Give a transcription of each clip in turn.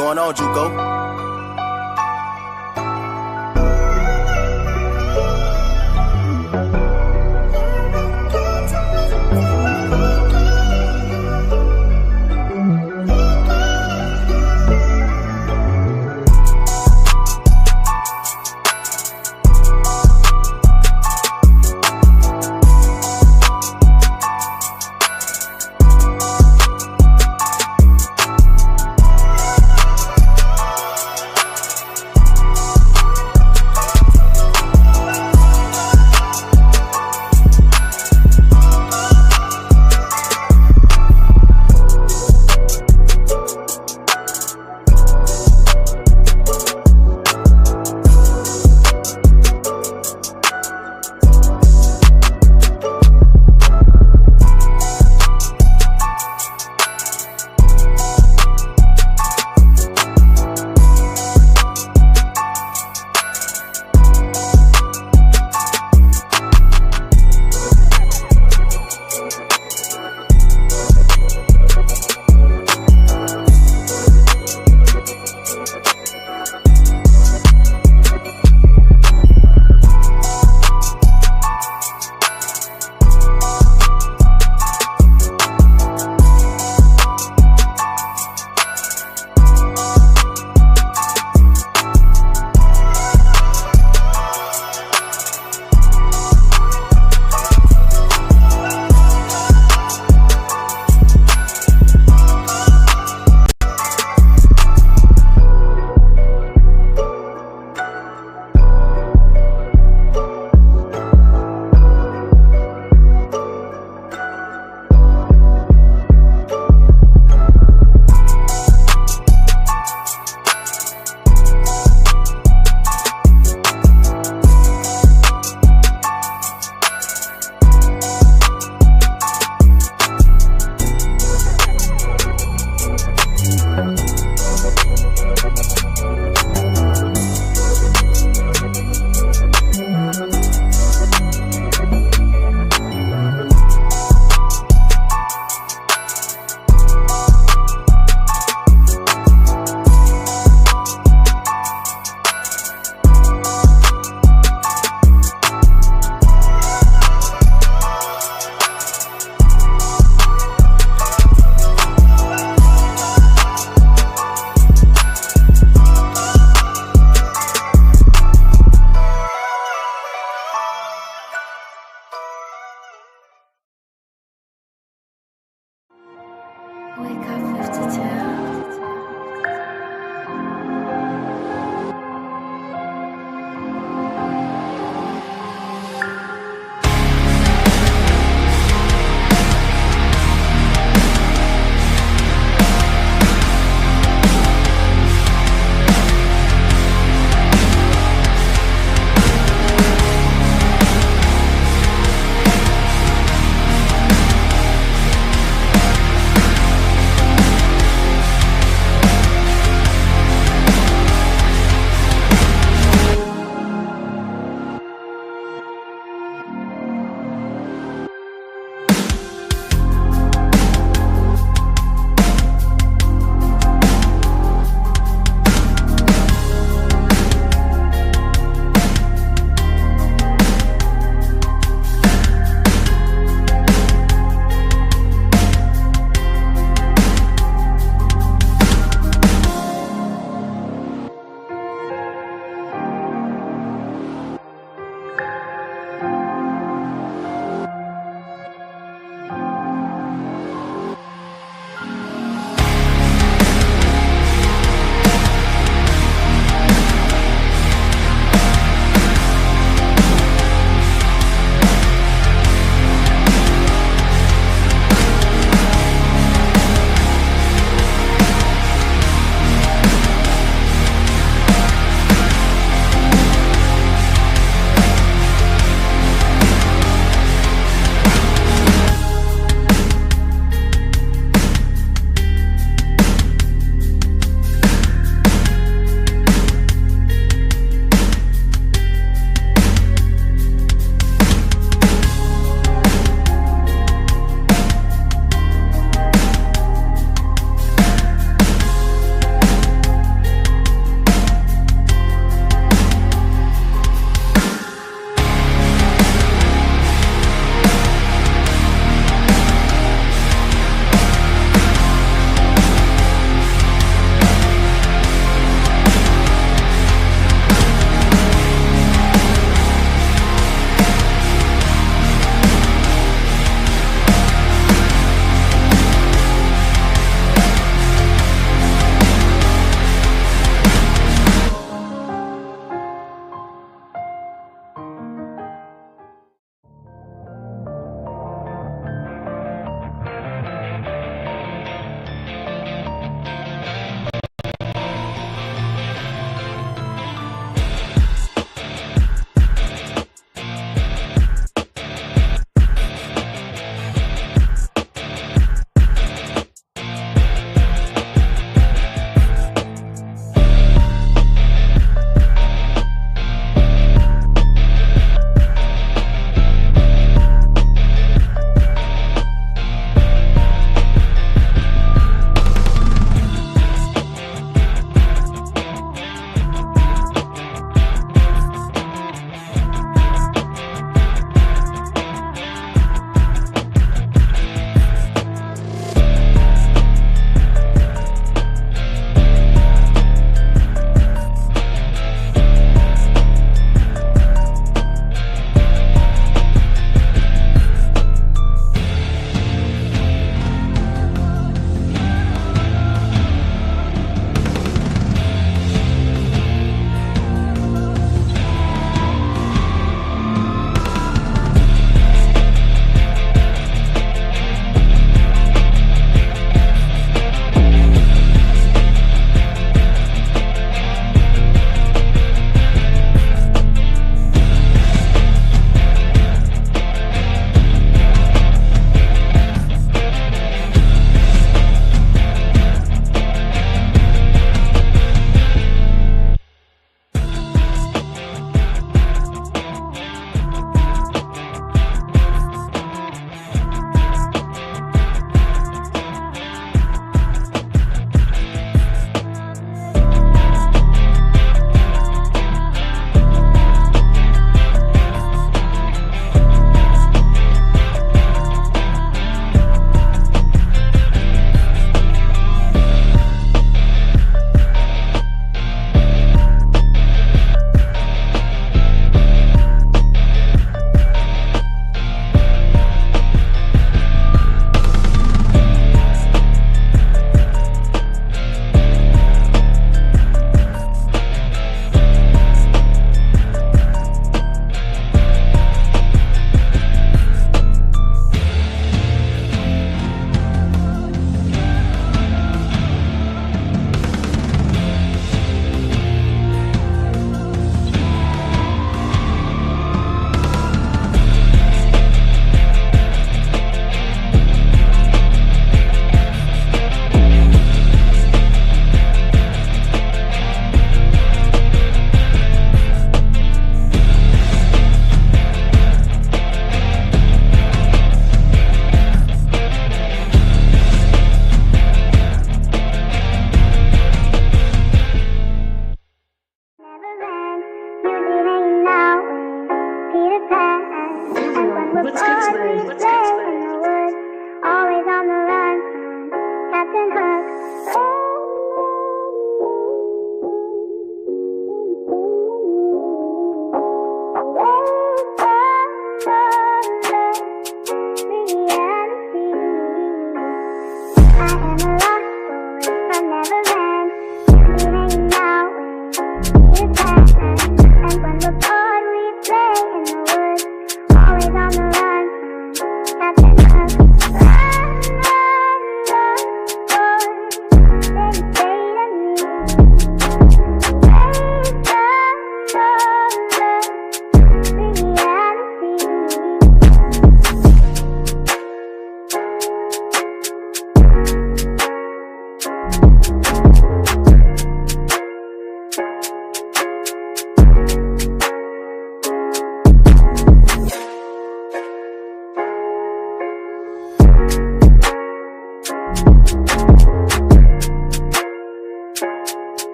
going on, Juco? Wake up 52.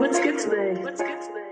What's good today? What's good today?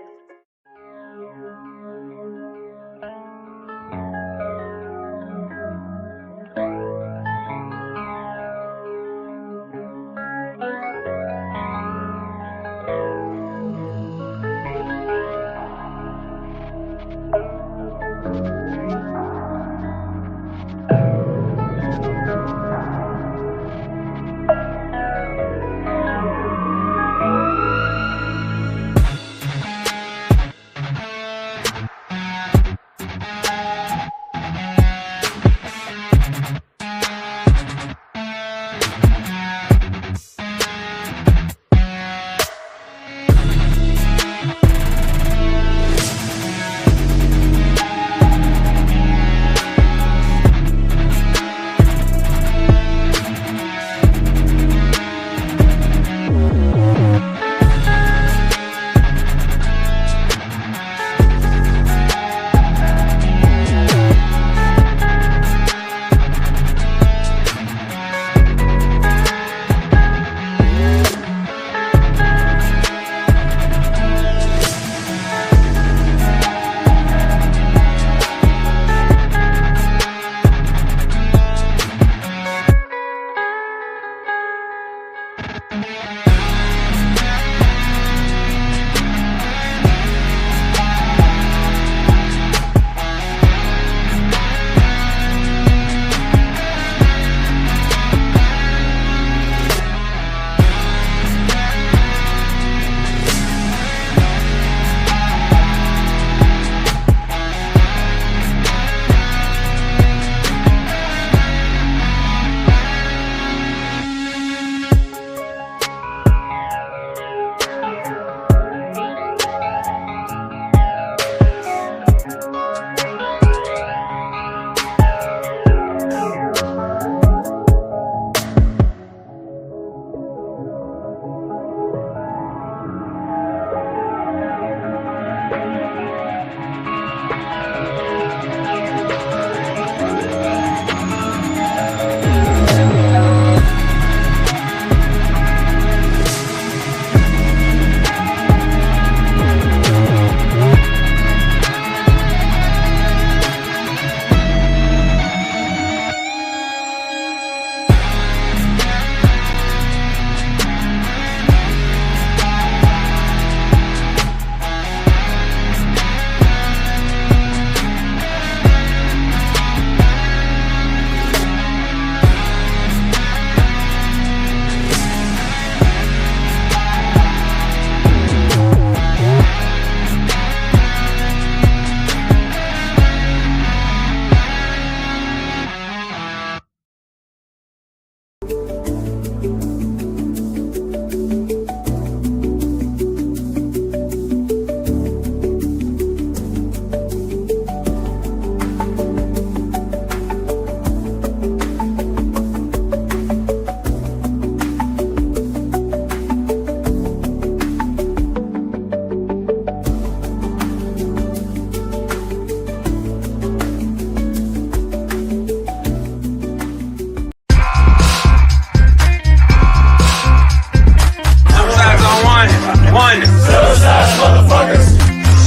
ass motherfuckers.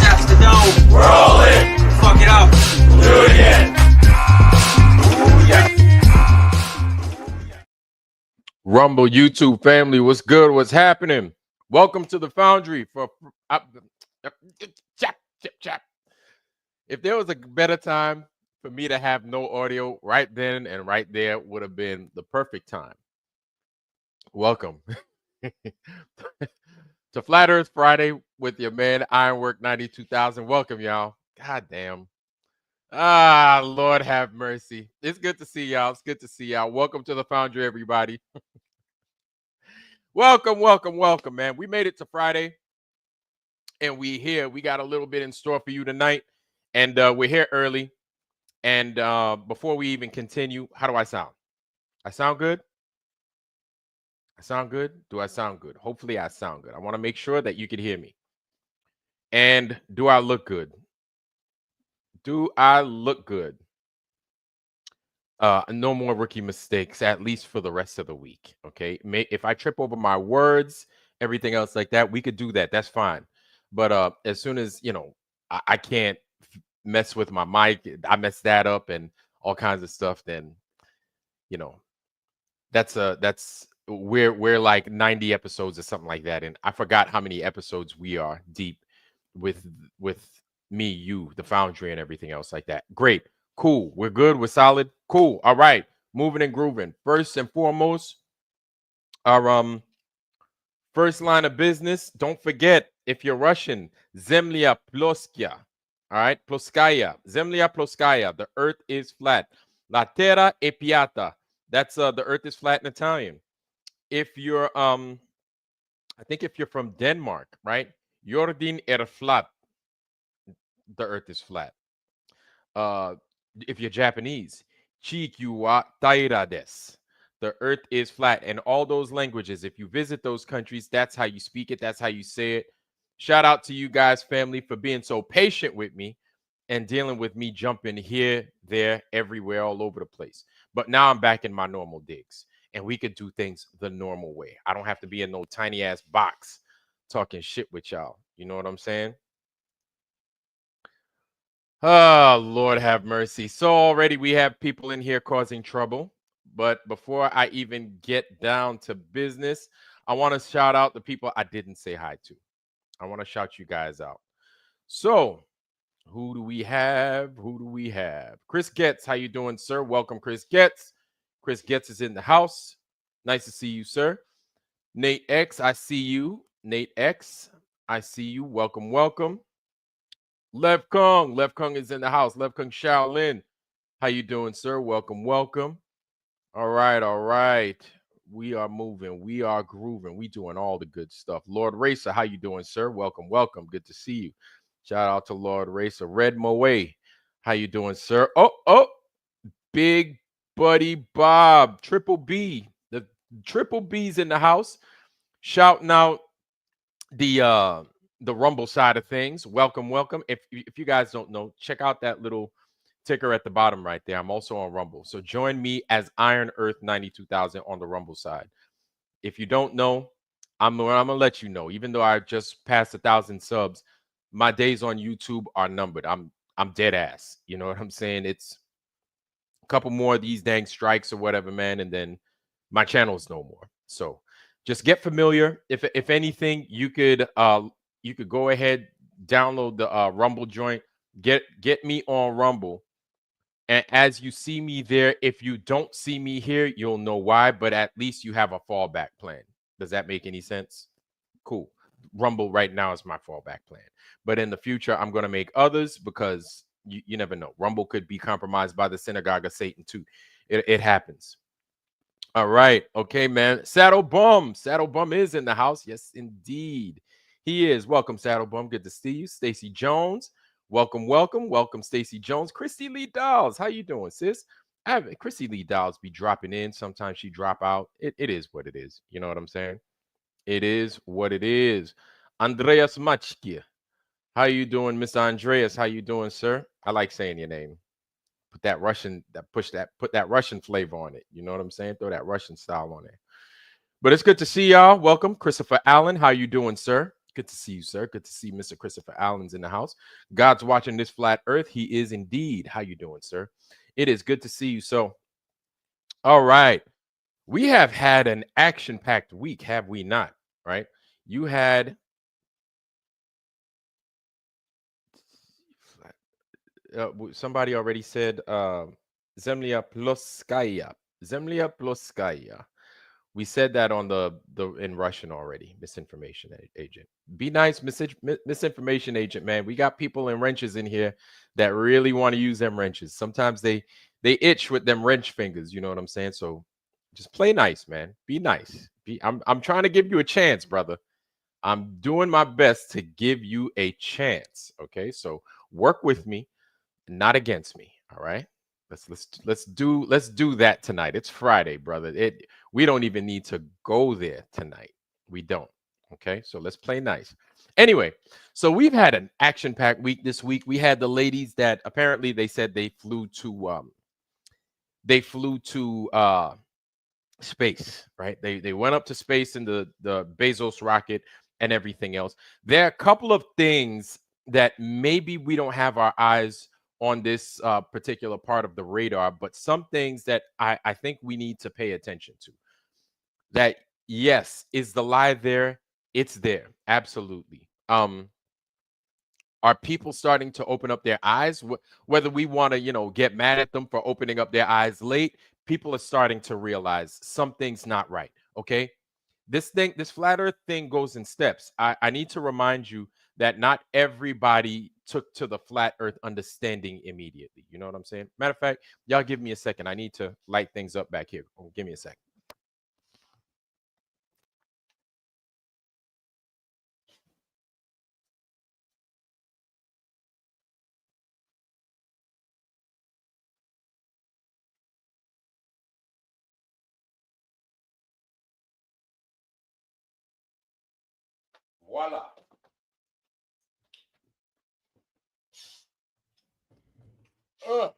Shouts to Dome. We're all in. Fuck it up. Do it again. Ooh, yeah. Rumble YouTube family, what's good? What's happening? Welcome to the Foundry for chap, chap, chap. If there was a better time for me to have no audio, right then and right there would have been the perfect time. Welcome to Flat Earth Friday with your man Ironwork 92,000. Welcome, y'all. God damn. Ah, Lord have mercy. It's good to see y'all. It's good to see y'all. Welcome to the Foundry, everybody. Welcome, welcome, welcome, man. We made it to Friday, and we here. We got a little bit in store for you tonight, and we're here early. And before we even continue, how do I sound? I sound good? I sound good? Do I sound good? Hopefully I sound good. I want to make sure that you can hear me. And do I look good? Do I look good? No more rookie mistakes, at least for the rest of the week. Okay. If I trip over my words, everything else like that, we could do that. That's fine. But as soon as I can't mess with my mic, I mess that up and all kinds of stuff, then that's we're like 90 episodes or something like that. And I forgot how many episodes we are deep with me, you, the Foundry, and everything else like that. Great. Cool. We're good. We're solid. Cool. All right. Moving and grooving. First and foremost, our first line of business. Don't forget, if you're Russian, Zemlya Ploskia. All right. Ploskaya. Zemlya Ploskaya. The earth is flat. La terra è piatta. That's the earth is flat in Italian. If you're I think if you're from Denmark, right? Jordin er flat. The earth is flat. If you're Japanese, Chikyu wa taira desu. The earth is flat. And all those languages, if you visit those countries, that's how you speak it. That's how you say it. Shout out to you guys, family, for being so patient with me and dealing with me jumping here, there, everywhere, all over the place. But now I'm back in my normal digs, and we could do things the normal way. I don't have to be in no tiny ass box talking shit with y'all. You know what I'm saying? Oh, Lord have mercy. So already we have people in here causing trouble. But before I even get down to business, I want to shout out the people I didn't say hi to. I want to shout you guys out. So, who do we have? Who do we have? Chris Getz, how you doing, sir? Welcome, Chris Getz. Chris Getz is in the house. Nice to see you, sir. Nate X, I see you. Nate X, I see you. Welcome, welcome. Lev Kung is in the house. Lev Kung Shaolin, how you doing, sir? Welcome, welcome. All right. We are moving. We are grooving. We doing all the good stuff. Lord Racer, how you doing, sir? Welcome, welcome. Good to see you. Shout out to Lord Racer. Red Moe, how you doing, sir? Oh, Big Buddy Bob, Triple B. The Triple B's in the house. Shouting out the Rumble side of things. Welcome. If you guys don't know, check out that little ticker at the bottom right there. I'm also on Rumble. So join me as Iron Earth 92,000 on the Rumble side. If you don't know, I'm gonna let you know. Even though I just passed 1,000 subs, my days on YouTube are numbered. I'm dead ass. You know what I'm saying? It's a couple more of these dang strikes or whatever, man, and then my channel's no more. So just get familiar. If anything, you could go ahead, download the Rumble joint, get me on Rumble. And as you see me there, if you don't see me here, you'll know why, but at least you have a fallback plan. Does that make any sense? Cool. Rumble right now is my fallback plan. But in the future, I'm going to make others because you never know. Rumble could be compromised by the synagogue of Satan too. It happens. All right. Okay, man. Saddle Bum is in the house. Yes, indeed. He is. Welcome, Saddle Bum. Good to see you. Stacy Jones. Welcome, Stacy Jones. Christy Lee Dolls, how you doing, sis? Christy Lee Dolls be dropping in. Sometimes she drop out. It is what it is. You know what I'm saying? It is what it is. Andreas Machki, how you doing, Miss Andreas? How you doing, sir? I like saying your name. Put that Russian flavor on it. You know what I'm saying? Throw that Russian style on it. But it's good to see y'all. Welcome, Christopher Allen. How you doing, sir? Good to see you, sir. Good to see Mr. Christopher Allen's in the house. God's watching this flat earth. He is indeed. How you doing, sir? It is good to see you. So, all right. We have had an action-packed week, have we not? Right? You had somebody already said Zemlya Ploskaya. Zemlya Ploskaya. We said that on the in Russian already. Misinformation agent. Be nice, misinformation agent, man. We got people in wrenches in here that really want to use them wrenches. Sometimes they itch with them wrench fingers. You know what I'm saying? So just play nice, man. Be nice. I'm trying to give you a chance, brother. I'm doing my best to give you a chance. Okay, so work with me, not against me. All right. Let's do that tonight. It's Friday, brother. We don't even need to go there tonight. We don't. Okay, so let's play nice. Anyway, so we've had an action-packed week this week. We had the ladies that apparently they said they flew to space, right? They went up to space in the Bezos rocket and everything else. There are a couple of things that maybe we don't have our eyes on this particular part of the radar, but some things that I think we need to pay attention to. That yes, is the lie there? It's there, absolutely. Are people starting to open up their eyes? Whether we want to, get mad at them for opening up their eyes late, people are starting to realize something's not right. Okay. This flat earth thing goes in steps. I need to remind you that not everybody took to the flat earth understanding immediately. You know what I'm saying? Matter of fact, y'all give me a second. I need to light things up back here. Oh, give me a second. Voila. Uh,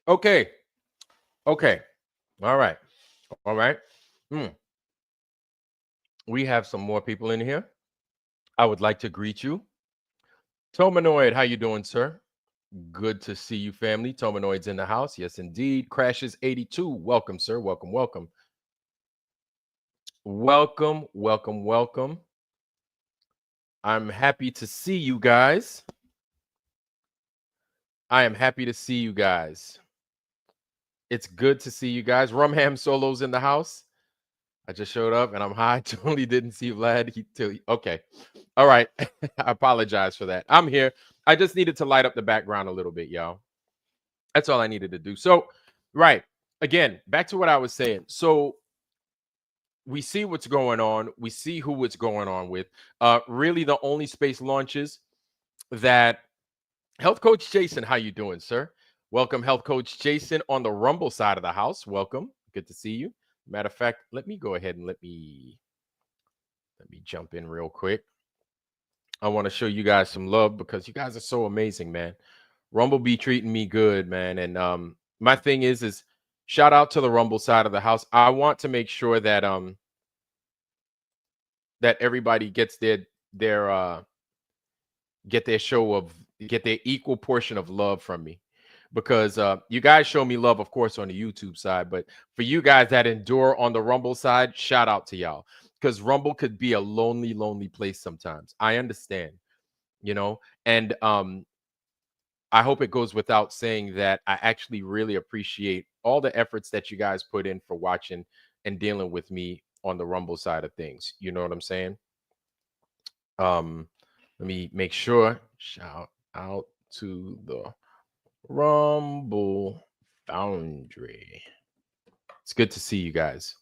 okay. Okay. All right. All right. Hmm. We have some more people in here. I would like to greet you. Tomanoid, how you doing, sir? Good to see you, family. Tomanoid's in the house. Yes, indeed. Crashes 82. Welcome, sir. Welcome, welcome. Welcome, welcome, welcome. I'm happy to see you guys. I am happy to see you guys. It's good to see you guys. Rumham Solo's in the house. I just showed up and I'm high. Totally didn't see Vlad. Okay. All right. I apologize for that. I'm here. I just needed to light up the background a little bit, y'all. That's all I needed to do. So, right. Again, back to what I was saying. So we see what's going on. We see who it's going on with. Really the only space launches that Health Coach Jason, how you doing, sir? Welcome, Health Coach Jason on the Rumble side of the house. Welcome. Good to see you. Matter of fact, let me go ahead and let me jump in real quick. I want to show you guys some love because you guys are so amazing, man. Rumble be treating me good, man. And my thing is shout out to the Rumble side of the house. I want to make sure that that everybody gets their get their equal portion of love from me, because you guys show me love, of course, on the YouTube side, but for you guys that endure on the Rumble side, shout out to y'all, because Rumble could be a lonely place sometimes. I understand, and I hope it goes without saying that I actually really appreciate all the efforts that you guys put in for watching and dealing with me on the Rumble side of things. You know what I'm saying? Let me make sure. Shout out to the Rumble Foundry. It's good to see you guys.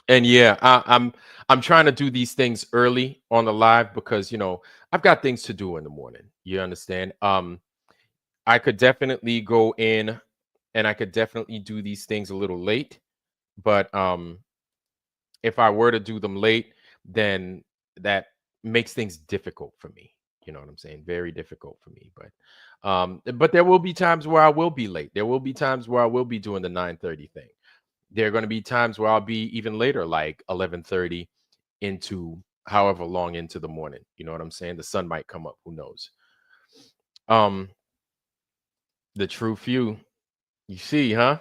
And yeah, I'm trying to do these things early on the live because I've got things to do in the morning. You understand? I could definitely go in and I could definitely do these things a little late, but if I were to do them late, then that makes things difficult for me. You know what I'm saying? Very difficult for me. But there will be times where I will be late. There will be times where I will be doing the 9:30 thing. There are going to be times where I'll be even later, like 11:30 into however long into the morning. You know what I'm saying? The sun might come up. Who knows? Um, the true few. You see, huh?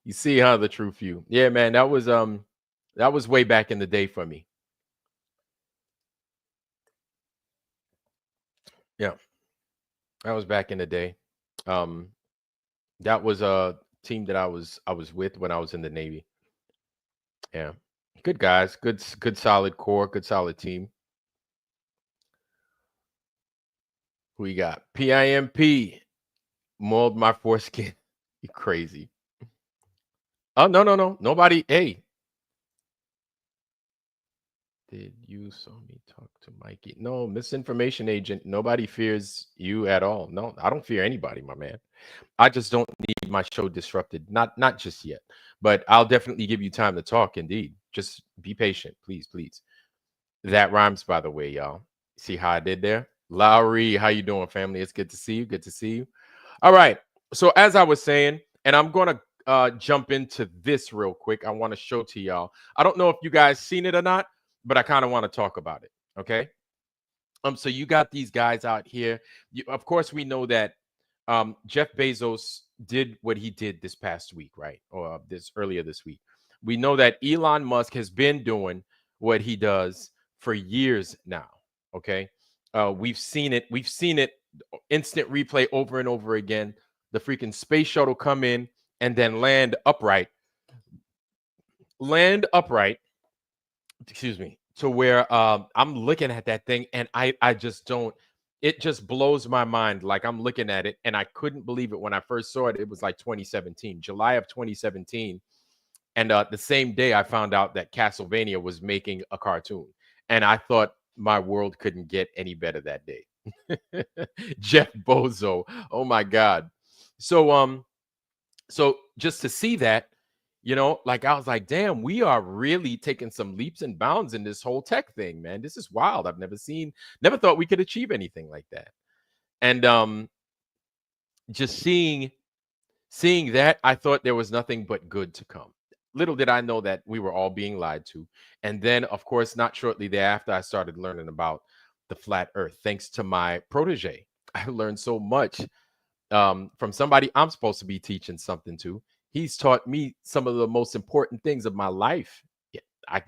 You see, huh? The true few. Yeah, man. That was way back in the day for me. Yeah, that was back in the day. Um, that was a team that I was with when I was in the Navy. Yeah, good guys, good solid core, good solid team. Who you got? PIMP mold my foreskin. You crazy? Oh no no no nobody. Hey, did you saw me talk to Mikey? No, misinformation agent. Nobody fears you at all. No, I don't fear anybody, my man. I just don't need my show disrupted. Not just yet, but I'll definitely give you time to talk. Indeed, just be patient, please, please. That rhymes, by the way, y'all. See how I did there? Lowry, how you doing, family? It's good to see you. Good to see you. All right. So as I was saying, and I'm gonna jump into this real quick. I want to show to y'all. I don't know if you guys seen it or not, but I kind of want to talk about it. Okay. So you got these guys out here. Of course, we know that Jeff Bezos did what he did this past week, right? Or this earlier this week. We know that Elon Musk has been doing what he does for years now. Okay. We've seen it. We've seen it instant replay over and over again. The freaking space shuttle come in and then land upright, excuse me, to where I'm looking at that thing and I just don't, it just blows my mind. Like I'm looking at it and I couldn't believe it when I first saw it. It was like 2017, July of 2017. And the same day I found out that Castlevania was making a cartoon. And I thought my world couldn't get any better that day. Jeff Bozo. Oh my God. So just to see that, like I was like, damn, we are really taking some leaps and bounds in this whole tech thing, man. This is wild. I've never thought we could achieve anything like that. And just seeing that, I thought there was nothing but good to come. Little did I know that we were all being lied to. And then, of course, not shortly thereafter, I started learning about the flat earth, thanks to my protege. I learned so much from somebody I'm supposed to be teaching something to. He's taught me some of the most important things of my life. Yeah, I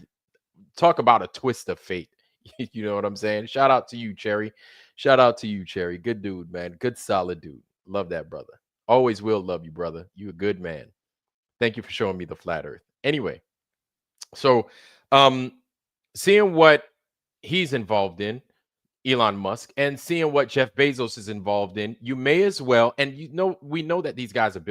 talk about a twist of fate. You know what I'm saying? Shout out to you, Cherry. Shout out to you, Cherry. Good dude, man. Good, solid dude. Love that brother. Always will love you, brother. You a good man. Thank you for showing me the flat earth. Anyway, so um seeing what he's involved in, Elon Musk, and seeing what Jeff Bezos is involved in, you may as well. And we know that these guys are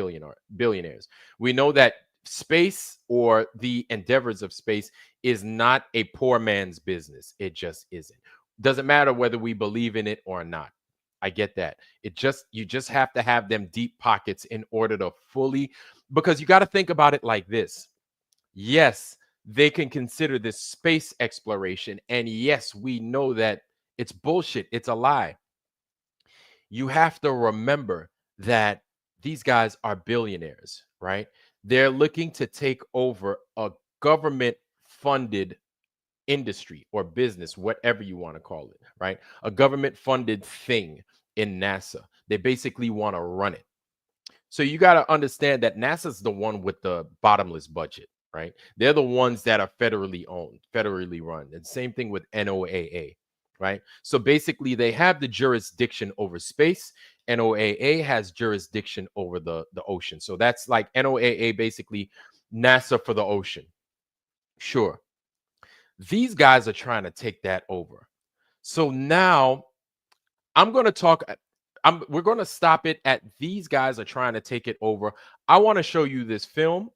billionaires. We know that space or the endeavors of space is not a poor man's business. It just isn't. Doesn't matter whether we believe in it or not. I get that. You just have to have them deep pockets in order to fully, because you got to think about it like this. Yes, they can consider this space exploration. And yes, we know that it's bullshit. It's a lie. You have to remember that these guys are billionaires, right? They're looking to take over a government funded industry or business, whatever you want to call it, right? A government funded thing in NASA. They basically want to run it. So you got to understand that NASA's the one with the bottomless budget, right? They're the ones that are federally owned, federally run. And same thing with NOAA, right? So basically, they have the jurisdiction over space. NOAA has jurisdiction over the ocean. So that's like NOAA, basically NASA for the ocean. Sure. These guys are trying to take that over. So now I'm going to talk. We're going to stop it at these guys are trying to take it over. I want to show you this film.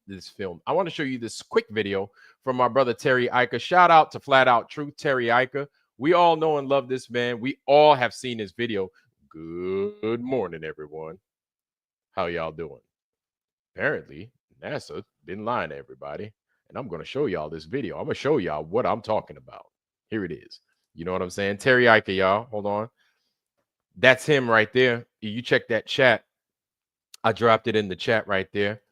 I want to show you this quick video from our brother Terry Iker. Shout out to Flat Out Truth, Terry Iker. We all know and love this man. We all have seen his video. Good morning, everyone. How y'all doing? Apparently, NASA been lying to everybody. And I'm going to show y'all this video. I'm going to show y'all what I'm talking about. Here it is. You know what I'm saying? Terry Iker, y'all. Hold on. That's him right there. You check that chat. I dropped it in the chat right there.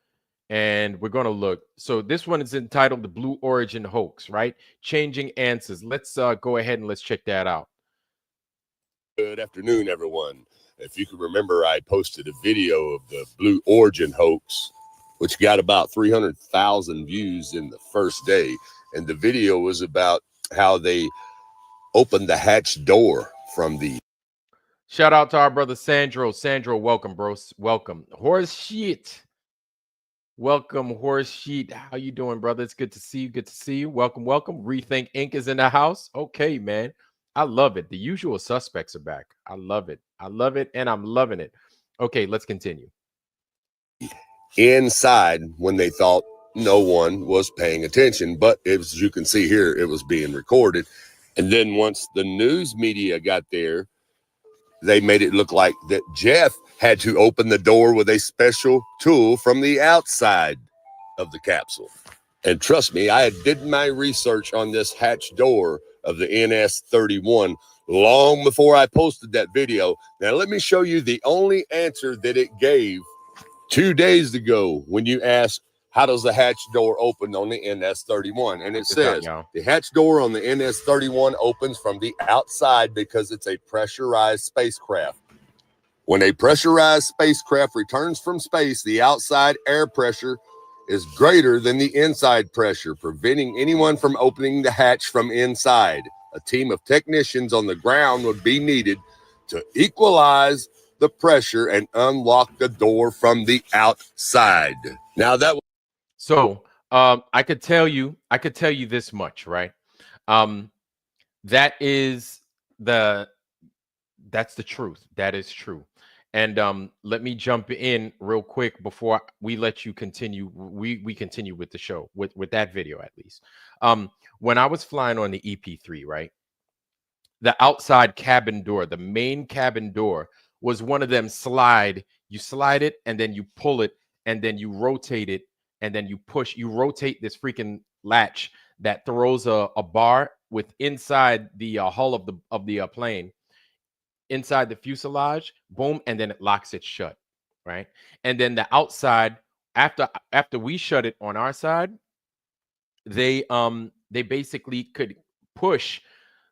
and we're going to look. So this one is entitled The Blue Origin Hoax, right? Changing Answers. Let's go ahead and let's check that out. Good afternoon, everyone. If you can remember, I posted a video of the Blue Origin hoax, which got about 300,000 views in the first day. And the video was about how they opened the hatch door from the... Shout out to our brother Sandro. Sandro, welcome, bro. Welcome. Horse shit. Welcome, Horse Sheet. How you doing, brother? It's good to see you. Good to see you. Welcome, welcome. Rethink Inc. is in the house. Okay, man. I love it. The usual suspects are back. I love it. I love it, and I'm loving it. Okay, let's continue. Inside when they thought no one was paying attention. But as you can see here, it was being recorded. And then once the news media got there, they made it look like that Jeff had to open the door with a special tool from the outside of the capsule. And trust me, I did my research on this hatch door of the NS-31 long before I posted that video. Now, let me show you the only answer that it gave 2 days ago when you asked, how does the hatch door open on the NS-31? And it says, the hatch door on the NS-31 opens from the outside because it's a pressurized spacecraft. When a pressurized spacecraft returns from space, the outside air pressure is greater than the inside pressure, preventing anyone from opening the hatch from inside. A team of technicians on the ground would be needed to equalize the pressure and unlock the door from the outside. Now that... So I could tell you this much, right? That's the truth. That is true. And let me jump in real quick before we let you continue. We continue with the show with that video at least. When I was flying on the EP3, right? The outside cabin door, the main cabin door, was one of them you slide it and then you pull it and then you rotate it and then you rotate this freaking latch that throws a bar with inside the hull of the plane, inside the fuselage, boom, and then it locks it shut, right? And then the outside, after we shut it on our side, they basically could push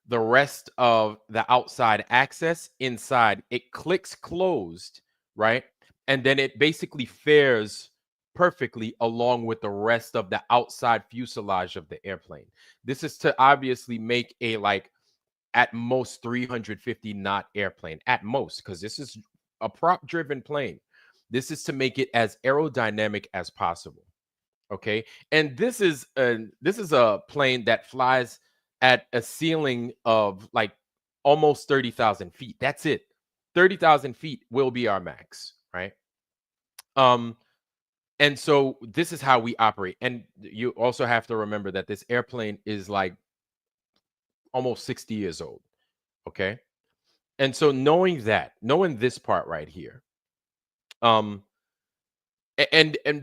the rest of the outside access inside. It clicks closed, right? And then it basically fares perfectly along with the rest of the outside fuselage of the airplane. This is to obviously make a at most 350 knot airplane, at most, because this is a prop driven plane. This is to make it as aerodynamic as possible. Okay. And this is a plane that flies at a ceiling of almost 30,000 feet. That's it. 30,000 feet will be our max, right? And so this is how we operate. And you also have to remember that this airplane is almost 60 years old. Okay. And so knowing this part right here, and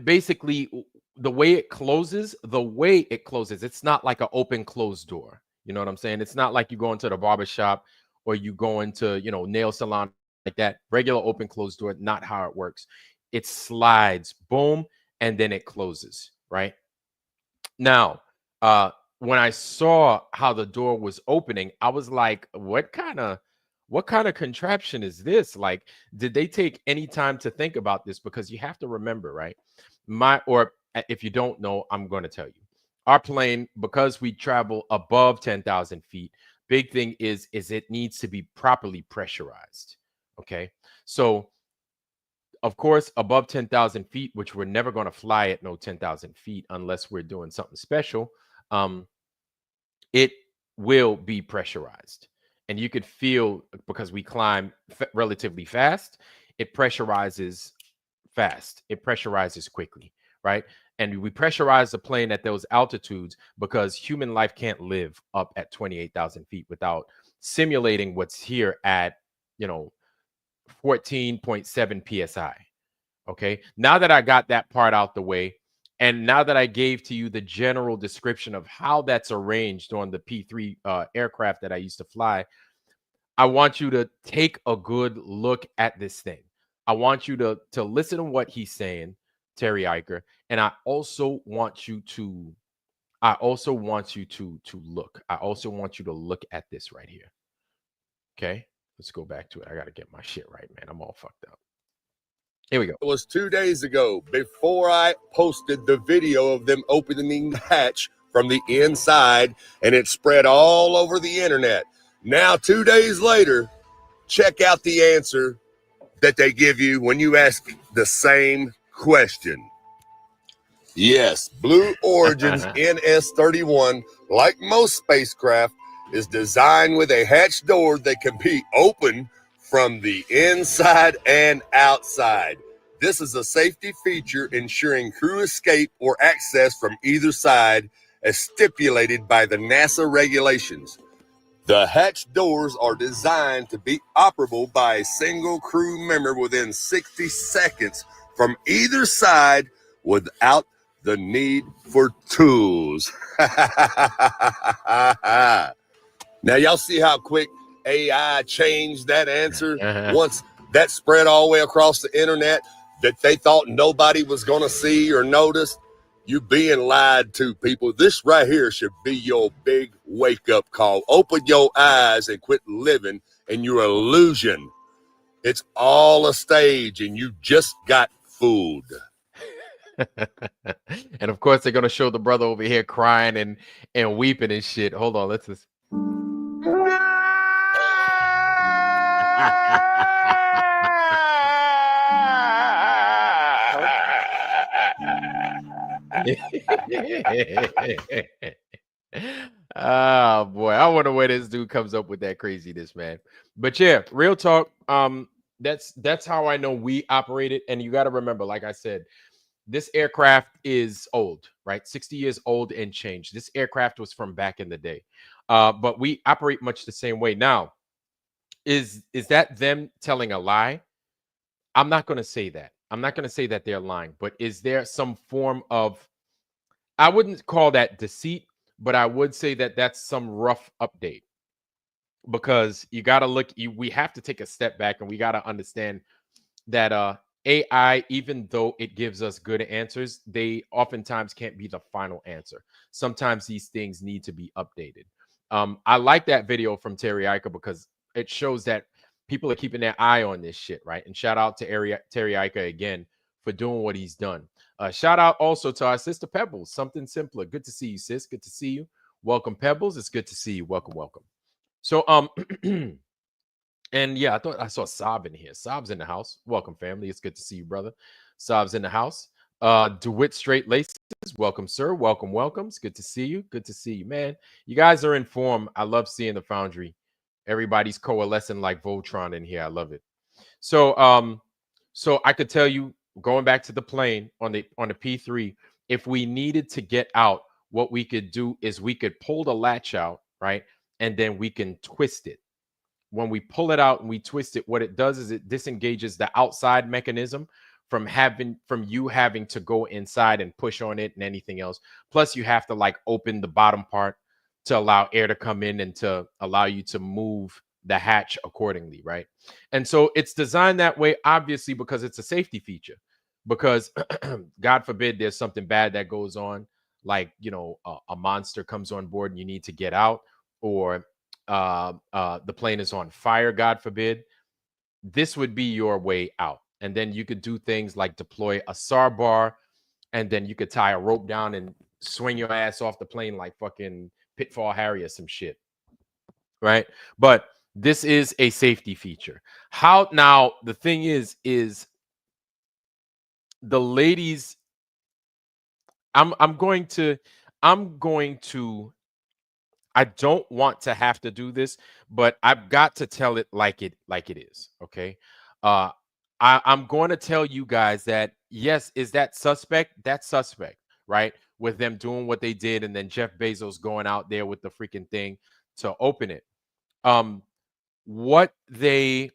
basically the way it closes, it's not like an open closed door. You know what I'm saying? It's not like you go into the barber shop or you go into, nail salon like that. Regular open closed door, not how it works. It slides, boom, and then it closes, right? Now, when I saw how the door was opening, I was like, what kind of contraption is this? Like, did they take any time to think about this? Because you have to remember, right? If you don't know, I'm going to tell you. Our plane, because we travel above 10,000 feet, big thing is it needs to be properly pressurized. Okay. So, of course, above 10,000 feet, which we're never going to fly at no 10,000 feet unless we're doing something special, it will be pressurized. And you could feel, because we climb relatively fast, it pressurizes fast. It pressurizes quickly, right? And we pressurize the plane at those altitudes because human life can't live up at 28,000 feet without simulating what's here at, 14.7 psi. Okay. Now that I got that part out the way, and now that I gave to you the general description of how that's arranged on the P3 aircraft that I used to fly, I want you to take a good look at this thing. I want you to listen to what he's saying, Terry Eicher, and I also want you to look. I also want you to look at this right here. Okay, let's go back to it. I got to get my shit right, man. I'm all fucked up. Here we go. It was 2 days ago before I posted the video of them opening the hatch from the inside, and it spread all over the internet. Now, 2 days later, check out the answer that they give you when you ask the same question. Yes, Blue Origin's NS-31, like most spacecraft, is designed with a hatch door that can be opened from the inside and outside. This is a safety feature ensuring crew escape or access from either side as stipulated by the NASA regulations. The hatch doors are designed to be operable by a single crew member within 60 seconds from either side without the need for tools. Now, y'all see how quick AI changed that answer once that spread all the way across the internet that they thought nobody was going to see or notice? You being lied to, people. This right here should be your big wake-up call. Open your eyes and quit living in your illusion. It's all a stage, and you just got fooled. And of course, they're gonna show the brother over here crying and weeping and shit. Hold on, let's just. Oh boy, I wonder where this dude comes up with that craziness, man. But yeah, real talk. That's how I know we operate it. And you got to remember, like I said, this aircraft is old, right? 60 years old and change. This aircraft was from back in the day, but we operate much the same way now. Is that them telling a lie? I'm not going to say that. I'm not going to say that they're lying. But is there some form of, I wouldn't call that deceit, but I would say that that's some rough update, because you got to look. We have to take a step back, and we got to understand that AI, even though it gives us good answers, they oftentimes can't be the final answer. Sometimes these things need to be updated. I like that video from Terry Eicher because it shows that people are keeping their eye on this shit, right? And shout out to Terry Eicher again for doing what he's done. Shout out also to our sister Pebbles, something simpler. Good to see you, sis. Good to see you. Welcome, Pebbles. It's good to see you. Welcome, welcome. So, and yeah, I thought I saw Saab in here. Saab's in the house. Welcome, family. It's good to see you, brother. Saab's in the house. DeWitt Straight Laces. Welcome, sir. Welcome, welcome. It's good to see you. Good to see you, man. You guys are in form. I love seeing the Foundry. Everybody's coalescing like Voltron in here. I love it. So, so I could tell you, going back to the plane on the P3, if we needed to get out, what we could do is we could pull the latch out, right? And then we can twist it. When we pull it out and we twist it, what it does is it disengages the outside mechanism from you having to go inside and push on it and anything else. Plus, you have to like open the bottom part to allow air to come in and to allow you to move the hatch accordingly, right? And so it's designed that way, obviously, because it's a safety feature. Because God forbid there's something bad that goes on, like, you know, a monster comes on board and you need to get out, or the plane is on fire, God forbid. This would be your way out. And then you could do things like deploy a SAR bar, and then you could tie a rope down and swing your ass off the plane like fucking Pitfall Harry or some shit, right? But this is a safety feature. How now? The thing is the ladies. I'm going to. I don't want to have to do this, but I've got to tell it like it is. Okay. I'm going to tell you guys that yes, is that suspect? That's suspect, right? With them doing what they did, and then Jeff Bezos going out there with the freaking thing to open it. What they,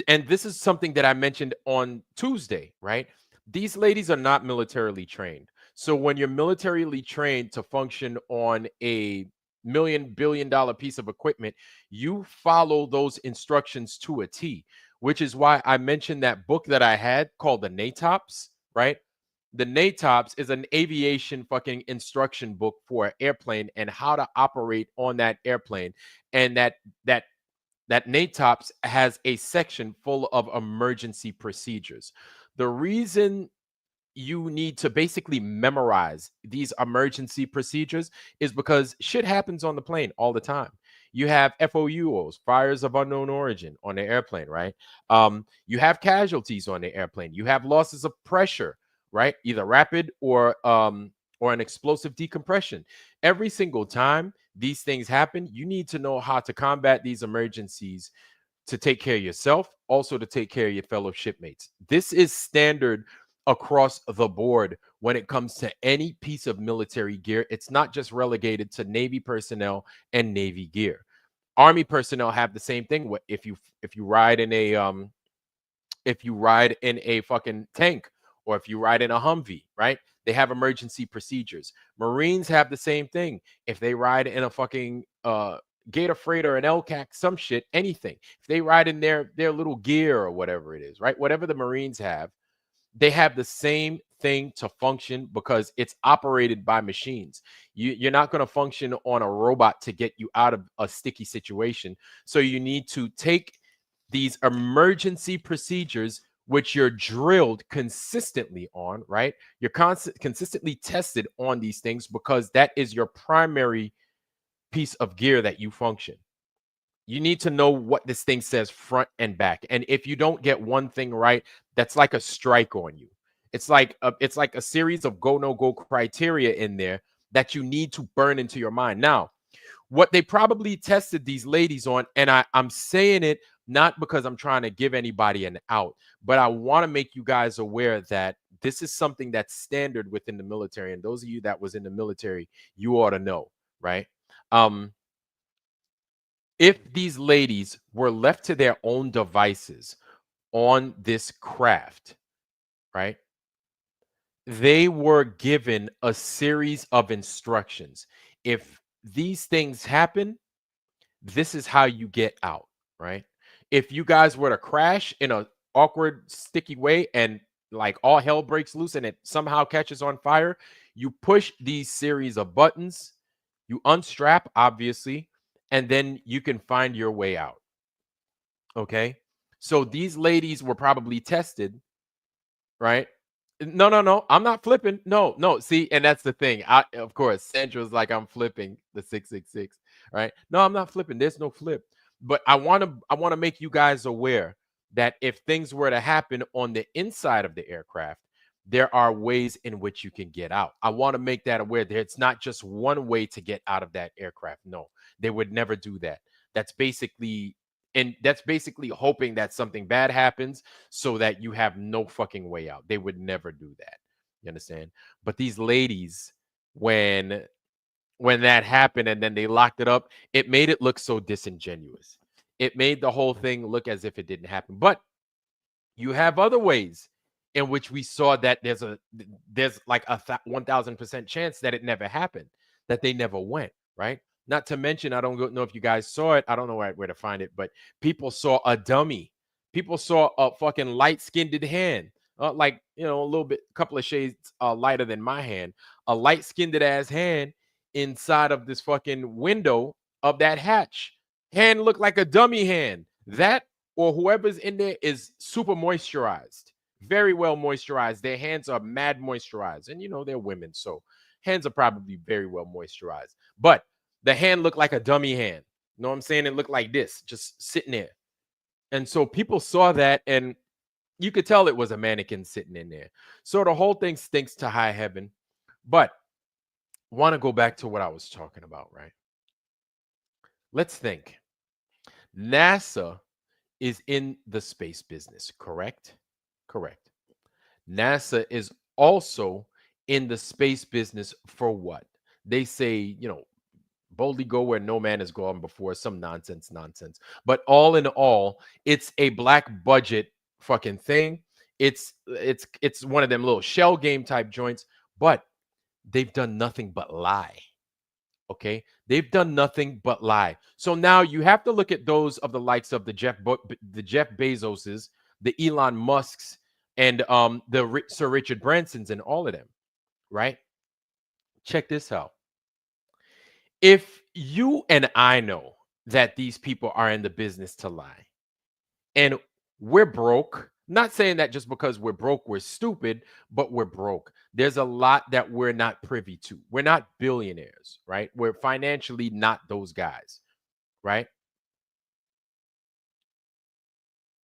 and this is something that I mentioned on Tuesday, right? These ladies are not militarily trained. So when you're militarily trained to function on a billion-dollar piece of equipment, you follow those instructions to a T, which is why I mentioned that book that I had called the NATOPS, right? The NATOPS is an aviation fucking instruction book for an airplane and how to operate on that airplane. And that that NATOPS has a section full of emergency procedures. The reason you need to basically memorize these emergency procedures is because shit happens on the plane all the time. You have FOUOs, fires of unknown origin, on the airplane, right? You have casualties on the airplane. You have losses of pressure, right? Either rapid or an explosive decompression. Every single time these things happen, you need to know how to combat these emergencies to take care of yourself, also to take care of your fellow shipmates. This is standard across the board when it comes to any piece of military gear. It's not just relegated to Navy personnel and Navy gear. Army personnel have the same thing. If you ride in a if you ride in a fucking tank or if you ride in a Humvee, right? They have emergency procedures. Marines have the same thing. If they ride in a fucking Gator Freighter, an LCAC, some shit, anything. If they ride in their little gear or whatever it is, right? Whatever the Marines have, they have the same thing to function because it's operated by machines. You're not going to function on a robot to get you out of a sticky situation. So you need to take these emergency procedures, which you're drilled consistently on, right? You're consistently tested on these things because that is your primary piece of gear that you function. You need to know what this thing says front and back. And if you don't get one thing right, that's like a strike on you. It's like a series of go no go criteria in there that you need to burn into your mind. Now, what they probably tested these ladies on, and I'm saying it not because I'm trying to give anybody an out, but I want to make you guys aware that this is something that's standard within the military. And those of you that was in the military, you ought to know, right? If these ladies were left to their own devices on this craft, right? They were given a series of instructions. If these things happen, this is how you get out, right? If you guys were to crash in a awkward, sticky way and like all hell breaks loose and it somehow catches on fire, you push these series of buttons, you unstrap, obviously, and then you can find your way out. Okay. So these ladies were probably tested, right? No. I'm not flipping. No. See, and that's the thing. Of course, Sandra's like, I'm flipping the 666, right? No, I'm not flipping. There's no flip. But I want to make you guys aware that if things were to happen on the inside of the aircraft, there are ways in which you can get out. I want to make that aware that it's not just one way to get out of that aircraft. No, they would never do that. That's basically hoping that something bad happens so that you have no fucking way out. They would never do that. You understand? But these ladies, when that happened and then they locked it up, it made it look so disingenuous. It made the whole thing look as if it didn't happen. But you have other ways in which we saw that there's like a 1000% chance that it never happened, that they never went, right? Not to mention, I don't know if you guys saw it. I don't know where to find it, but people saw a dummy. People saw a fucking light-skinned hand, like, a little bit, a couple of shades lighter than my hand, a light-skinned ass hand inside of this fucking window of that hatch. Hand looked like a dummy hand. That or whoever's in there is super moisturized, very well moisturized. Their hands are mad moisturized, and they're women, so hands are probably very well moisturized. But the hand looked like a dummy hand. You know what I'm saying? It looked like this, just sitting there. And so people saw that, and you could tell it was a mannequin sitting in there. So the whole thing stinks to high heaven. But want to go back to what I was talking about, right? Let's think. NASA is in the space business, correct? Correct. NASA is also in the space business for what? They say, boldly go where no man has gone before, some nonsense. But all in all, it's a black budget fucking thing. It's one of them little shell game type joints, but they've done nothing but lie. Okay, they've done nothing but lie. So now you have to look at those of the likes of the Jeff Bezoses, the Elon Musks, and Sir Richard Bransons and all of them, right? Check this out. If you and I know that these people are in the business to lie, and we're broke, not saying that just because we're broke, we're stupid, but we're broke. There's a lot that we're not privy to. We're not billionaires, right? We're financially not those guys, right?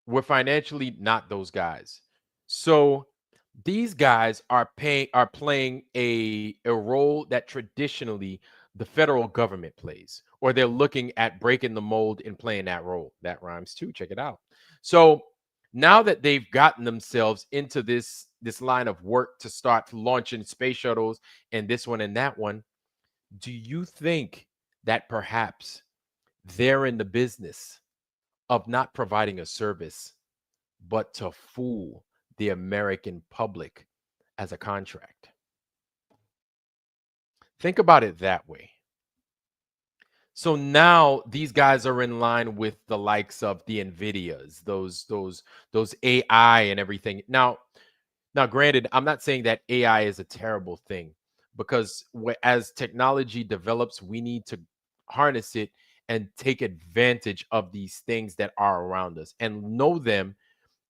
We're financially not those guys. So these guys are playing a role that traditionally the federal government plays, or they're looking at breaking the mold and playing that role. That rhymes too. Check it out. So now that they've gotten themselves into this line of work to start launching space shuttles and this one and that one, do you think that perhaps they're in the business of not providing a service, but to fool the American public as a contract? Think about it that way. So now these guys are in line with the likes of the Nvidias, those AI and everything. Now, granted, I'm not saying that AI is a terrible thing, because as technology develops, we need to harness it and take advantage of these things that are around us and know them,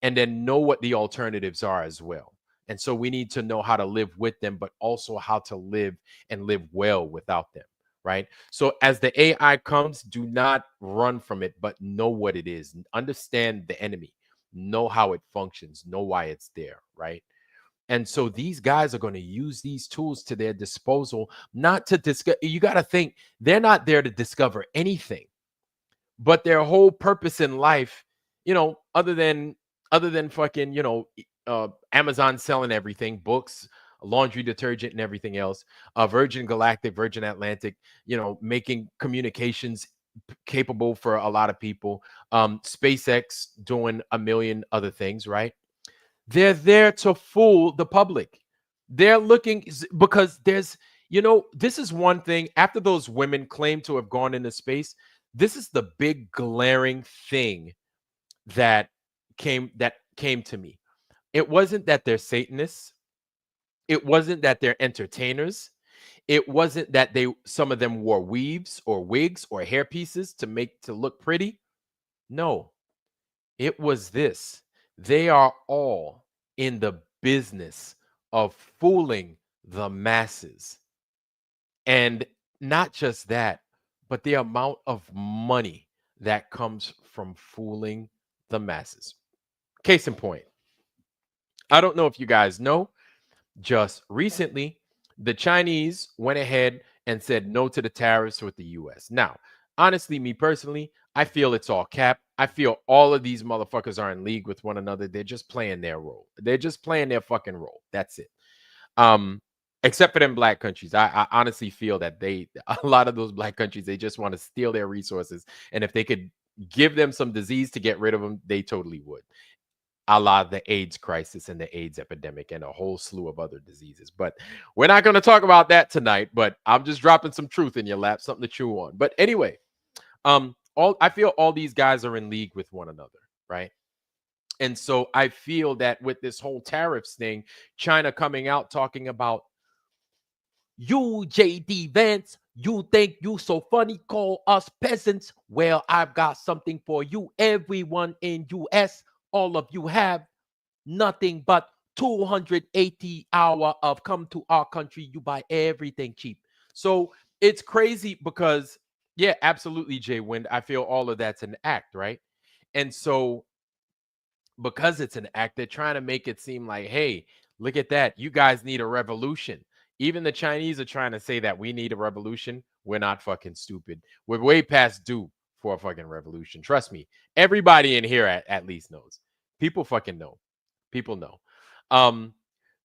and then know what the alternatives are as well. And so we need to know how to live with them, but also how to live and live well without them, right? So as the AI comes, do not run from it, but know what it is. Understand the enemy, know how it functions, know why it's there, right? And so these guys are going to use these tools to their disposal, not to discover. You got to think they're not there to discover anything, but their whole purpose in life, other than fucking, Amazon selling everything, books, laundry detergent, and everything else, Virgin Galactic, Virgin Atlantic, making communications capable for a lot of people, SpaceX doing a million other things, right? They're there to fool the public. They're looking because this is one thing. After those women claim to have gone into space, this is the big glaring thing that came to me. It wasn't that they're Satanists. It wasn't that they're entertainers. It wasn't that some of them wore weaves or wigs or hair pieces to look pretty. No, it was this. They are all in the business of fooling the masses. And not just that, but the amount of money that comes from fooling the masses. Case in point, I don't know if you guys know, just recently, the Chinese went ahead and said no to the tariffs with the US. Now, honestly, me personally, I feel it's all cap. I feel all of these motherfuckers are in league with one another. They're just playing their role. They're just playing their fucking role. That's it. Um, except for them black countries. I honestly feel that a lot of those black countries, they just want to steal their resources. And if they could give them some disease to get rid of them, they totally would, a la the AIDS crisis and the AIDS epidemic and a whole slew of other diseases. But we're not going to talk about that tonight. But I'm just dropping some truth in your lap, something to chew on. But anyway, I feel all these guys are in league with one another, right? And so I feel that with this whole tariffs thing, China coming out talking about, you JD Vance, you think you so funny, call us peasants. Well, I've got something for you. Everyone in US, all of you have nothing but 280 hour of come to our country. You buy everything cheap. So it's crazy because, yeah, absolutely, Jay Wind. I feel all of that's an act, right? And so because it's an act, they're trying to make it seem like, hey, look at that. You guys need a revolution. Even the Chinese are trying to say that we need a revolution. We're not fucking stupid. We're way past due for a fucking revolution. Trust me. Everybody in here at least knows. People fucking know. People know.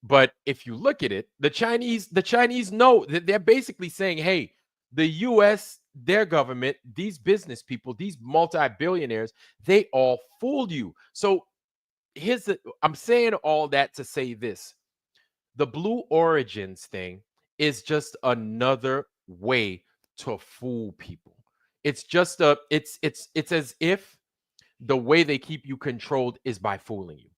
But if you look at it, the Chinese know that they're basically saying, hey, the US, their government, these business people, these multi-billionaires, they all fooled you. So I'm saying all that to say this. The Blue Origins thing is just another way to fool people. It's just it's as if the way they keep you controlled is by fooling you.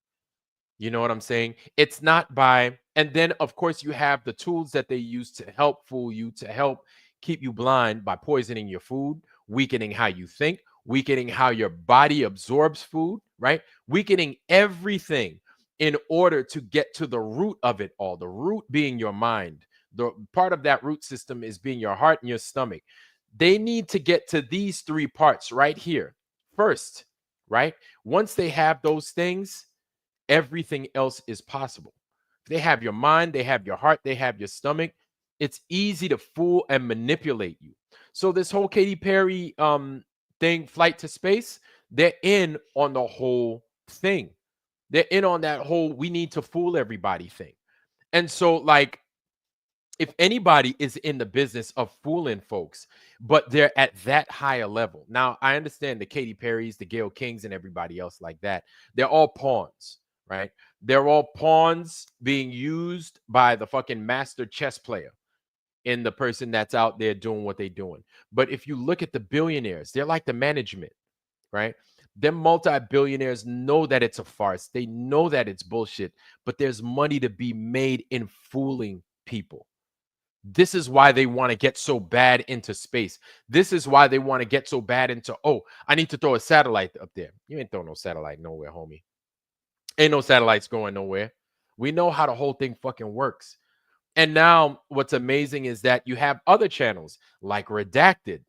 You know what I'm saying? It's not by, and then of course you have the tools that they use to help fool you, to help keep you blind by poisoning your food, weakening how you think, weakening how your body absorbs food, right? Weakening everything in order to get to the root of it all. The root being your mind. The part of that root system is being your heart and your stomach. They need to get to these three parts right here first, right? Once they have those things, everything else is possible. If they have your mind, they have your heart, they have your stomach, it's easy to fool and manipulate you. So this whole Katy Perry thing, flight to space, they're in on the whole thing. They're in on that whole we need to fool everybody thing. And so like if anybody is in the business of fooling folks, but they're at that higher level. Now, I understand the Katy Perrys, the Gayle Kings, and everybody else like that. They're all pawns, right? They're all pawns being used by the fucking master chess player in the person that's out there doing what they're doing. But if you look at the billionaires, they're like the management, right? Them multi-billionaires know that it's a farce. They know that it's bullshit, but there's money to be made in fooling people. This is why they want to get so bad into space. This is why they want to get so bad into, oh, I need to throw a satellite up there. You ain't throwing no satellite nowhere, homie. Ain't no satellites going nowhere. We know how the whole thing fucking works. And now what's amazing is that you have other channels like Redacted.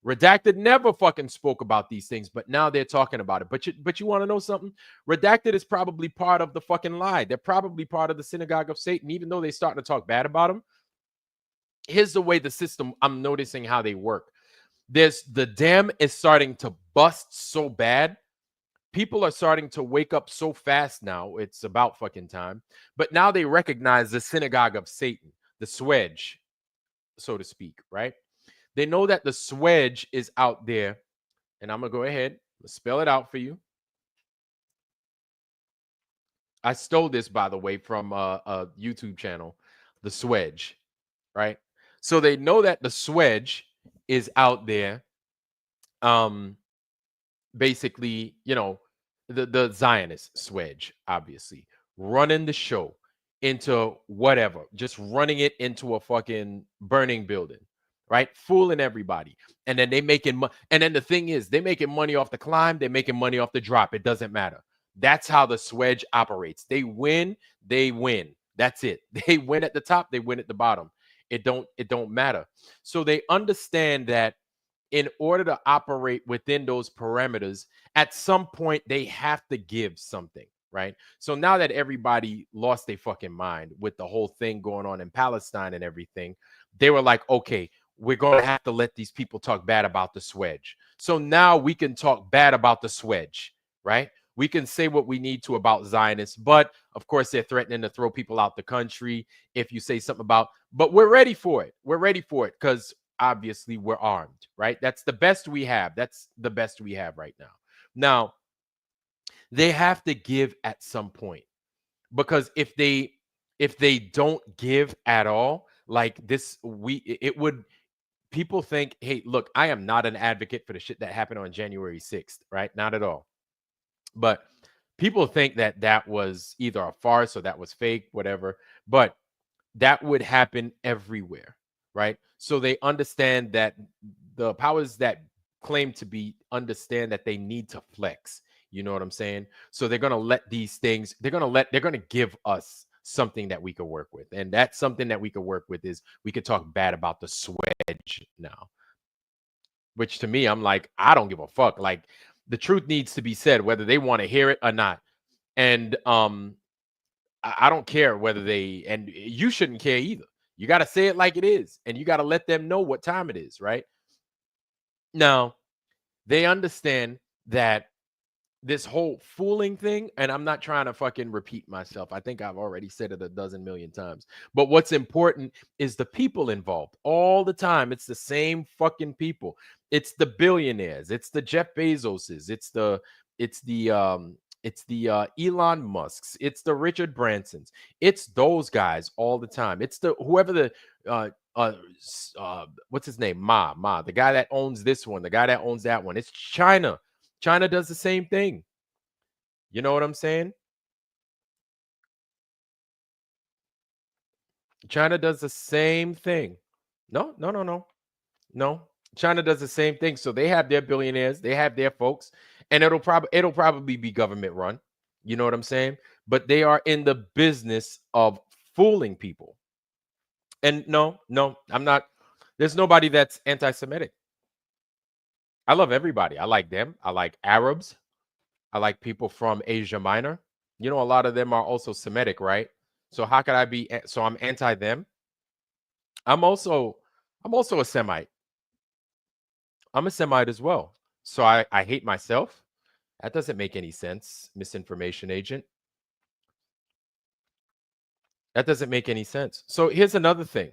Redacted never fucking spoke about these things, but now they're talking about it. But you want to know something? Redacted is probably part of the fucking lie. They're probably part of the synagogue of Satan, even though they're starting to talk bad about them. Here's the way the system, I'm noticing how they work. There's the dam is starting to bust so bad. People are starting to wake up so fast now. It's about fucking time. But now they recognize the synagogue of Satan, the swedge, so to speak, right? They know that the swedge is out there. And I'm going to go ahead, spell it out for you. I stole this, by the way, from a YouTube channel, the swedge, right? So they know that the swedge is out there, basically, you know, the Zionist swedge, obviously, running the show into whatever, just running it into a fucking burning building, right? Fooling everybody. And then they making money. And then the thing is, they making money off the climb, they're making money off the drop. It doesn't matter. That's how the swedge operates. They win, they win. That's it. They win at the top, they win at the bottom. It don't matter. So they understand that in order to operate within those parameters, at some point they have to give something, right? So now that everybody lost their fucking mind with the whole thing going on in Palestine and everything, they were like, okay, we're going to have to let these people talk bad about the swedge. So now we can talk bad about the swedge, right? We can say what we need to about Zionists, but of course they're threatening to throw people out the country if you say something about, but we're ready for it. We're ready for it because obviously we're armed, right? That's the best we have. That's the best we have right now. Now, they have to give at some point, because if they don't give at all, like this, it would, people think, hey, look, I am not an advocate for the shit that happened on January 6th, right? Not at all. But people think that that was either a farce or that was fake, whatever. But that would happen everywhere, right? So they understand that the powers that claim to be understand that they need to flex. You know what I'm saying? So they're going to let these things, they're going to give us something that we could work with. And that's something that we could work with is we could talk bad about the swedge now, which to me, I'm like, I don't give a fuck. Like the truth needs to be said, whether they want to hear it or not. And I don't care whether they, and you shouldn't care either. You got to say it like it is, and you got to let them know what time it is, right? Now, they understand that this whole fooling thing, and I'm not trying to fucking repeat myself. I think I've already said it a dozen million times. But what's important is the people involved all the time. It's the same fucking people. It's the billionaires. It's the Jeff Bezoses. It's the Elon Musks. It's the Richard Bransons. It's those guys all the time. It's the whoever the what's his name? Ma, the guy that owns this one, the guy that owns that one. It's China. China does the same thing. You know what I'm saying? China does the same thing. No, no, no, no, no. China does the same thing. So they have their billionaires, they have their folks, and it'll probably be government run. You know what I'm saying? But they are in the business of fooling people. And no, no, I'm not. There's nobody that's anti-Semitic. I love everybody. I like them. I like Arabs. I like people from Asia Minor. You know, a lot of them are also Semitic, right? So how could I be? So I'm anti them. I'm also, I'm also a Semite. I'm a Semite as well. So I hate myself. That doesn't make any sense, misinformation agent. That doesn't make any sense. So here's another thing: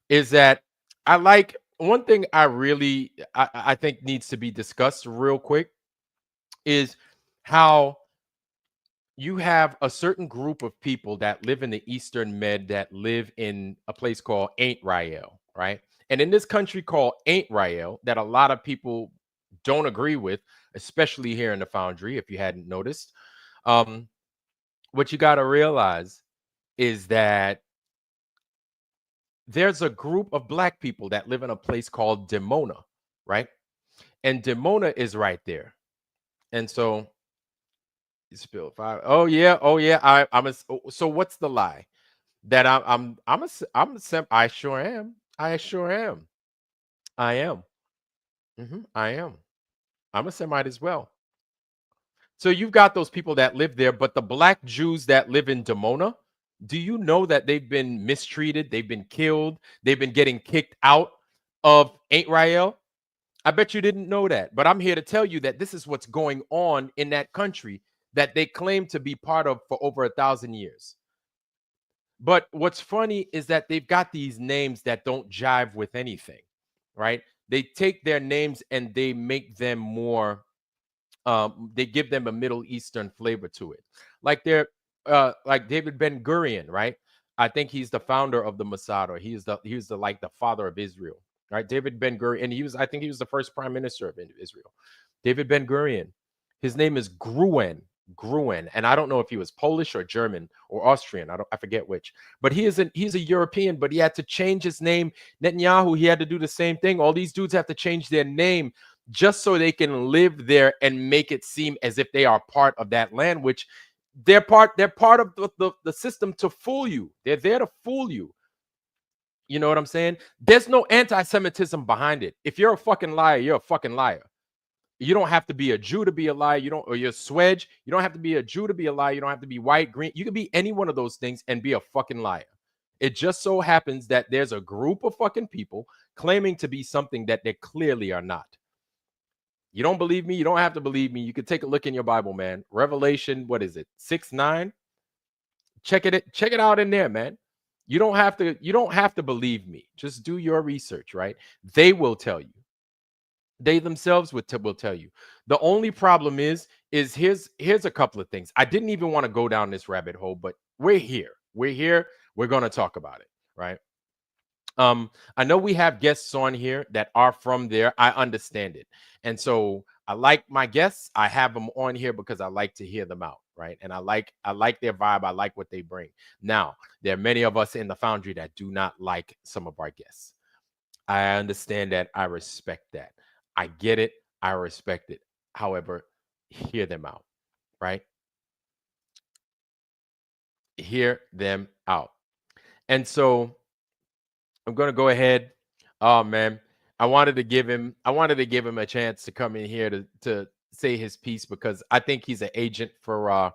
is that I like one thing I really I think needs to be discussed real quick is how you have a certain group of people that live in the Eastern Med that live in a place called Ain't Rael, right? And in this country called Ain't Rael, that a lot of people don't agree with, especially here in the Foundry, if you hadn't noticed. Um, what you got to realize is that there's a group of black people that live in a place called Demona, right? And Demona is right there. And so you spill five. Oh yeah, oh yeah. So what's the lie? That I sure am. I sure am. I am. I am. I'm a Semite as well. So you've got those people that live there, but the black Jews that live in Demona, do you know that they've been mistreated? They've been killed. They've been getting kicked out of Ain't Rael. I bet you didn't know that, but I'm here to tell you that this is what's going on in that country that they claim to be part of for over 1,000 years. But what's funny is that they've got these names that don't jive with anything, right? They take their names and they make them more they give them a Middle Eastern flavor to it. Like they're like David Ben Gurion, right? I think he's the founder of the Mossad, or he was the like the father of Israel, right? David Ben Gurion, and I think he was the first prime minister of Israel. David Ben Gurion. His name is Gruen, and I don't know if he was Polish or German or Austrian. I forget which. But he's a European, but he had to change his name. Netanyahu, he had to do the same thing. All these dudes have to change their name just so they can live there and make it seem as if they are part of that land, which they're part of the system to fool you. They're there to fool you. You know what I'm saying? There's no anti-Semitism behind it. If you're a fucking liar, you're a fucking liar. You don't have to be a Jew to be a liar. You don't, or you're Swedge. You don't have to be a Jew to be a liar. You don't have to be white, green. You can be any one of those things and be a fucking liar. It just so happens that there's a group of fucking people claiming to be something that they clearly are not. You don't believe me? You don't have to believe me. You can take a look in your Bible, man. Revelation, what is it? 6:9. Check it out in there, man. You don't have to believe me. Just do your research, right? They will tell you. They themselves will tell you. The only problem is here's a couple of things. I didn't even want to go down this rabbit hole, but we're here. We're here. We're going to talk about it, right? I know we have guests on here that are from there. I understand it. And so I like my guests. I have them on here because I like to hear them out, right? And I like their vibe. I like what they bring. Now, there are many of us in the Foundry that do not like some of our guests. I understand that. I respect that. I get it. I respect it. However, hear them out, right? Hear them out. And so I'm gonna go ahead. Oh man, I wanted to give him a chance to come in here to say his piece because I think he's an agent for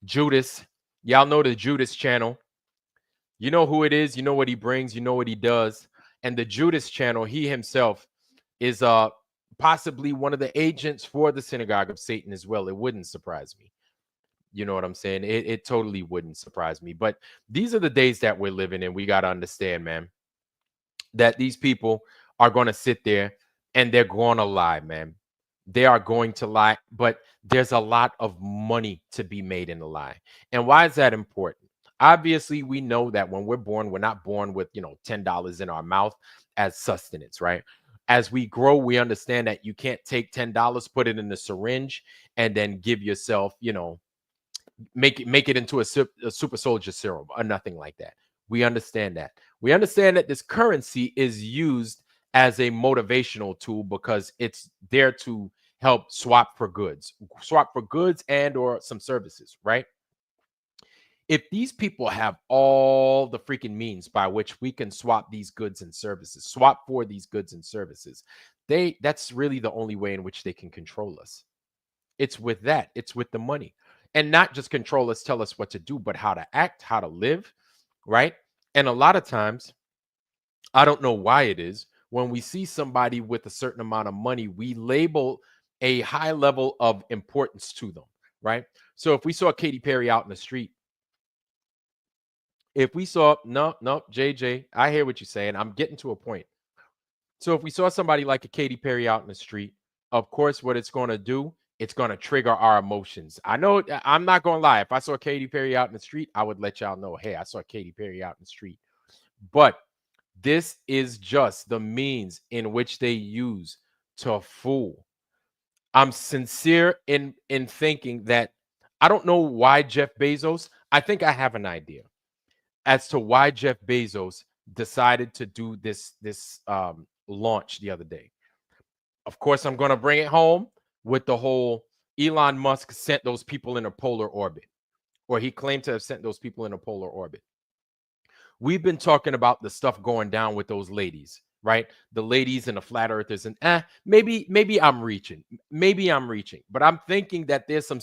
Judas. Y'all know the Judas channel. You know who it is, you know what he brings, you know what he does. And the Judas channel, he himself is possibly one of the agents for the synagogue of Satan as well. It wouldn't surprise me. You know what I'm saying? It totally wouldn't surprise me. But these are the days that we're living in. We got to understand, man, that these people are going to sit there and they're going to lie, man. They are going to lie, but there's a lot of money to be made in the lie. And why is that important? Obviously, we know that when we're born, we're not born with, $10 in our mouth as sustenance, right? As we grow, we understand that you can't take $10, put it in the syringe, and then give yourself, make it into a super soldier serum or nothing like that. We understand that. We understand that this currency is used as a motivational tool because it's there to help swap for goods and or some services, right? If these people have all the freaking means by which we can swap these goods and services, swap for these goods and services, that's really the only way in which they can control us. It's with that, it's with the money. And not just control us, tell us what to do, but how to act, how to live, right? And a lot of times, I don't know why it is, when we see somebody with a certain amount of money, we label a high level of importance to them, right? So if we saw Katy Perry out in the street, if we saw, no, JJ, I hear what you're saying. I'm getting to a point. So if we saw somebody like a Katy Perry out in the street, of course, what it's going to do, it's going to trigger our emotions. I know, I'm not going to lie. If I saw Katy Perry out in the street, I would let y'all know, hey, I saw Katy Perry out in the street. But this is just the means in which they use to fool. I'm sincere in thinking that I don't know why Jeff Bezos. I think I have an idea as to why Jeff Bezos decided to do this launch the other day. Of course, I'm going to bring it home with the whole Elon Musk sent those people in a polar orbit, or he claimed to have sent those people in a polar orbit. We've been talking about the stuff going down with those ladies, right? The ladies and the flat earthers, and maybe I'm reaching, but I'm thinking that there's some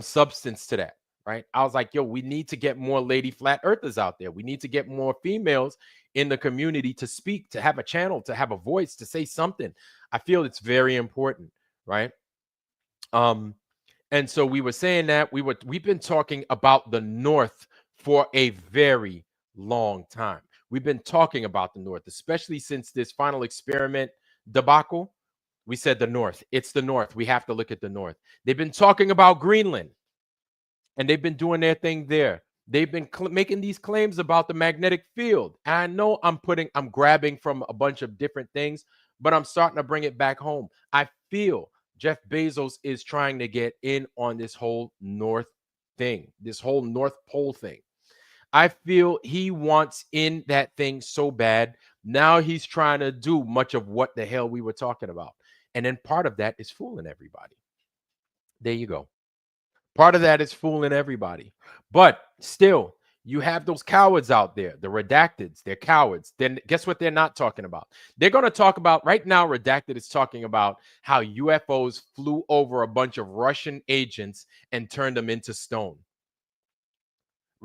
substance to that, right? I was like, yo, we need to get more lady flat earthers out there. We need to get more females in the community to speak, to have a channel, to have a voice, to say something. I feel it's very important, right? And so we were saying that we've been talking about the North for a very long time. We've been talking about the North, especially since this final experiment debacle. We said the North. It's the North. We have to look at the North. They've been talking about Greenland, and they've been doing their thing there. They've been making these claims about the magnetic field. And I know I'm grabbing from a bunch of different things, but I'm starting to bring it back home. I feel Jeff Bezos is trying to get in on this whole North thing, this whole North Pole thing. I feel he wants in that thing so bad. Now he's trying to do much of what the hell we were talking about. And then part of that is fooling everybody. There you go. Part of that is fooling everybody. But still, you have those cowards out there, the redacteds, they're cowards. Then guess what they're not talking about? They're going to talk about right now, redacted is talking about how UFOs flew over a bunch of Russian agents and turned them into stone.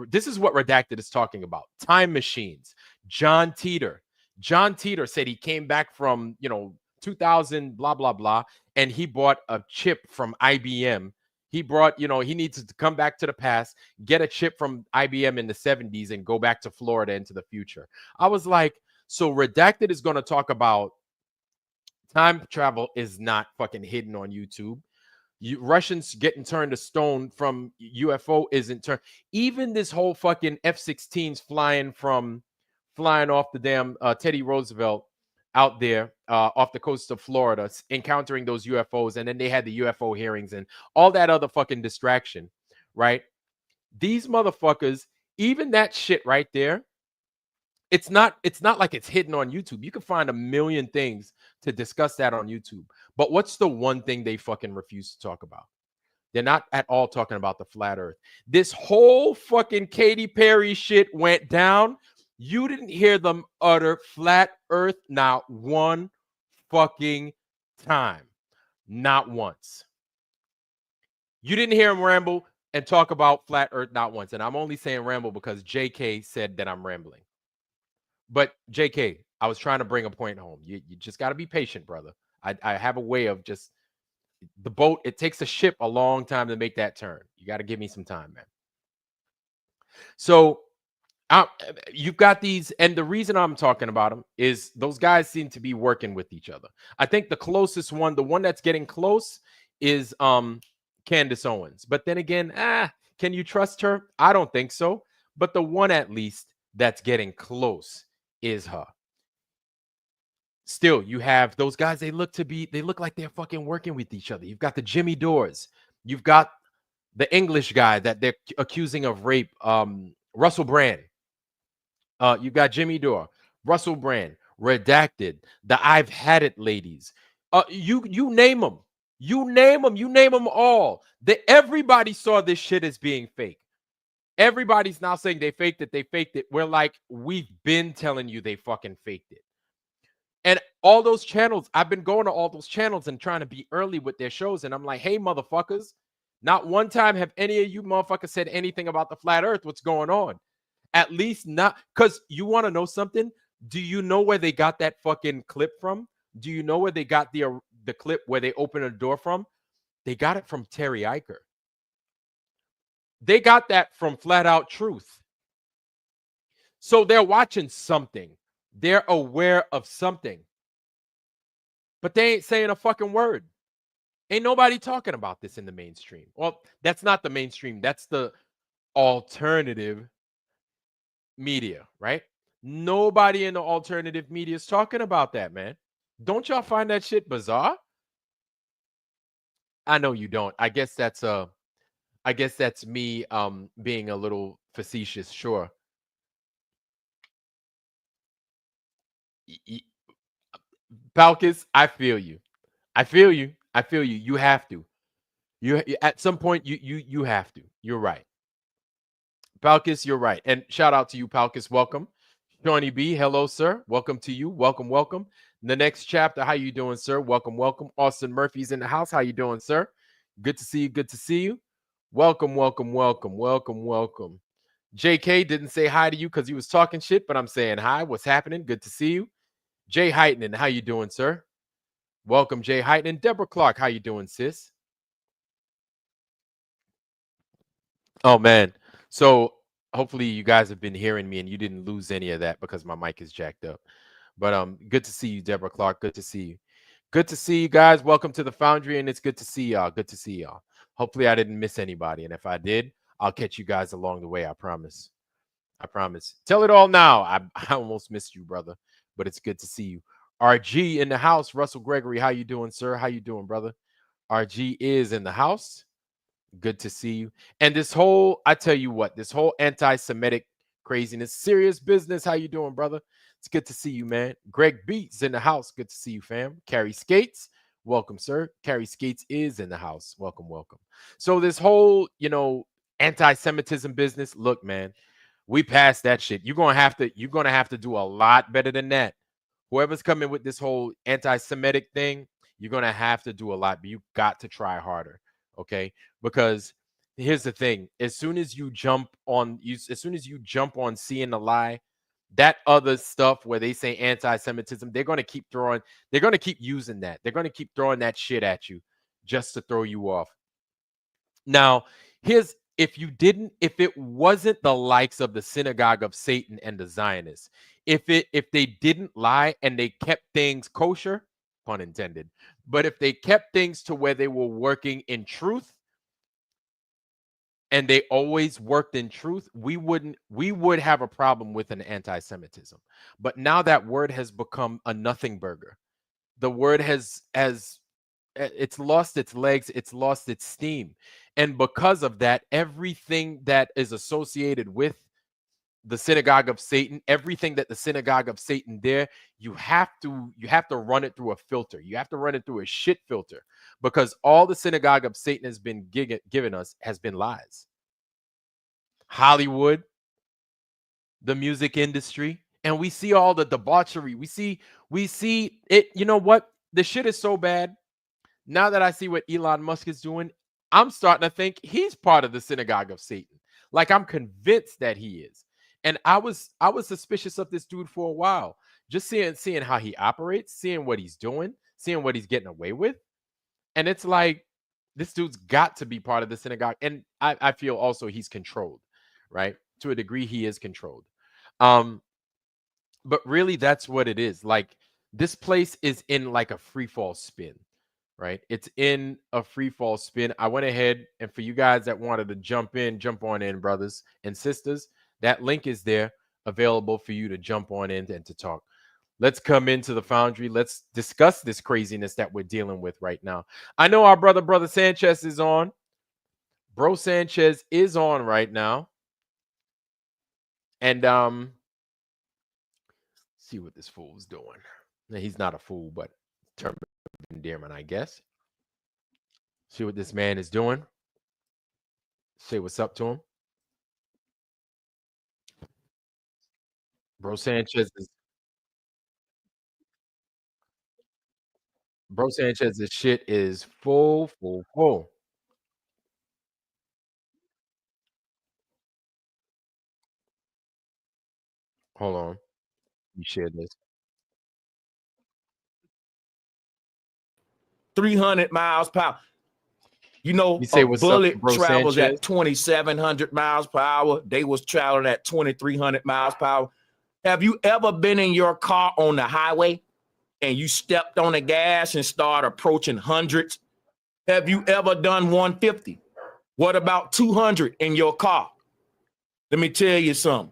This is what redacted is talking about. Time machines. John Teeter said he came back from, 2000, blah, blah, blah, and he bought a chip from IBM. He brought, he needs to come back to the past, get a chip from IBM in the 70s and go back to Florida into the future. I was like, so redacted is going to talk about time travel is not fucking hidden on YouTube. Russians getting turned to stone from UFO isn't turned. Even this whole fucking F-16s flying off the damn Teddy Roosevelt out there off the coast of Florida, encountering those UFOs, and then they had the UFO hearings and all that other fucking distraction, right? These motherfuckers, even that shit right there, it's not like it's hidden on YouTube. You can find a million things to discuss that on YouTube. But what's the one thing they fucking refuse to talk about? They're not at all talking about the flat earth. This whole fucking Katy Perry shit went down. You didn't hear them utter flat earth not one fucking time. Not once. You didn't hear him ramble and talk about flat earth not once. And I'm only saying ramble because JK said that I'm rambling. But JK, I was trying to bring a point home. You just got to be patient, brother. I have a way of just the boat. It takes a ship a long time to make that turn. You got to give me some time, man. So you've got these, and the reason I'm talking about them is those guys seem to be working with each other. I think the closest one, the one that's getting close, is Candace Owens. But then again, can you trust her? I don't think so. But the one at least that's getting close is her. Still, you have those guys. They look like they're fucking working with each other. You've got the Jimmy Dores. You've got the English guy that they're accusing of rape. Russell Brand. You got Jimmy Dore, Russell Brand, Redacted, the I've Had It ladies. You name them. You name them. You name them all. Everybody saw this shit as being fake. Everybody's now saying they faked it. They faked it. We're like, we've been telling you they fucking faked it. And all those channels, I've been going to all those channels and trying to be early with their shows. And I'm like, hey, motherfuckers, not one time have any of you motherfuckers said anything about the flat earth. What's going on? At least not, because you want to know something? Do you know where they got that fucking clip from? Do you know where they got the clip where they opened a door from? They got it from Terry Eicher. They got that from Flat Out Truth. So they're watching something. They're aware of something. But they ain't saying a fucking word. Ain't nobody talking about this in the mainstream. Well, that's not the mainstream. That's the alternative media, right? Nobody in the alternative media is talking about that, man. Don't y'all find that shit bizarre? I know you don't. I guess that's me being a little facetious, sure. Palkus, I feel you. I feel you. I feel you. You have to. You at some point you have to. You're right. Palkus, you're right. And shout out to you, Palkus. Welcome. Shawnee B, hello, sir. Welcome to you. Welcome, welcome. The next chapter, how you doing, sir? Welcome, welcome. Austin Murphy's in the house. How you doing, sir? Good to see you. Good to see you. Welcome, welcome, welcome, welcome, welcome. JK didn't say hi to you because he was talking shit, but I'm saying hi. What's happening? Good to see you. Jay Heitman, how you doing, sir? Welcome, Jay Heitman. Deborah Clark, how you doing, sis? Oh, man. So hopefully you guys have been hearing me and you didn't lose any of that because my mic is jacked up. But good to see you, Deborah Clark. Good to see you. Good to see you guys. Welcome to the Foundry, and it's good to see y'all. Good to see y'all. Hopefully I didn't miss anybody. And if I did, I'll catch you guys along the way. I promise. I promise. Tell it all now. I almost missed you, brother. But it's good to see you. RG in the house. Russell Gregory, how you doing, sir? How you doing, brother? RG is in the house. Good to see you. And this whole, I tell you what, this whole anti-Semitic craziness, serious business. How you doing, brother? It's good to see you, man. Greg Beats in the house. Good to see you, fam. Carrie Skates, welcome, sir. Carrie Skates is in the house. Welcome, welcome. So this whole, anti-Semitism business. Look, man, we passed that shit. You're gonna have to do a lot better than that. Whoever's coming with this whole anti-Semitic thing, you're gonna have to do a lot, but you got to try harder. Okay, because here's the thing: as soon as you jump on seeing the lie, that other stuff where they say anti-Semitism, they're gonna keep using that. They're gonna keep throwing that shit at you just to throw you off. Now, if it wasn't the likes of the synagogue of Satan and the Zionists, if they didn't lie and they kept things kosher, pun intended, but if they kept things to where they were working in truth and they always worked in truth, we would have a problem with an anti-Semitism. But now that word has become a nothing burger. The word has it's lost its legs, it's lost its steam. And because of that, everything that is associated with the synagogue of Satan, everything that the synagogue of Satan there, you have to run it through a filter. You have to run it through a shit filter, because all the synagogue of Satan has been given us has been lies. Hollywood, the music industry, and we see all the debauchery. We see it. You know what? The shit is so bad. Now that I see what Elon Musk is doing, I'm starting to think he's part of the synagogue of Satan. Like, I'm convinced that he is. And I was suspicious of this dude for a while. Just seeing how he operates, seeing what he's doing, seeing what he's getting away with. And it's like, this dude's got to be part of the synagogue. And I feel also he's controlled, right? To a degree, he is controlled. But really, that's what it is. Like, this place is in like a free fall spin. Right? It's in a free fall spin. I went ahead, and for you guys that wanted to jump on in, brothers and sisters, that link is there available for you to jump on in and to talk. Let's come into the Foundry. Let's discuss this craziness that we're dealing with right now. I know our brother Sanchez is on. Bro Sanchez is on right now. And see what this fool's doing. Now, he's not a fool, but term of endearment, I guess. See what this man is doing. Say what's up to him. Bro Sanchez's shit is full. Hold on. You share this. 300 miles per hour. You know, You say a what's up to bullet Bro travels Sanchez? at 2,700 miles per hour. They was traveling at 2,300 miles per hour. Have you ever been in your car on the highway and you stepped on the gas and started approaching hundreds? Have you ever done 150? What about 200 in your car? Let me tell you something.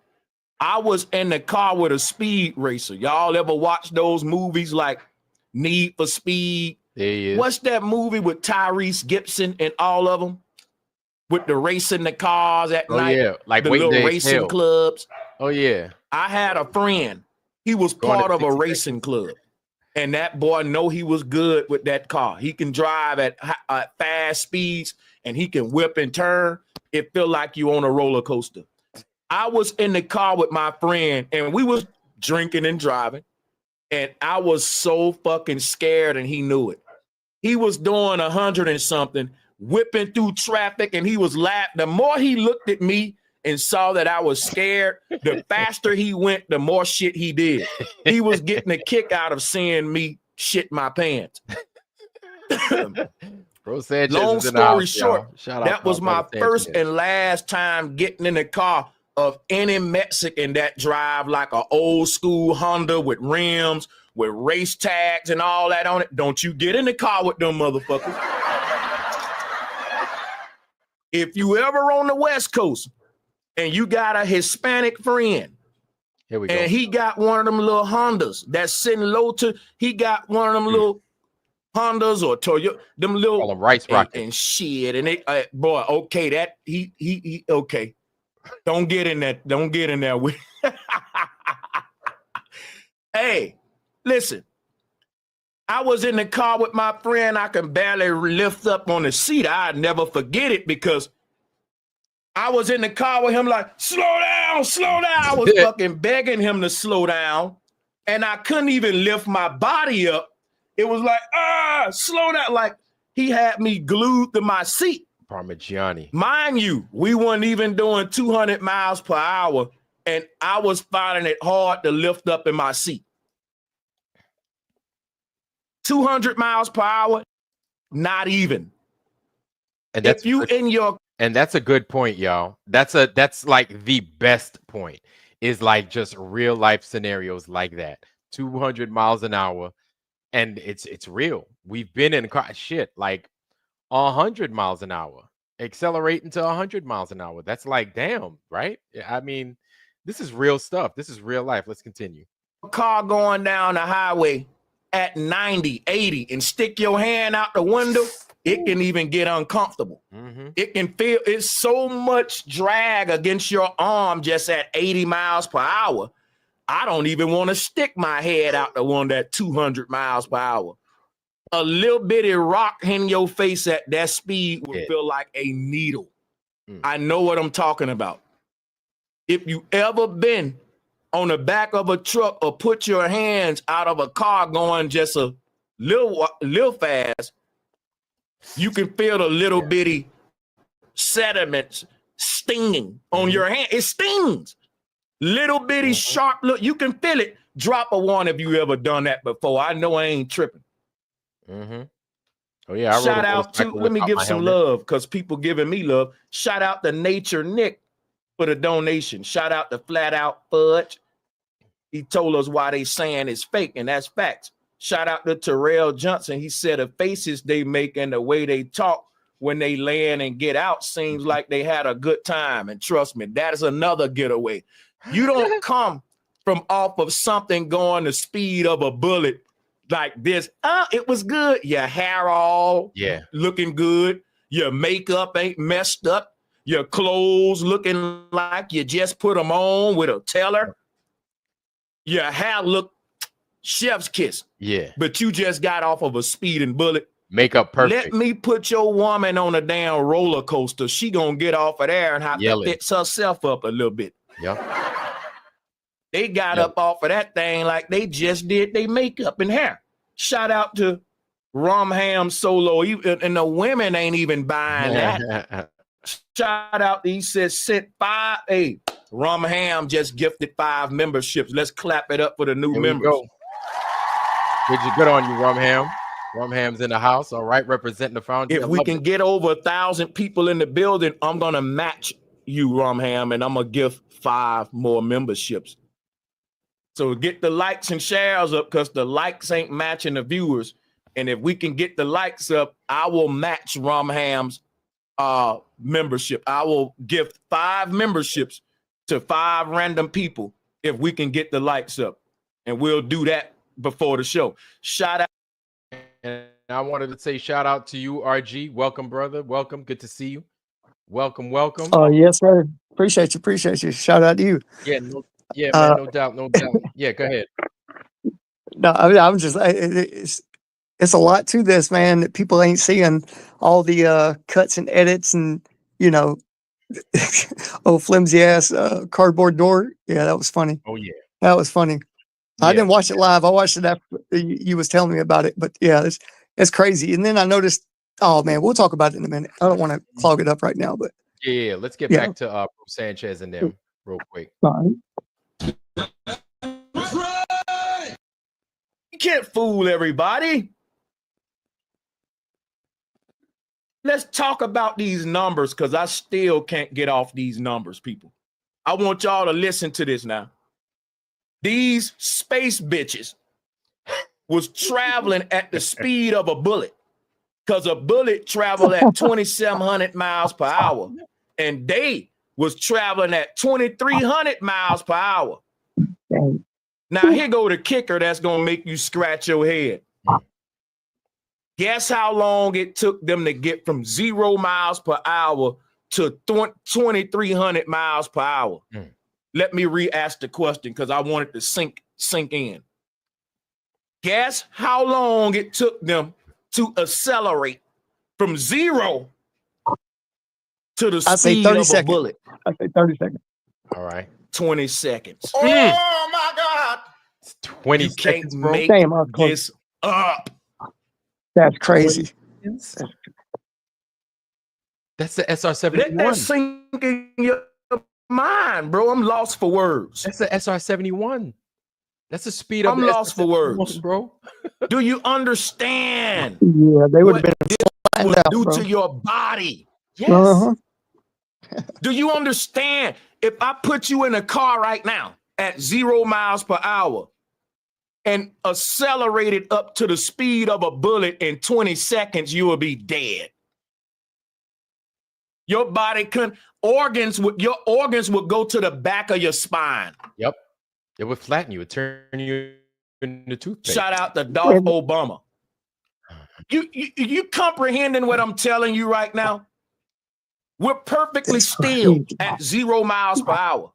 I was in the car with a speed racer. Y'all ever watch those movies like Need for Speed? There he is. What's that movie with Tyrese Gibson and all of them? With the racing the cars at night? Yeah, like the Waiting little to racing Exhale. clubs. Oh yeah. I had a friend. He was Going part at of a 60 racing club. And that boy know he was good with that car. He can drive at fast speeds and he can whip and turn. It feel like you on a roller coaster. I was in the car with my friend and we was drinking and driving. And I was so fucking scared and he knew it. He was doing 100 and something, whipping through traffic, and he was laughing. The more he looked at me and saw that I was scared, the faster he went, the more shit he did. He was getting a kick out of seeing me shit my pants. Bro Sanchez Long is in the story house, short, y'all. Shout out that to was my brother first Sanchez. and last time getting in the car of any Mexican that drive like an old school Honda with rims, with race tags and all that on it. Don't you get in the car with them motherfuckers. If you ever on the West Coast and you got a Hispanic friend, Here we go. and he got one of them little Hondas that's sitting low to, he got one of them little Hondas or Toyota, them little Call 'em rice rockets. and shit. And they, boy, okay, that he okay. Don't get in that. Don't get in there with. Hey, listen. I was in the car with my friend. I can barely lift up on the seat. I'd never forget it because I was in the car with him like, slow down, slow down. I was fucking begging him to slow down. And I couldn't even lift my body up. It was like, slow down. Like he had me glued to my seat. Parmigiani. Mind you, we weren't even doing 200 miles per hour. And I was finding it hard to lift up in my seat. 200 miles per hour, not even. And that's if you in your and that's a good point, y'all. That's like the best point. Is like just real life scenarios like that. 200 miles an hour, and it's real. We've been in car shit like 100 miles an hour, accelerating to 100 miles an hour. That's like damn, right? I mean, this is real stuff. This is real life. Let's continue. car going down the highway at 90, 80, and stick your hand out the window, it can even get uncomfortable. Mm-hmm. It can feel, it's so much drag against your arm just at 80 miles per hour. I don't even want to stick my head out the one at 200 miles per hour. A little bitty rock in your face at that speed would feel like a needle. I know what I'm talking about. If you ever been on the back of a truck or put your hands out of a car going just a little fast, you can feel the little bitty sediments stinging on your hand. It stings. Little bitty sharp look. You can feel it. Drop a one if you ever done that before. I know I ain't tripping. Mm-hmm. Oh yeah, I shout out to, let me give some love because people giving me love. Shout out to Nature Nick for the donation. Shout out to Flat Out Fudge. He told us why they saying it's fake, and that's facts. Shout out to Terrell Johnson. He said the faces they make and the way they talk when they land and get out seems like they had a good time. And trust me, that is another getaway. You don't come from off of something going the speed of a bullet like this. It was good. Your hair all looking good. Your makeup ain't messed up. Your clothes looking like you just put them on with a teller. Your hair look chef's kiss. Yeah. But you just got off of a speeding bullet. Makeup perfect. Let me put your woman on a damn roller coaster. She gonna get off of there and have Yelling. to fix herself up a little bit. Yep. They got up off of that thing like they just did their makeup and hair. Shout out to Ham Solo. And the women ain't even buying that. Shout out. He says sent 5. Hey, Ham just gifted 5 memberships. Let's clap it up for the new members. Go. Good on you, Ham. Ham's in the house. All right, representing the foundry. If we can get over 1,000 people in the building, I'm gonna match you, Ham, and I'm gonna give 5 more memberships. So get the likes and shares up, because the likes ain't matching the viewers. And if we can get the likes up, I will match Ham's membership. I will give 5 memberships to 5 random people if we can get the likes up. And we'll do that before the show. Shout out. And I wanted to say shout out to you, RG. Welcome, brother. Welcome. Good to see you. Welcome. Oh, yes, sir. Appreciate you. Shout out to you. Yeah, man, no doubt. Yeah, go ahead. No, I'm just, it's a lot to this, man, that people ain't seeing all the cuts and edits and, flimsy ass cardboard door. Yeah, that was funny. Oh, yeah. That was funny. Yeah. I didn't watch it live. I watched it after you was telling me about it, but yeah, it's crazy. And then I noticed, oh man, we'll talk about it in a minute. I don't want to clog it up right now, but yeah. Let's get back to Bruce Sanchez and them real quick. Fine. You can't fool everybody. Let's talk about these numbers, because I still can't get off these numbers, people. I want y'all to listen to this now. These space bitches was traveling at the speed of a bullet, because a bullet traveled at 2,700 miles per hour, and they was traveling at 2,300 miles per hour. Now, here go the kicker that's going to make you scratch your head. Guess how long it took them to get from 0 miles per hour to 2,300 miles per hour? Let me re-ask the question, because I want it to sink in. Guess how long it took them to accelerate from 0 to the speed of a bullet? I say 30 seconds. All right. 20 seconds. Oh, my God. It's 20 you seconds, can't bro. make this up. That's crazy. That's the SR-71. Let that sink in your mind, bro. I'm lost for words. That's the SR-71. That's the speed of I'm lost for words, bro. Do you understand? Yeah, they would have been what flattened out, do bro. to your body? Yes. Uh-huh. Do you understand? If I put you in a car right now at 0 miles per hour and accelerate it up to the speed of a bullet in 20 seconds, you will be dead. Your body your organs would go to the back of your spine. Yep. It would flatten you. It turn you into toothpaste. Shout out to Darth Obama. You comprehending what I'm telling you right now? We're perfectly still at 0 miles per hour.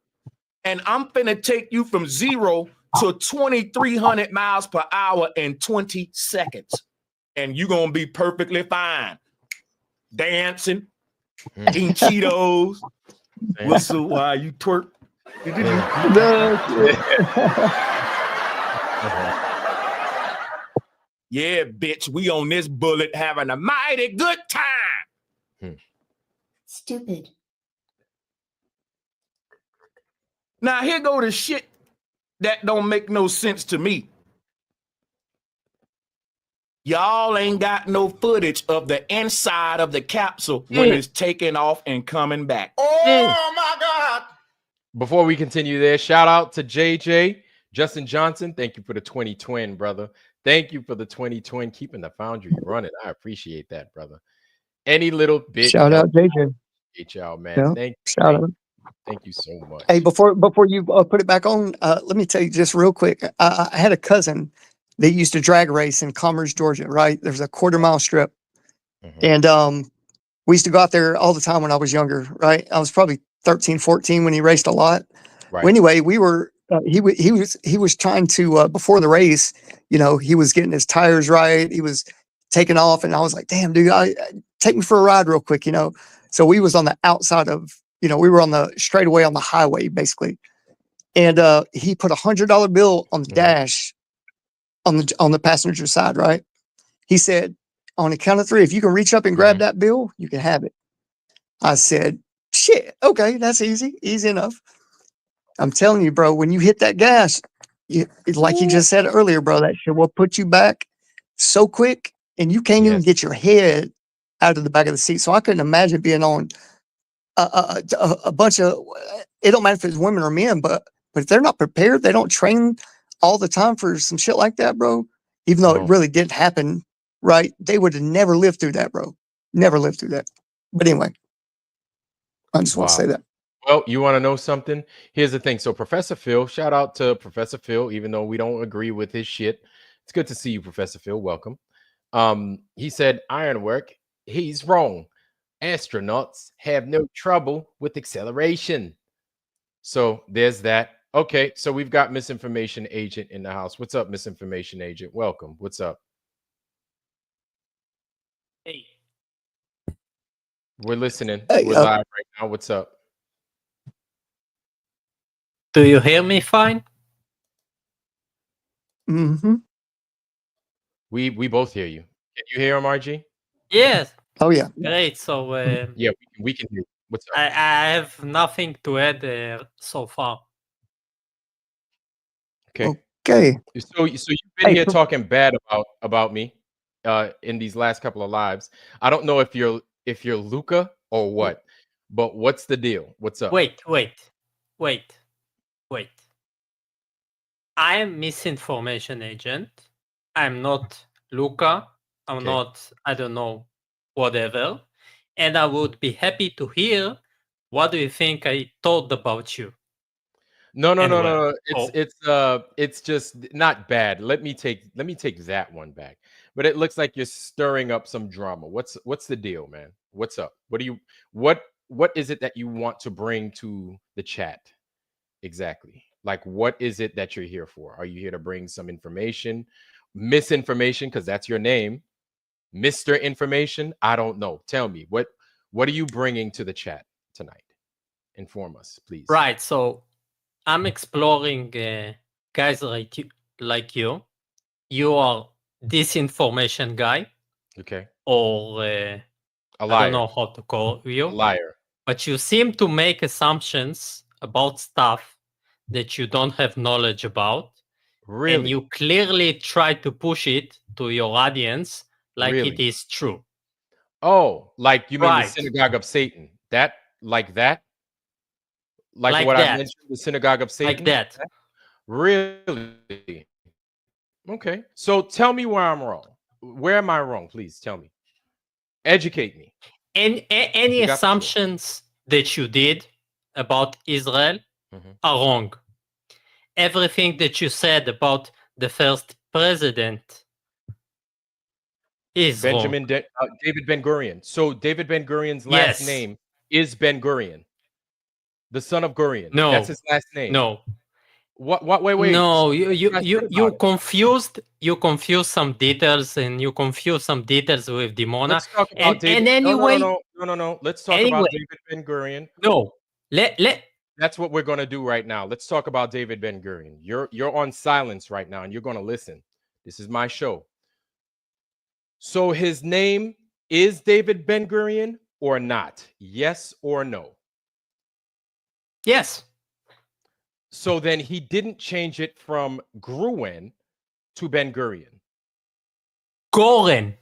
And I'm finna take you from 0 to 2,300 miles per hour in 20 seconds. And you're going to be perfectly fine. Dancing, eating Cheetos. Whistle while you twerk. Yeah, bitch, we on this bullet having a mighty good time. Stupid. Now, here go the shit that don't make no sense to me. Y'all ain't got no footage of the inside of the capsule when it's taking off and coming back. Oh, my God. Before we continue there, shout out to JJ, Justin Johnson. Thank you for the 2020, brother. Thank you for the 2020, keeping the foundry running. I appreciate that, brother. Any little bit. Shout out, JJ. Y'all, man. Yeah. Shout out. Thank you so much. Hey, before you put it back on, let me tell you just real quick. I had a cousin that used to drag race in Commerce, Georgia. Right, there's a 1/4 mile strip, and We used to go out there all the time when I was younger, right? I was probably 13, 14 when he raced a lot. Right. Well, anyway, we were he was trying to before the race, you know, he was getting his tires right. He was taking off, and I was like, "Damn, dude, take me for a ride real quick," you know. So we was on the outside of, you know, we were on the straightaway on the highway basically, and he put $100 bill on the dash on the passenger side, right? He said, "On the count of three, if you can reach up and grab that bill, you can have it." I said, "Shit, okay, that's easy enough." I'm telling you, bro, when you hit that gas, like you just said earlier, bro, that shit will put you back so quick, and you can't even get your head out of the back of the seat. So I couldn't imagine being on a bunch of. It don't matter if it's women or men, but if they're not prepared, they don't train all the time for some shit like that, bro. Even though it really didn't happen, right? They would have never lived through that, bro. Never lived through that. But anyway, I just want to say that. Well, you want to know something? Here's the thing. So Professor Phil, shout out to Professor Phil, even though we don't agree with his shit. It's good to see you, Professor Phil. Welcome. He said ironwork. He's wrong. Astronauts have no trouble with acceleration. So there's that. Okay, so we've got misinformation agent in the house. What's up, misinformation agent? Welcome. What's up? Hey. We're listening. Hey, We're live right now. What's up? Do you hear me fine? Mm-hmm. We both hear you. Can you hear him, RG? Yes. Oh yeah. Great. So Yeah, we can hear you. What's up? I have nothing to add so far. Okay. Okay. So you've been here talking bad about me in these last couple of lives. I don't know if you're Luca or what, but what's the deal? What's up? Wait. I am misinformation agent. I'm not Luca. I'm not, I don't know, whatever. And I would be happy to hear what do you think I told about you. No. It's just not bad. Let me take that one back. But it looks like you're stirring up some drama. What's the deal, man? What's up? What is it that you want to bring to the chat? Exactly. Like, what is it that you're here for? Are you here to bring some information, misinformation, because that's your name, Mr. Information? I don't know. Tell me, what are you bringing to the chat tonight? Inform us, please. Right. So I'm exploring guys like you. You are disinformation guy. Okay. Or a liar. I don't know how to call you. A liar. But you seem to make assumptions about stuff that you don't have knowledge about. Really? And you clearly try to push it to your audience like it is true. Oh, like you mean the synagogue of Satan? Like that? Like what that. I mentioned, the synagogue of Satan? Like that. Really? Okay. So tell me where I'm wrong. Where am I wrong? Please tell me. Educate me. Any assumptions that you did about Israel are wrong. Everything that you said about the first president is wrong. David Ben-Gurion. So David Ben-Gurion's last name is Ben-Gurion, the son of Gurion. No, that's his last name. No. What? Wait. No, you confused. You confused some details, and you confused some details with Dimona. Let's talk about David. And anyway, no. Let's talk about David Ben-Gurion. No, let. That's what we're going to do right now. Let's talk about David Ben-Gurion. You're on silence right now, and you're going to listen. This is my show. So his name is David Ben-Gurion or not? Yes or no? Yes. So then he didn't change it from Gruen to Ben-Gurion. Goren.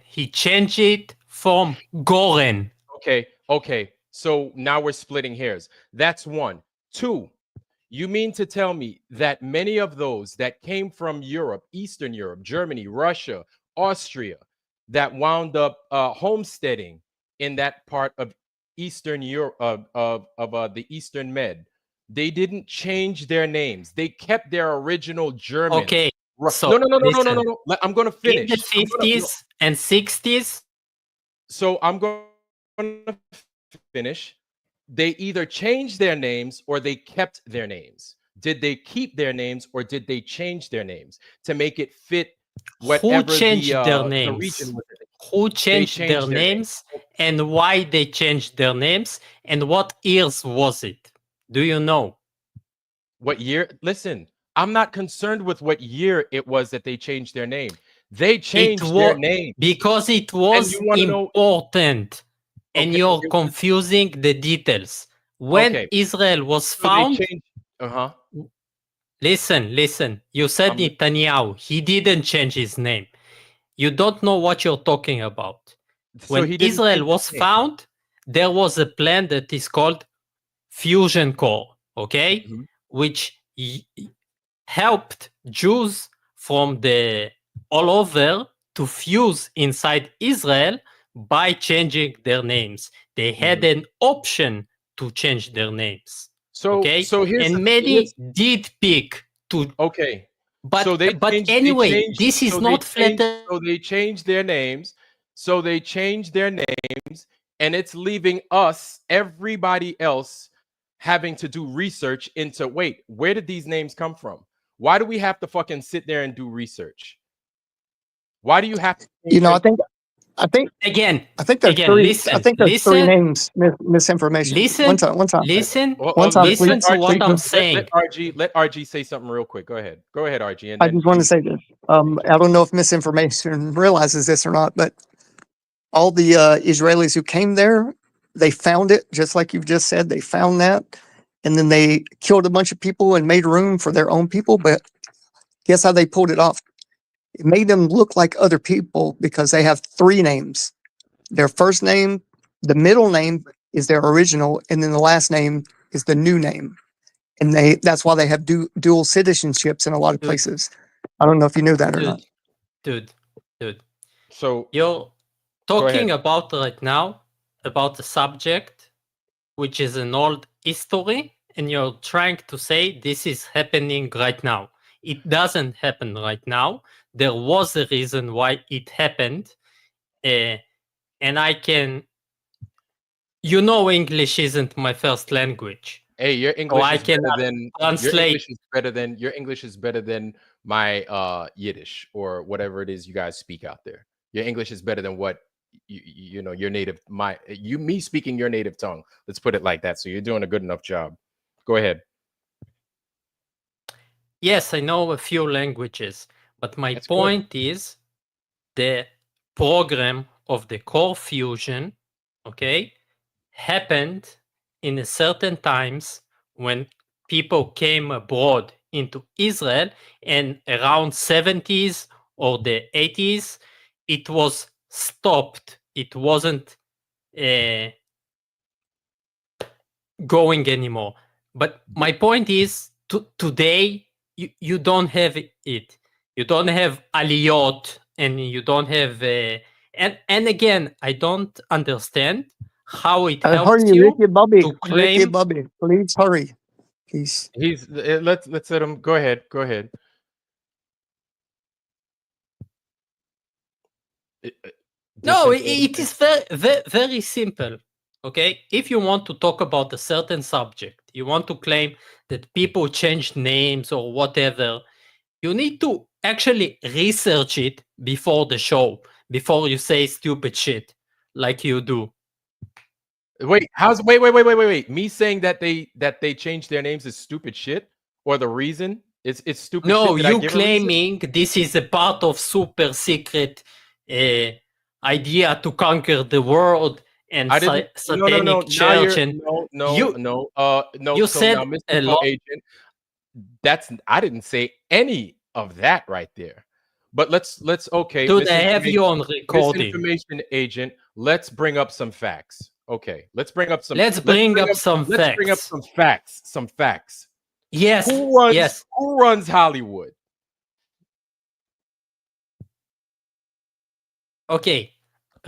He changed it from Goren. Okay. So now we're splitting hairs. That's one. Two, you mean to tell me that many of those that came from Europe, Eastern Europe, Germany, Russia, Austria, that wound up homesteading in that part of Eastern Europe, of the Eastern Med, they didn't change their names. They kept their original German. Okay. So no. I'm going to finish. In the 50s and 60s, So I'm going to finish. They either changed their names or they kept their names. Did they keep their names or did they change their names to make it fit Who whatever changed their the names? region was? Who They changed their changed their names. names and why they changed their names and what years was it? Do you know? What year? Listen, I'm not concerned with what year it was that they changed their name. They It changed their was name. because it And was you want to know? important, and Okay, you're it was confusing the details. When okay. Israel was So they found, changed. Uh-huh. listen. You said I'm Netanyahu. He didn't change his name. You don't know what you're talking about. so When he didn't Israel change his was name. found, there was a plan that is called Fusion Core, okay, Mhm. which helped Jews from the all over to fuse inside Israel by changing their names. They had Mhm. an option to change their names, So okay, so here's and the many here's did pick to. okay. So But they but changed they anyway, changed this is so they not flat. changed so they changed their names. So they changed their names and it's leaving us, everybody else, having to do research into wait, where did these names come from? Why do we have to fucking sit there and do research? Why do you have to You change know, your Again, I think there's three. I think there's three listen, names. Misinformation. One time. listen, Well, One time. Please, listen to what please. I'm let saying. RG say something real quick. Go ahead, RG, and I then just want to you. say this. I don't know if misinformation realizes this or not, but all the Israelis who came there, they found it just like you've just said. They found that, and then they killed a bunch of people and made room for their own people. But guess how they pulled it off? It made them look like other people because they have three names. Their first name, the middle name is their original, and then the last name is the new name. And that's why they have dual citizenships in a lot of Dude, places. I don't know if you knew that or not. dude, dude. So You're go ahead. talking about right now about a subject which is an old history, and you're trying to say this is happening right now. It doesn't happen right now. There was a reason why it happened, uh, and I can. You know, English isn't my first language, Hey, your so English I is better cannot than translate. your English is better than my Yiddish or whatever it is you guys speak out there. Your English is better than what you know your native me speaking your native tongue. Let's put it like that. So you're doing a good enough job. Go ahead. Yes, I know a few languages, but my That's good. point is the program of the core fusion, okay, happened in a certain times when people came abroad into Israel, and around 70s or the 80s, it was stopped. It wasn't uh, going anymore. But my point is, today you don't have it. You don't have aliyot, and you don't have. And again, I don't understand how it helps Hurry, you Ricky to claim. Bobby, please hurry. Please. He's let's let him go ahead. Go ahead. No, Disinformation. it is very simple. Okay, if you want to talk about a certain subject, you want to claim that people change names or whatever, you need to actually research it before the show, before you say stupid shit like you do. Wait, wait. Me saying that they changed their names is stupid shit, or the reason it's stupid shit. No, Did I you give a reason? claiming this is a part of super secret uh, idea to conquer the world and I didn't. No. satanic Now church, you're and no. No. you So now, said a misinfo lot. agent. I didn't say any of that right there. But let's okay. Dude, I have you on recording. Misinformation agent. Let's bring up some facts. Okay, let's bring up some. Let's bring up some Let's bring up facts. some facts. Some facts. Yes, yes. Who runs Hollywood? Okay.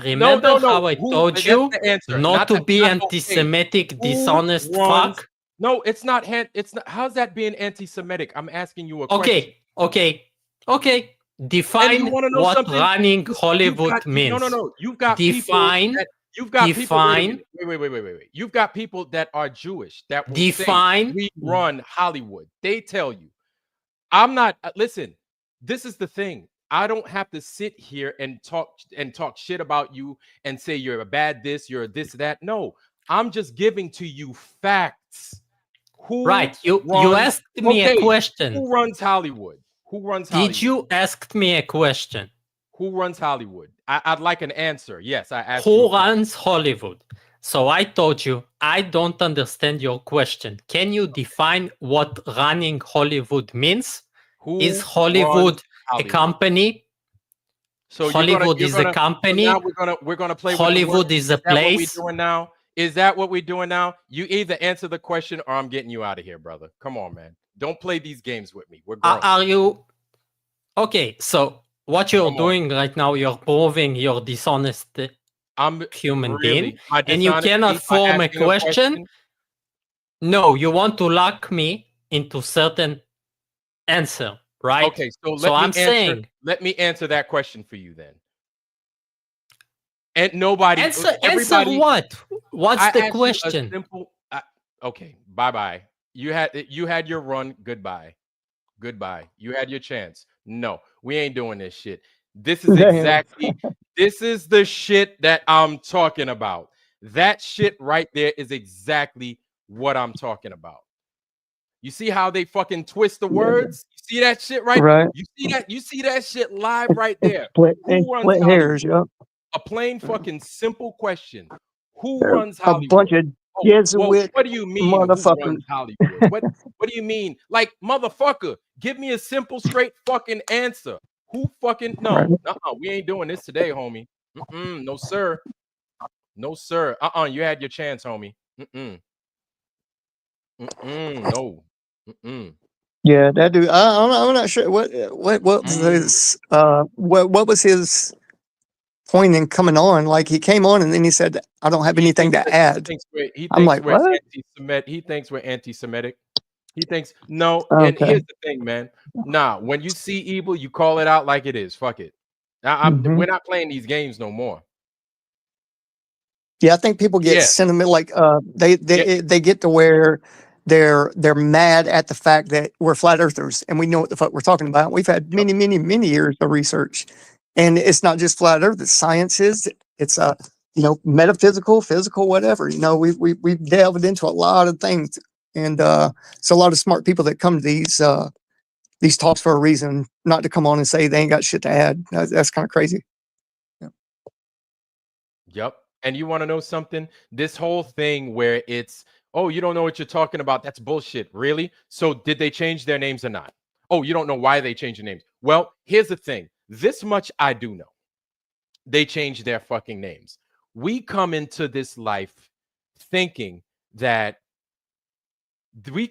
Remember how I told That's you the answer. not to be Not okay. anti-Semitic, Who dishonest runs? fuck? No, it's not. It's not. How's that being anti-Semitic? I'm asking you a question. Okay. Define want to know what something? running You've Hollywood got means. no. You've got Define, people that you've got people. Wait a define, minute. Wait. You've got people that are Jewish that will say define. we run Hollywood. They tell you. I'm not. Listen, this is the thing. I don't have to sit here and talk shit about you and say you're a bad this, you're a this, that. No, I'm just giving to you facts. Who Right. You runs? asked me a Okay, question. who runs Hollywood? Who runs Hollywood? Did you ask me a question? Who runs Hollywood? I'd like an answer. Yes, I asked you. Who a question. runs Hollywood? So I told you, I don't understand your question. Can you define what running Hollywood means? Who Is Hollywood runs a Hollywood? company? So Hollywood is a company. So now we're gonna play Hollywood with is a Is that what we're place. doing now? Is that what we're doing now? You either answer the question or I'm getting you out of here, brother. Come on, man. Don't play these games with me. We're grown. Are you okay? So what you're Come on. doing right now, you're proving you're dishonest I'm human really being, my and you dishonesty cannot by form a asking a question. No, you want to lock me into certain answer, right? Okay, so let me answer that question for you then. And nobody Answer everybody what? What's I the asked you a question? simple okay, bye-bye. You had your run, goodbye. Goodbye. You had your chance. No, we ain't doing this shit. This is exactly this is the shit that I'm talking about. That shit right there is exactly what I'm talking about. You see how they fucking twist the words? You see that shit Right. You see that shit live right there. Split Who runs hairs, Hollywood? yeah. A plain fucking simple question. Who They're runs a Hollywood? bunch of Oh, well, Jesuit what do you mean who motherfuckers. runs Hollywood? What do you mean? Like, motherfucker, give me a simple, straight fucking answer. Who fucking Right. no? We ain't doing this today, homie. No, sir. No, sir. You had your chance, homie. No. Yeah, that dude. I'm not sure what was his what was his point in coming on. Like he came on and then he said, "I don't have anything to add." I'm like, what? He thinks we're anti-Semitic. He thinks no. And Okay. here's the thing, man. Nah, when you see evil, you call it out like it is. Fuck it. We're not playing these games no more. Yeah, I think people get sentiment like they get to where they're mad at the fact that we're flat earthers and we know what the fuck we're talking about. We've had many years of research, and it's not just flat earth. It's sciences. It's metaphysical, physical, whatever. We've delved into a lot of things, and so a lot of smart people that come to these talks for a reason, not to come on and say they ain't got shit to add. That's kind of crazy. Yep. And you want to know something? This whole thing where it's, oh, you don't know what you're talking about. That's bullshit. Really? So did they change their names or not? Oh, you don't know why they changed their names. Well, here's the thing. This much I do know. They changed their fucking names. We come into this life thinking that you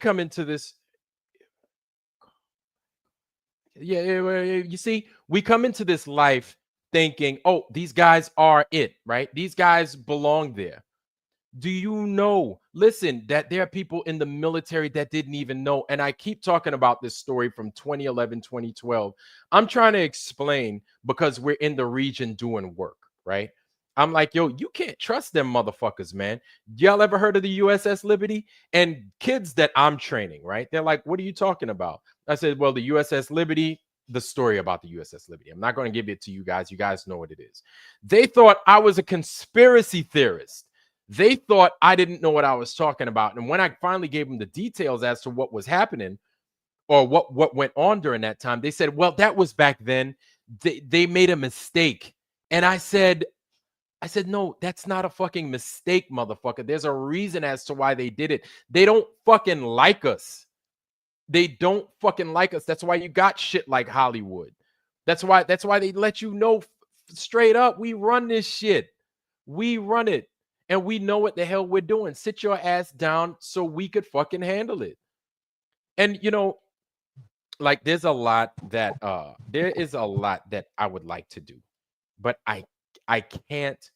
see, we come into this life thinking, oh, these guys are it, right? These guys belong there. Do you know, listen, that there are people in the military that didn't even know. And I keep talking about this story from 2011, 2012. I'm trying to explain because we're in the region doing work, right? I'm like, yo, you can't trust them motherfuckers, man. Y'all ever heard of the USS Liberty? And kids that I'm training, right? They're like, what are you talking about? I said, well, the USS Liberty, the story about the USS Liberty. I'm not going to give it to you guys. You guys know what it is. They thought I was a conspiracy theorist. They thought I didn't know what I was talking about. And when I finally gave them the details as to what was happening or what went on during that time, they said, well, that was back then. They made a mistake. And I said, no, that's not a fucking mistake, motherfucker. There's a reason as to why they did it. They don't fucking like us. They don't fucking like us. That's why you got shit like Hollywood. That's why they let you know straight up, we run this shit. We run it. And we know what the hell we're doing. Sit your ass down so we could fucking handle it. And like there is a lot that I would like to do, but I can't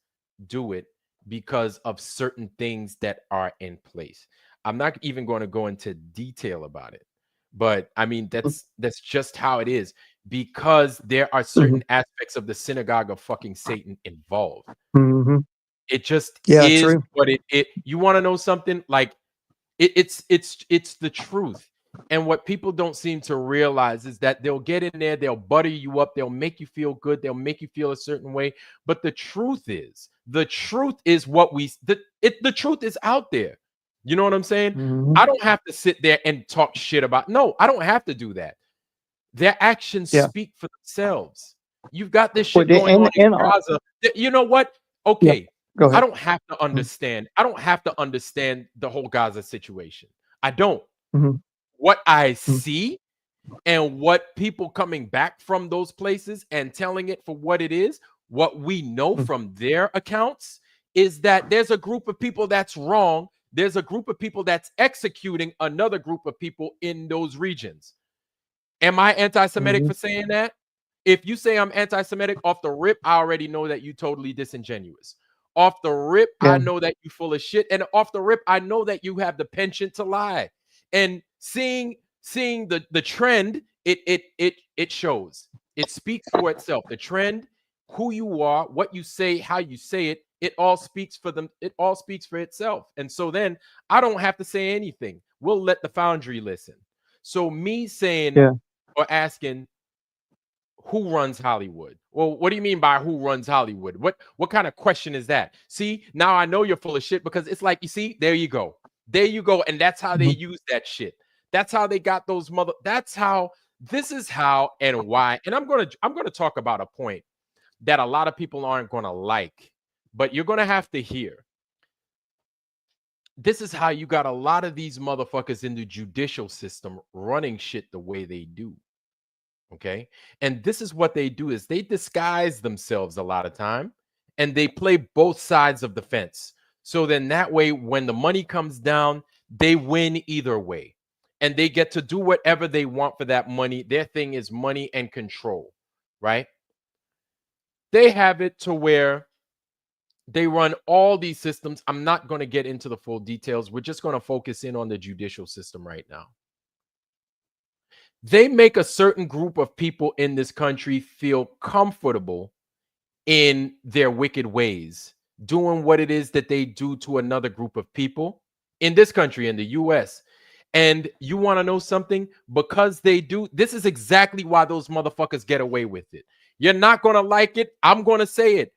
do it because of certain things that are in place. I'm not even going to go into detail about it. But I mean, that's just how it is. because there are certain aspects of the synagogue of fucking Satan involved. Mm-hmm. It just Yeah, is true. what it you want to know something? Like it's the truth. And what people don't seem to realize is that they'll get in there, they'll butter you up, they'll make you feel good, they'll make you feel a certain way. But the truth is what the truth is out there. You know what I'm saying? Mm-hmm. I don't have to sit there and talk shit about. No, I don't have to do that. Their actions Yeah. speak for themselves. You've got this Well, shit going on in and Gaza. You know what? yeah, Okay, go I ahead. don't have to understand. I don't have to understand the whole Gaza situation. I don't. Mm-hmm. What I Mm-hmm. see and what people coming back from those places and telling it for what it is, what we know Mm-hmm. from their accounts is that there's a group of people that's wrong. There's a group of people that's executing another group of people in those regions. Am I anti-Semitic Mm-hmm. for saying that? If you say I'm anti-Semitic off the rip, I already know that you totally disingenuous. Off the rip, Yeah. I know that you full of shit. And off the rip, I know that you have the penchant to lie. And seeing the trend, it shows. It speaks for itself. The trend, who you are, what you say, how you say it, it all speaks for them. It all speaks for itself. And so then I don't have to say anything. We'll let the foundry listen. So me saying Yeah. or asking who runs Hollywood? Well, what do you mean by who runs Hollywood? What kind of question is that? See, now I know you're full of shit because it's like, you see, there you go. There you go. And that's how they use that shit. That's how they got those this is how and why. And I'm gonna talk about a point that a lot of people aren't gonna like, but you're gonna have to hear. This is how you got a lot of these motherfuckers in the judicial system running shit the way they do. Okay. And this is what they do is they disguise themselves a lot of time and they play both sides of the fence. So then that way, when the money comes down, they win either way. And they get to do whatever they want for that money. Their thing is money and control, right? They have it to where they run all these systems. I'm not going to get into the full details. We're just going to focus in on the judicial system right now. They make a certain group of people in this country feel comfortable in their wicked ways, doing what it is that they do to another group of people in this country, in the US. And you want to know something? Because they do, this is exactly why those motherfuckers get away with it. You're not going to like it. I'm going to say it.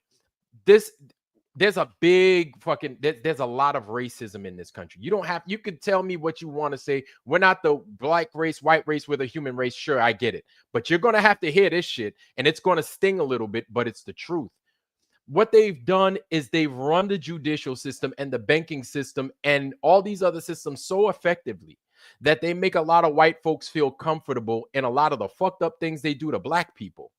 There's a big fucking there's a lot of racism in this country. You could tell me what you want to say. We're not the black race, white race, we're the human race. Sure, I get it. But you're going to have to hear this shit and it's going to sting a little bit, but it's the truth. What they've done is they've run the judicial system and the banking system and all these other systems so effectively that they make a lot of white folks feel comfortable in a lot of the fucked up things they do to black people.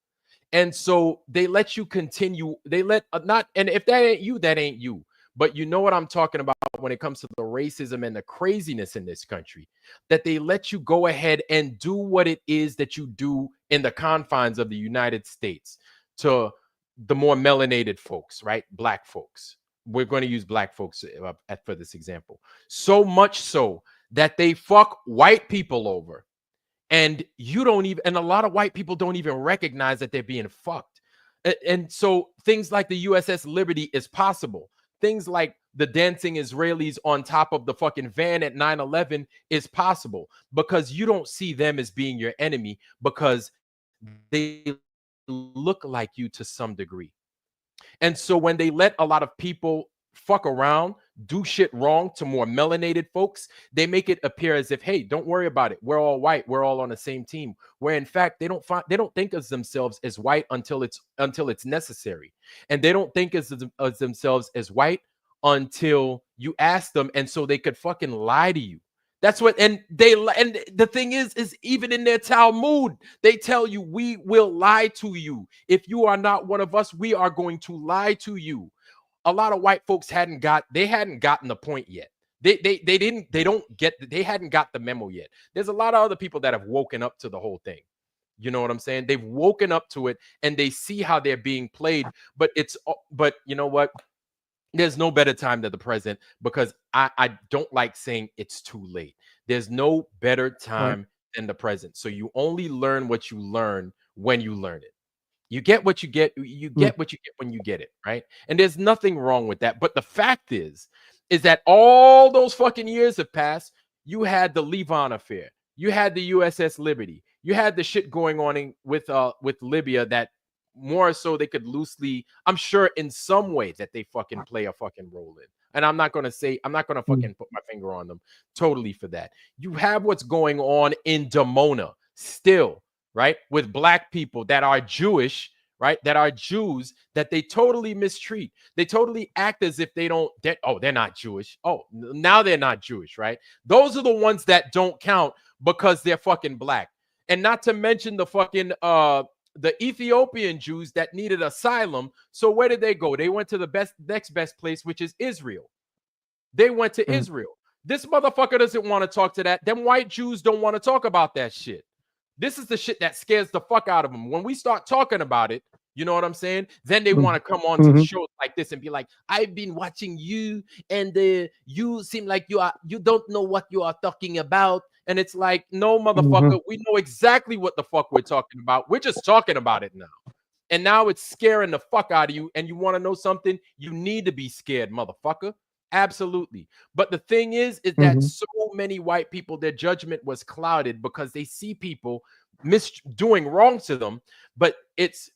And so they let you continue. They let not, and if that ain't you, that ain't you. But you know what I'm talking about when it comes to the racism and the craziness in this country, that they let you go ahead and do what it is that you do in the confines of the United States to the more melanated folks, right? Black folks. We're going to use black folks for this example. So much so that they fuck white people over. And and a lot of white people don't even recognize that they're being fucked. And so things like the USS Liberty is possible. Things like the dancing Israelis on top of the fucking van at 9/11 is possible because you don't see them as being your enemy because they look like you to some degree. And so when they let a lot of people fuck around, do shit wrong to more melanated folks, they make it appear as if, hey, don't worry about it. We're all white. We're all on the same team. Where in fact, they don't think of themselves as white until it's necessary. And they don't think of themselves as white until you ask them. And so they could fucking lie to you. That's what, and the thing is even in their Talmud, they tell you, we will lie to you. If you are not one of us, we are going to lie to you. A lot of white folks hadn't gotten the point yet. They hadn't got the memo yet. There's a lot of other people that have woken up to the whole thing. You know what I'm saying? They've woken up to it and they see how they're being played. But you know what? There's no better time than the present because I don't like saying it's too late. There's no better time than the present. So you only learn what you learn when you learn it. You get what you get. You get what you get when you get it, right? And there's nothing wrong with that. But the fact is that all those fucking years have passed. You had the Levon affair. You had the USS Liberty. You had the shit going on with Libya that more so they could loosely, I'm sure in some way that they fucking play a fucking role in. And I'm not going to fucking put my finger on them totally for that. You have what's going on in Dimona still, right? With black people that are Jewish, right? That are Jews that they totally mistreat. They totally act as if they're not Jewish. Oh, now they're not Jewish, right? Those are the ones that don't count because they're fucking black. And not to mention the fucking the Ethiopian Jews that needed asylum. So where did they go? They went to the next best place, which is Israel. They went to Israel. This motherfucker doesn't want to talk to that. Them white Jews don't want to talk about that shit. This is the shit that scares the fuck out of them. When we start talking about it, you know what I'm saying? Then they want to come on to shows like this and be like, I've been watching you and you seem like you don't know what you are talking about. And it's like, no, motherfucker, we know exactly what the fuck we're talking about. We're just talking about it now. And now it's scaring the fuck out of you. And you want to know something? You need to be scared, motherfucker. Absolutely. But the thing is that so many white people, their judgment was clouded because they see people doing wrong to them, but it's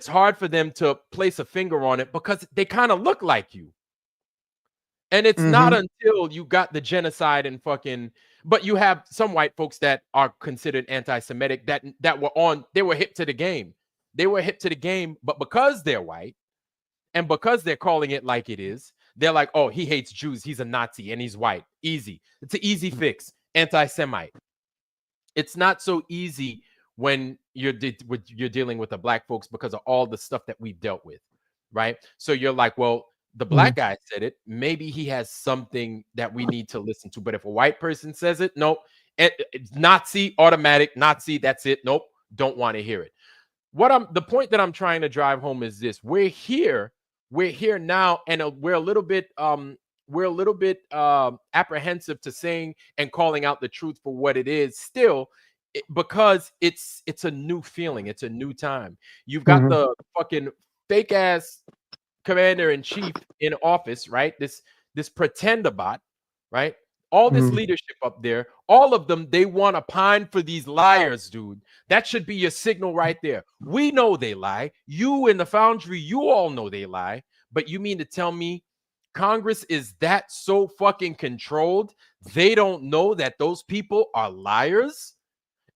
hard for them to place a finger on it because they kind of look like you. And it's not until you got the genocide and fucking, but you have some white folks that are considered anti-Semitic they were hip to the game. They were hip to the game, but because they're white and because they're calling it like it is, they're like, oh, he hates Jews. He's a Nazi and he's white. Easy. It's an easy fix. Anti-Semite. It's not so easy when you're dealing with the black folks because of all the stuff that we've dealt with, right? So you're like, well, the black guy said it. Maybe he has something that we need to listen to. But if a white person says it, nope. It's Nazi, automatic, Nazi, that's it. Nope. Don't want to hear it. The point that I'm trying to drive home is this. We're here now, and we're a little bit apprehensive to saying and calling out the truth for what it is still, because it's a new feeling. It's a new time. You've got the fucking fake ass commander-in-chief in office, right? This pretender bot, right? All this leadership up there, all of them, they want to pine for these liars, dude. That should be your signal right there. We know they lie. You in the foundry, you all know they lie. But you mean to tell me Congress is that so fucking controlled? They don't know that those people are liars?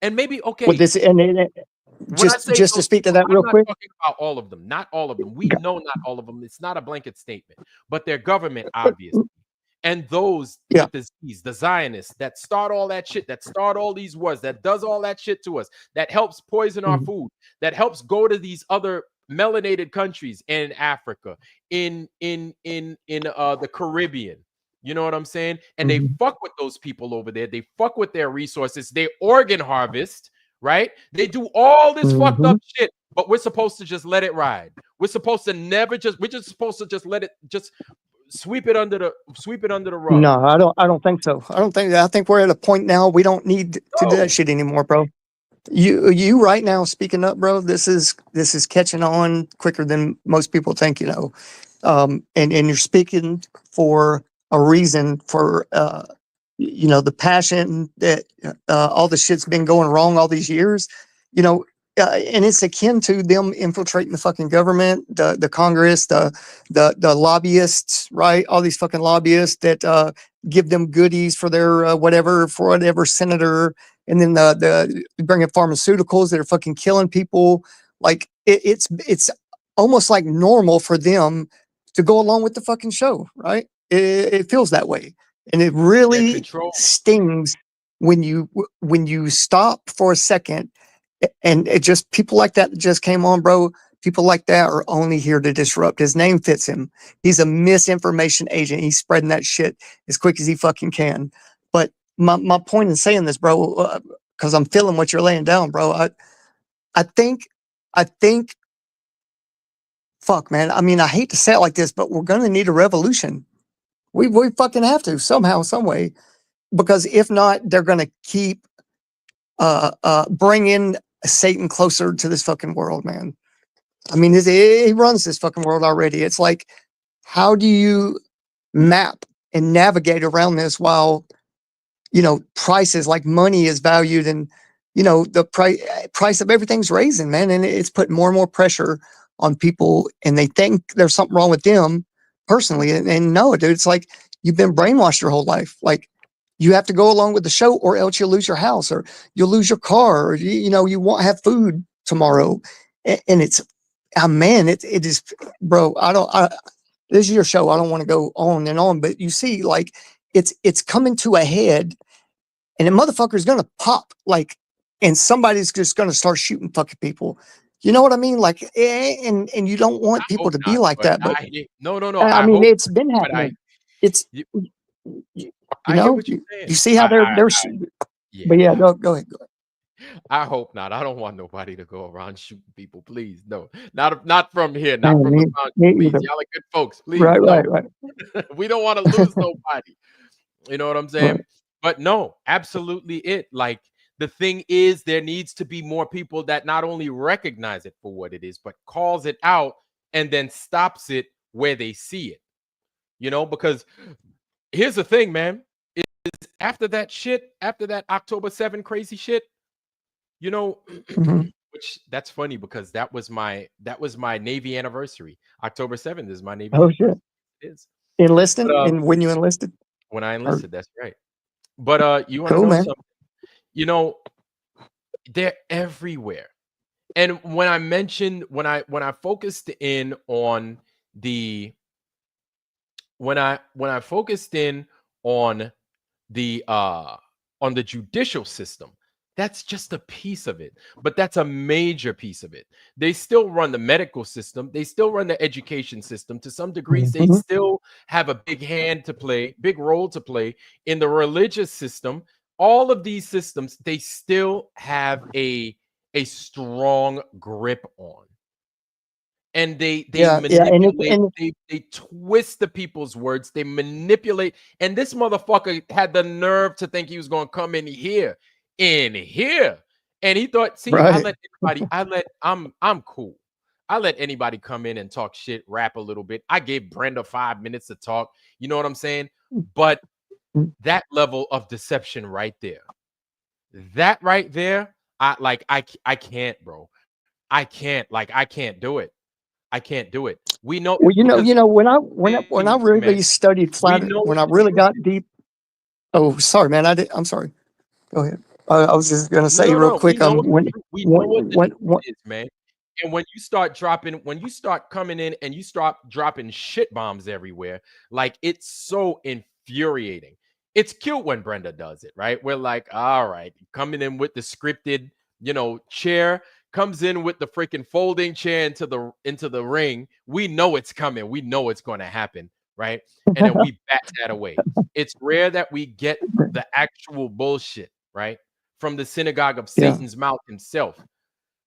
And maybe, okay. Well, just to speak to that real quick. I'm not talking about all of them. Not all of them. We know not all of them. It's not a blanket statement. But their government, obviously. And those with the disease, the Zionists that start all that shit, that start all these wars, that does all that shit to us, that helps poison our food, that helps go to these other melanated countries in Africa, in the Caribbean. You know what I'm saying? And they fuck with those people over there. They fuck with their resources. They organ harvest, right? They do all this fucked up shit, but we're supposed to just let it ride. We're supposed to we're just supposed to just let it sweep it under the rug. No, I don't think so. I think we're at a point now we don't need to do that shit anymore, bro. You right now speaking up, bro. This is catching on quicker than most people think, and you're speaking for a reason, for the passion that all the shit's been going wrong all these years, and it's akin to them infiltrating the fucking government, the Congress, the lobbyists, right? All these fucking lobbyists that give them goodies for their whatever senator, and then the bring in pharmaceuticals that are fucking killing people. Like it's almost like normal for them to go along with the fucking show, right? It feels that way, and it really stings when you stop for a second. And it just, people like that just came on, bro. People like that are only here to disrupt. His name fits him. He's a misinformation agent. He's spreading that shit as quick as he fucking can. But my point in saying this, bro, because I'm feeling what you're laying down, bro. I think, fuck, man. I mean, I hate to say it like this, but we're gonna need a revolution. We fucking have to somehow, some way, because if not, they're gonna keep bringing Satan closer to this fucking world, man. I mean, he runs this fucking world already. It's like, how do you map and navigate around this while, you know, prices like money is valued and, you know, the price of everything's raising, man. And it's putting more and more pressure on people, and they think there's something wrong with them personally. And no, dude, it's like you've been brainwashed your whole life. Like, you have to go along with the show or else you'll lose your house or you'll lose your car, or, you know, you won't have food tomorrow. And it's, man, it is, bro, this is your show. I don't want to go on and on, but you see, like, it's coming to a head, and a motherfucker's gonna pop, like, and somebody's just gonna start shooting fucking people. You know what I mean? Like, and you don't want people to be like that, but no. I mean, hope, it's been but happening. It's, you, you I hear know, what you're saying. you see how they're, Yeah. but yeah, go ahead. I hope not. I don't want nobody to go around shooting people. Please, no. Not from here. Not Man, from the mountain. me Please, either. y'all are good folks. Please, Right, no. right. We don't want to lose nobody. You know what I'm saying? Right. But no, absolutely it. Like, the thing is, there needs to be more people that not only recognize it for what it is, but calls it out and then stops it where they see it. You know, because here's the thing, man. Is after that shit, after that October 7 crazy shit, you know, Mhm. which that's funny because that was my Navy anniversary. October 7th is my Navy Oh anniversary. shit. It is. Enlisting? But, And when you enlisted? when I Or, enlisted, that's right. But you want to cool, know man. something? You know, they're everywhere. And when I mentioned when I focused in on the when I focused in on the judicial system, that's just a piece of it, but that's a major piece of it. They still run the medical system, they still run the education system to some degrees. They Mhm. still have a big role to play in the religious system. All of these systems, they still have a strong grip on, and they Yeah, manipulate, and they twist the people's words, they manipulate. And this motherfucker had the nerve to think he was going to come in here, and he thought, see, right. I'm cool. I let anybody come in and talk shit, rap a little bit. I gave Brenda 5 minutes to talk, you know what I'm saying? But that level of deception right there, I can't, bro. I can't do it. I can't do it. We know, Well, because when I things, man, really studied we flat, know when it's I the really truth. got deep. Oh, sorry, man. I'm sorry. Go ahead. I was just gonna say real No. We quick. know it's the When truth. We know what the truth when is, man. And when you start coming in and you start dropping shit bombs everywhere, like, it's so infuriating. It's cute when Brenda does it, right? We're like, all right, coming in with the scripted, chair, comes in with the freaking folding chair into the ring. We know it's coming. We know it's going to happen, right? And then we bat that away. It's rare that we get the actual bullshit, right? From the synagogue of yeah. Satan's mouth himself,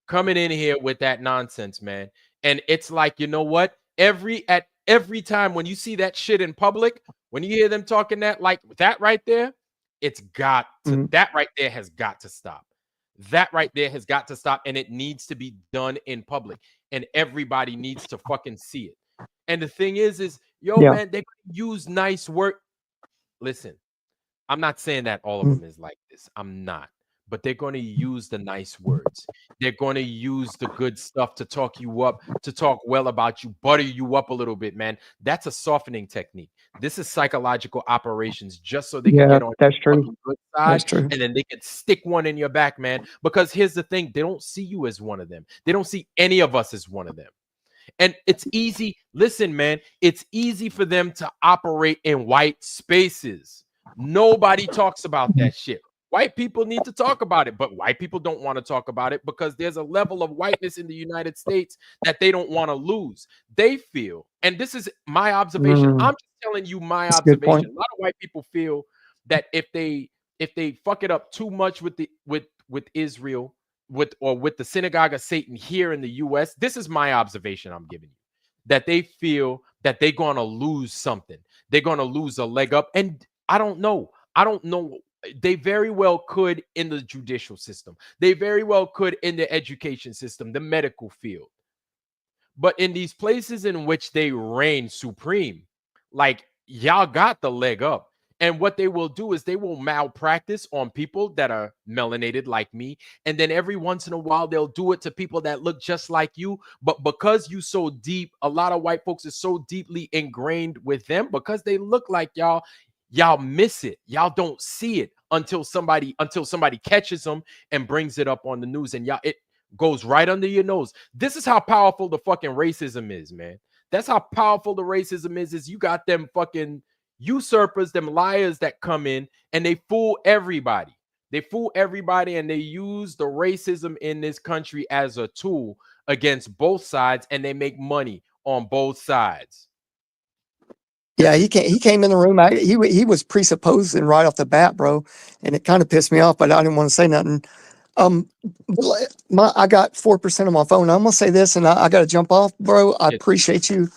coming in here with that nonsense, man. And it's like, you know what? Every time when you see that shit in public, when you hear them talking that, like that right there, Mhm. that right there has got to stop. That right there has got to stop, and it needs to be done in public, and everybody needs to fucking see it. And the thing is, yo, Yeah. man, they use nice work. Listen, I'm not saying that all of Mhm. them is like this. I'm not. But they're going to use the nice words. They're going to use the good stuff to talk you up, to talk well about you, butter you up a little bit, man. That's a softening technique. This is psychological operations just so they could Yeah, get on that's your true. fucking good That's side, true. and then they could stick one in your back, man. Because here's the thing, they don't see you as one of them. They don't see any of us as one of them. And it's easy. Listen, man, it's easy for them to operate in white spaces. Nobody talks about Mhm. that shit. White people need to talk about it, but white people don't want to talk about it because there's a level of whiteness in the United States that they don't want to lose. They feel, and this is my observation. Mm, I'm just telling you my that's a good observation. point. A lot of white people feel that if they fuck it up too much with Israel, with the synagogue of Satan here in the US, this is my observation I'm giving you. That they feel that they're going to lose something. They're going to lose a leg up, and I don't know. I don't know They very well could in the judicial system. They very well could in the education system, the medical field. But in these places in which they reign supreme, like y'all got the leg up. And what they will do is they will malpractice on people that are melanated like me. And then every once in a while, they'll do it to people that look just like you. But because you so deep, a lot of white folks are so deeply ingrained with them because they look like y'all. Y'all miss it. Y'all don't see it until somebody catches them and brings it up on the news. And y'all, it goes right under your nose. This is how powerful the fucking racism is, man. That's how powerful the racism is you got them fucking usurpers, them liars that come in and they fool everybody. They fool everybody and they use the racism in this country as a tool against both sides and they make money on both sides. Yeah, he came in the room. He was presupposing right off the bat, bro, and it kind of pissed me off, but I didn't want to say nothing. I got 4% on my phone. I'm gonna say this, and I got to jump off, bro. I appreciate you,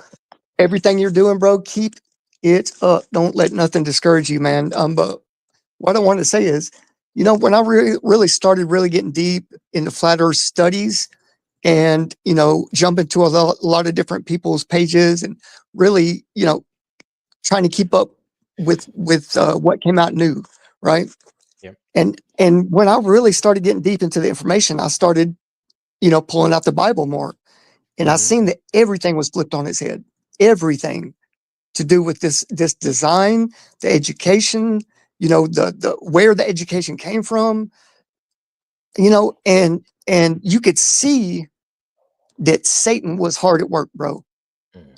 everything you're doing, bro. Keep it up. Don't let nothing discourage you, man. But what I wanted to say is, you know, when I really started really getting deep into flat Earth studies, and you know, jump into a lot of different people's pages, and really, you know, trying to keep up with what came out new, right? Yep. And when I really started getting deep into the information, I started, you know, pulling out the Bible more, and I seen that everything was flipped on its head. Everything to do with this design, the education, you know, the where the education came from, you know, and you could see that Satan was hard at work, bro,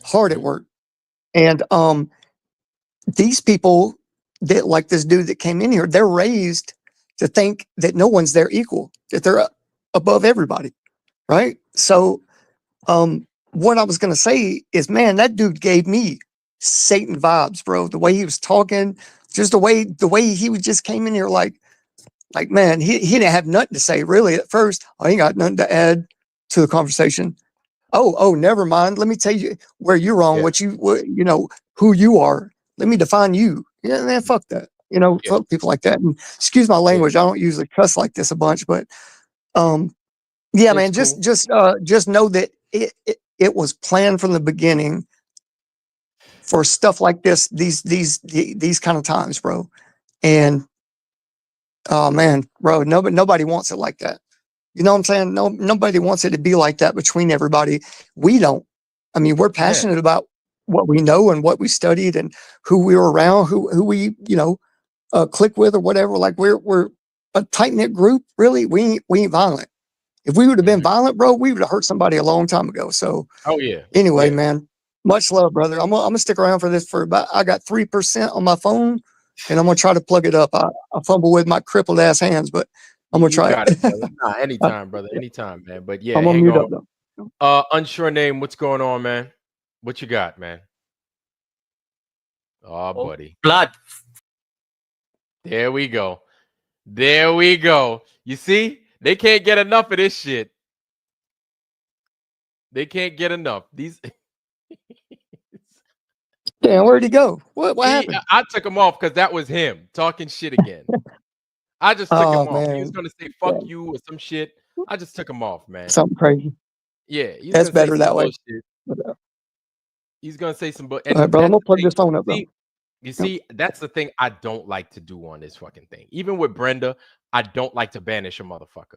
hard at work, and these people that, like this dude that came in here, they're raised to think that no one's their equal, that they're above everybody, right? So what I was going to say is, man, that dude gave me Satan vibes, bro. The way he was talking, just the way he just came in here like man, he didn't have nothing to say really at first. I ain't got nothing to add to the conversation. Oh, never mind. Let me tell you where you're wrong. What you know, who you are. Let me define you. Yeah, man, fuck that. You know, fuck people like that. And excuse my language. I don't usually cuss like this a bunch, but yeah, man, cool. just know that it was planned from the beginning for stuff like this, these kind of times, bro. And oh man, bro, nobody wants it like that. You know what I'm saying? Nobody wants it to be like that between everybody. We don't. I mean, we're passionate about what we know and what we studied and who we were around, who we, you know, click with or whatever. Like we're a tight knit group. Really, we ain't violent. If we would have been violent, bro, we would have hurt somebody a long time ago. So, anyway, man, much love, brother. I'm gonna stick around for this for about. I got 3% on my phone, and I'm gonna try to plug it up. I fumble with my crippled ass hands, but I'm gonna try it. it. Nah, anytime, brother. Anytime, man. But yeah, I'm gonna mute up though. Unsure name. What's going on, man? What you got, man? Oh, buddy. Blood. There we go. There we go. You see, they can't get enough of this shit. They can't get enough. These. Damn, where'd he go? What happened? I took him off because that was him talking shit again. I just took him off. He was gonna say "fuck you" or some shit. I just took him off, man. Something crazy. Yeah, that's better that way. He's gonna say some All right, bro, I'm gonna plug this phone up, bro. You see, that's the thing I don't like to do on this fucking thing. Even with Brenda, I don't like to banish a motherfucker,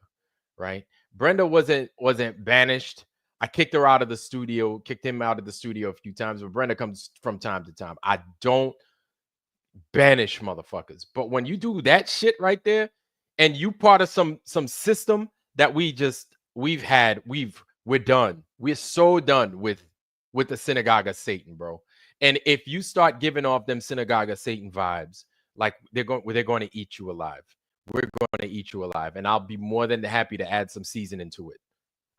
right? Brenda wasn't banished. I kicked her out of the studio, kicked him out of the studio a few times, but Brenda comes from time to time. I don't banish motherfuckers. But when you do that shit right there, and you part of some system that we're done. We're so done with the synagogue of Satan, bro. And if you start giving off them synagogue of Satan vibes, like they're going to eat you alive. We're going to eat you alive. And I'll be more than happy to add some seasoning to it.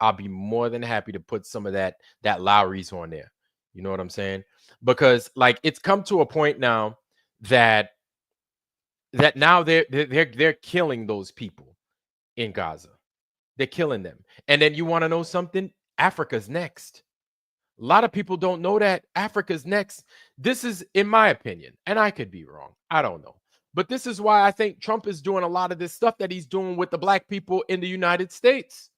I'll be more than happy to put some of that Lowry's on there. You know what I'm saying? Because like it's come to a point now that now they're killing those people in Gaza. They're killing them. And then you want to know something? Africa's next. A lot of people don't know that Africa's next. This is, in my opinion, and I could be wrong. I don't know. But this is why I think Trump is doing a lot of this stuff that he's doing with the black people in the United States.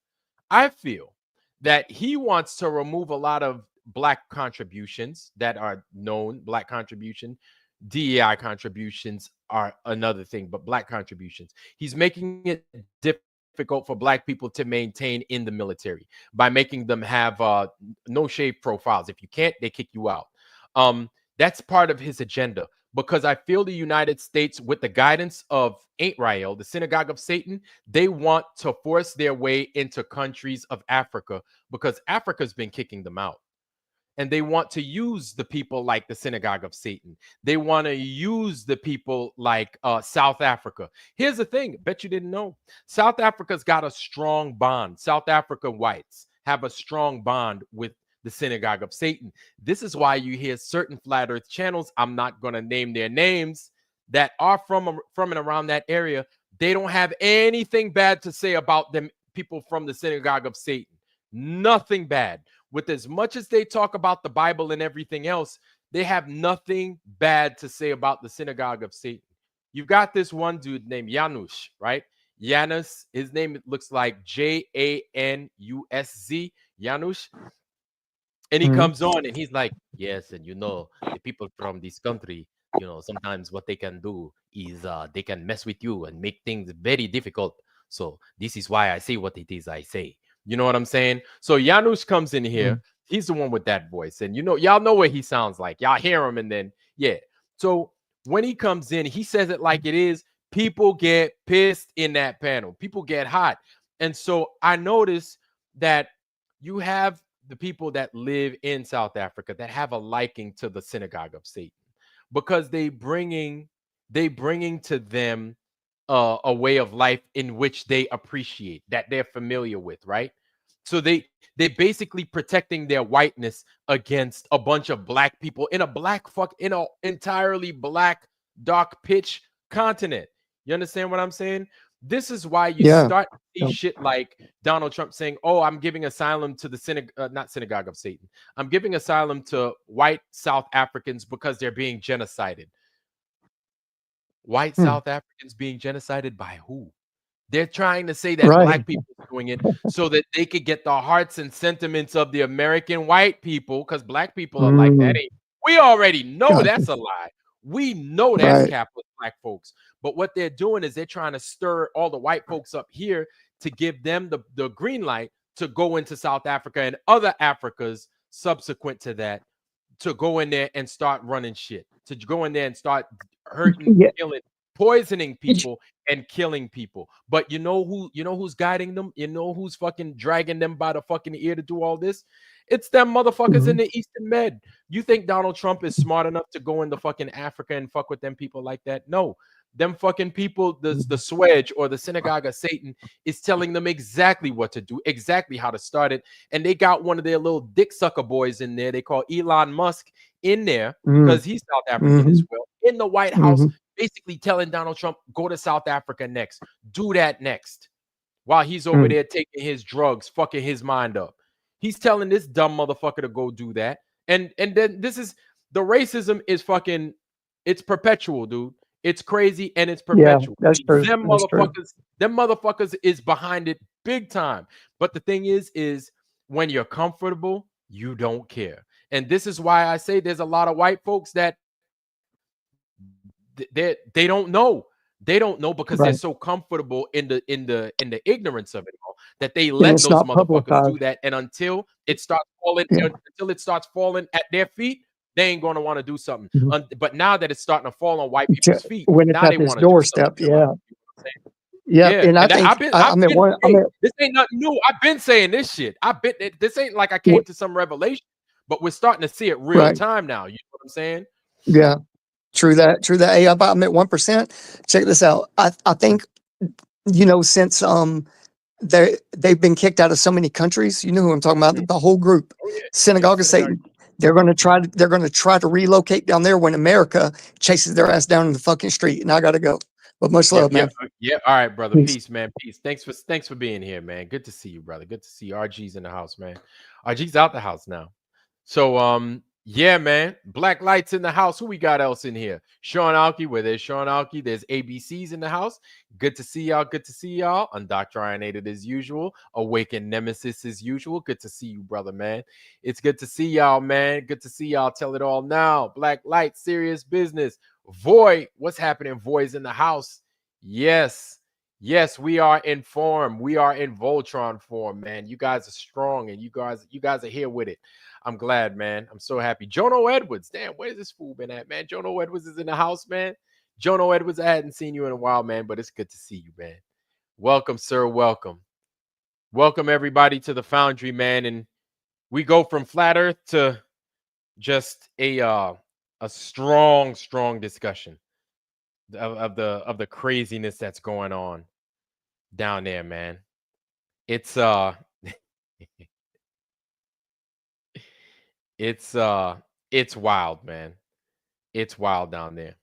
I feel that he wants to remove a lot of black contributions that are known, black contribution. DEI contributions are another thing, but black contributions. He's making it difficult for black people to maintain in the military by making them have no shave profiles. If you can't, they kick you out. That's part of his agenda, because I feel the United States, with the guidance of Ain't Rael, the synagogue of Satan, they want to force their way into countries of Africa because Africa's been kicking them out. And they want to use the people like the synagogue of Satan. They want to use the people like South Africa. Here's the thing, bet you didn't know. South Africa's got a strong bond. South African whites have a strong bond with the synagogue of Satan. This is why you hear certain flat earth channels, I'm not going to name their names, that are from and around that area. They don't have anything bad to say about them people from the synagogue of Satan. Nothing bad. With as much as they talk about the Bible and everything else, they have nothing bad to say about the synagogue of Satan. You've got this one dude named Janusz, right? Janus, his name looks like Janus, Janusz. And he comes on and he's like, yes, and the people from this country, sometimes what they can do is they can mess with you and make things very difficult. So this is why I say what it is I say. You know what I'm saying? So Janusz comes in here. He's the one with that voice. And y'all know what he sounds like. Y'all hear him, and then, yeah. So when he comes in, he says it like it is. People get pissed in that panel. People get hot. And so I notice that you have the people that live in South Africa that have a liking to the synagogue of Satan, because they bringing to them a way of life in which they appreciate, that they're familiar with, right? So they basically protecting their whiteness against a bunch of black people in an entirely black dark pitch continent. You understand what I'm saying? This is why you start to see shit like Donald Trump saying, "Oh, I'm giving asylum to the not synagogue of Satan. I'm giving asylum to white South Africans because they're being genocided." White South Africans being genocided by who? They're trying to say that black people are doing it so that they could get the hearts and sentiments of the American white people, because black people are like that. We already know that's a lie. We know that's capitalist black folks. But what they're doing is they're trying to stir all the white folks up here to give them the green light to go into South Africa and other Africas subsequent to that, to go in there and start running shit, to go in there and start hurting, killing, poisoning people and killing people. But you know who's guiding them? You know who's fucking dragging them by the fucking ear to do all this? It's them motherfuckers in the Eastern Med. You think Donald Trump is smart enough to go into fucking Africa and fuck with them people like that? No. Them fucking people, the Swedge or the synagogue of Satan is telling them exactly what to do, exactly how to start it. And they got one of their little dick sucker boys in there. They call Elon Musk in there because he's South African as well, in the White House, basically telling Donald Trump, go to South Africa next, do that next, while he's over there taking his drugs, fucking his mind up. He's telling this dumb motherfucker to go do that. And then this is, the racism is fucking, it's perpetual, dude. It's crazy and it's perpetual. Yeah, that's true. Them motherfuckers is behind it big time. But the thing is when you're comfortable, you don't care. And this is why I say there's a lot of white folks that they don't know. They don't know because they're so comfortable in the ignorance of it all that they let those motherfuckers do that. And until it starts falling at their feet, they ain't going to want to do something. But now that it's starting to fall on white people's feet, when it's now at they this want to doorstep, do something. And I think this ain't nothing new. I've been saying this shit. This ain't like I came to some revelation, but we're starting to see it real time now. You know what I'm saying? Yeah, true that. Hey, I'm at 1%. Check this out. I think since they've been kicked out of so many countries. You know who I'm talking about? The whole group, Synagogue of Satan. They're going to try to relocate down there when America chases their ass down in the fucking street. And I got to go. But much love, man. Yeah. All right, brother. Peace, man. Peace. Thanks for being here, man. Good to see you, brother. Good to see you. RG's in the house, man. RG's out the house now. So Yeah, man. Black lights in the house. Who we got else in here? Sean Alki. Where there's Sean Alki, there's ABCs in the house. Good to see y'all. Good to see y'all. Undoctrinated as usual. Awakened Nemesis as usual. Good to see you, brother, man. It's good to see y'all, man. Good to see y'all. Tell it all now. Black light, serious business. Void. What's happening? Void's in the house. Yes. Yes, we are in form. We are in Voltron form, man. You guys are strong, and you guys are here with it. I'm glad, man. I'm so happy. Jono Edwards. Damn, where's this fool been at, man? Jono Edwards is in the house, man. Jono Edwards, I hadn't seen you in a while, man, but it's good to see you, man. Welcome, sir. Welcome. Welcome, everybody, to the Foundry, man. And we go from flat earth to just a strong discussion of the craziness that's going on down there, man. It's it's wild, man. It's wild down there.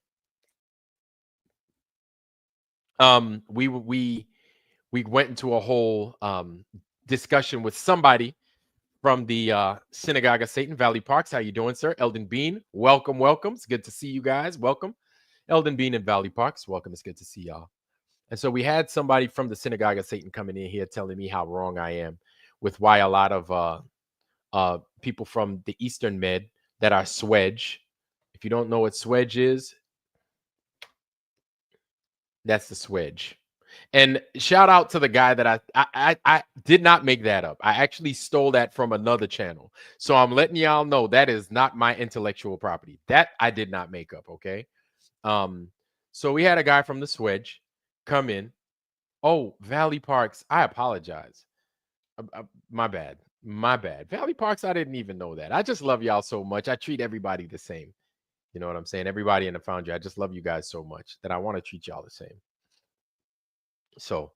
We went into a whole discussion with somebody from the Synagogue of Satan, Valley Parks. How you doing, sir? Eldon Bean, welcome. It's good to see you guys. Welcome. Eldon Bean and Valley Parks, welcome. It's good to see y'all. And so we had somebody from the Synagogue of Satan coming in here telling me how wrong I am with why a lot of people from the Eastern Med that are Swedge. If you don't know what Swedge is, that's the Swedge. And shout out to the guy that I did not make that up. I actually stole that from another channel. So I'm letting y'all know that is not my intellectual property. That I did not make up, okay? So we had a guy from the Swedge come in. Oh, Valley Parks, I apologize. My bad. Valley Parks, I didn't even know that. I just love y'all so much. I treat everybody the same. You know what I'm saying? Everybody in the Foundry, I just love you guys so much that I want to treat y'all the same. So,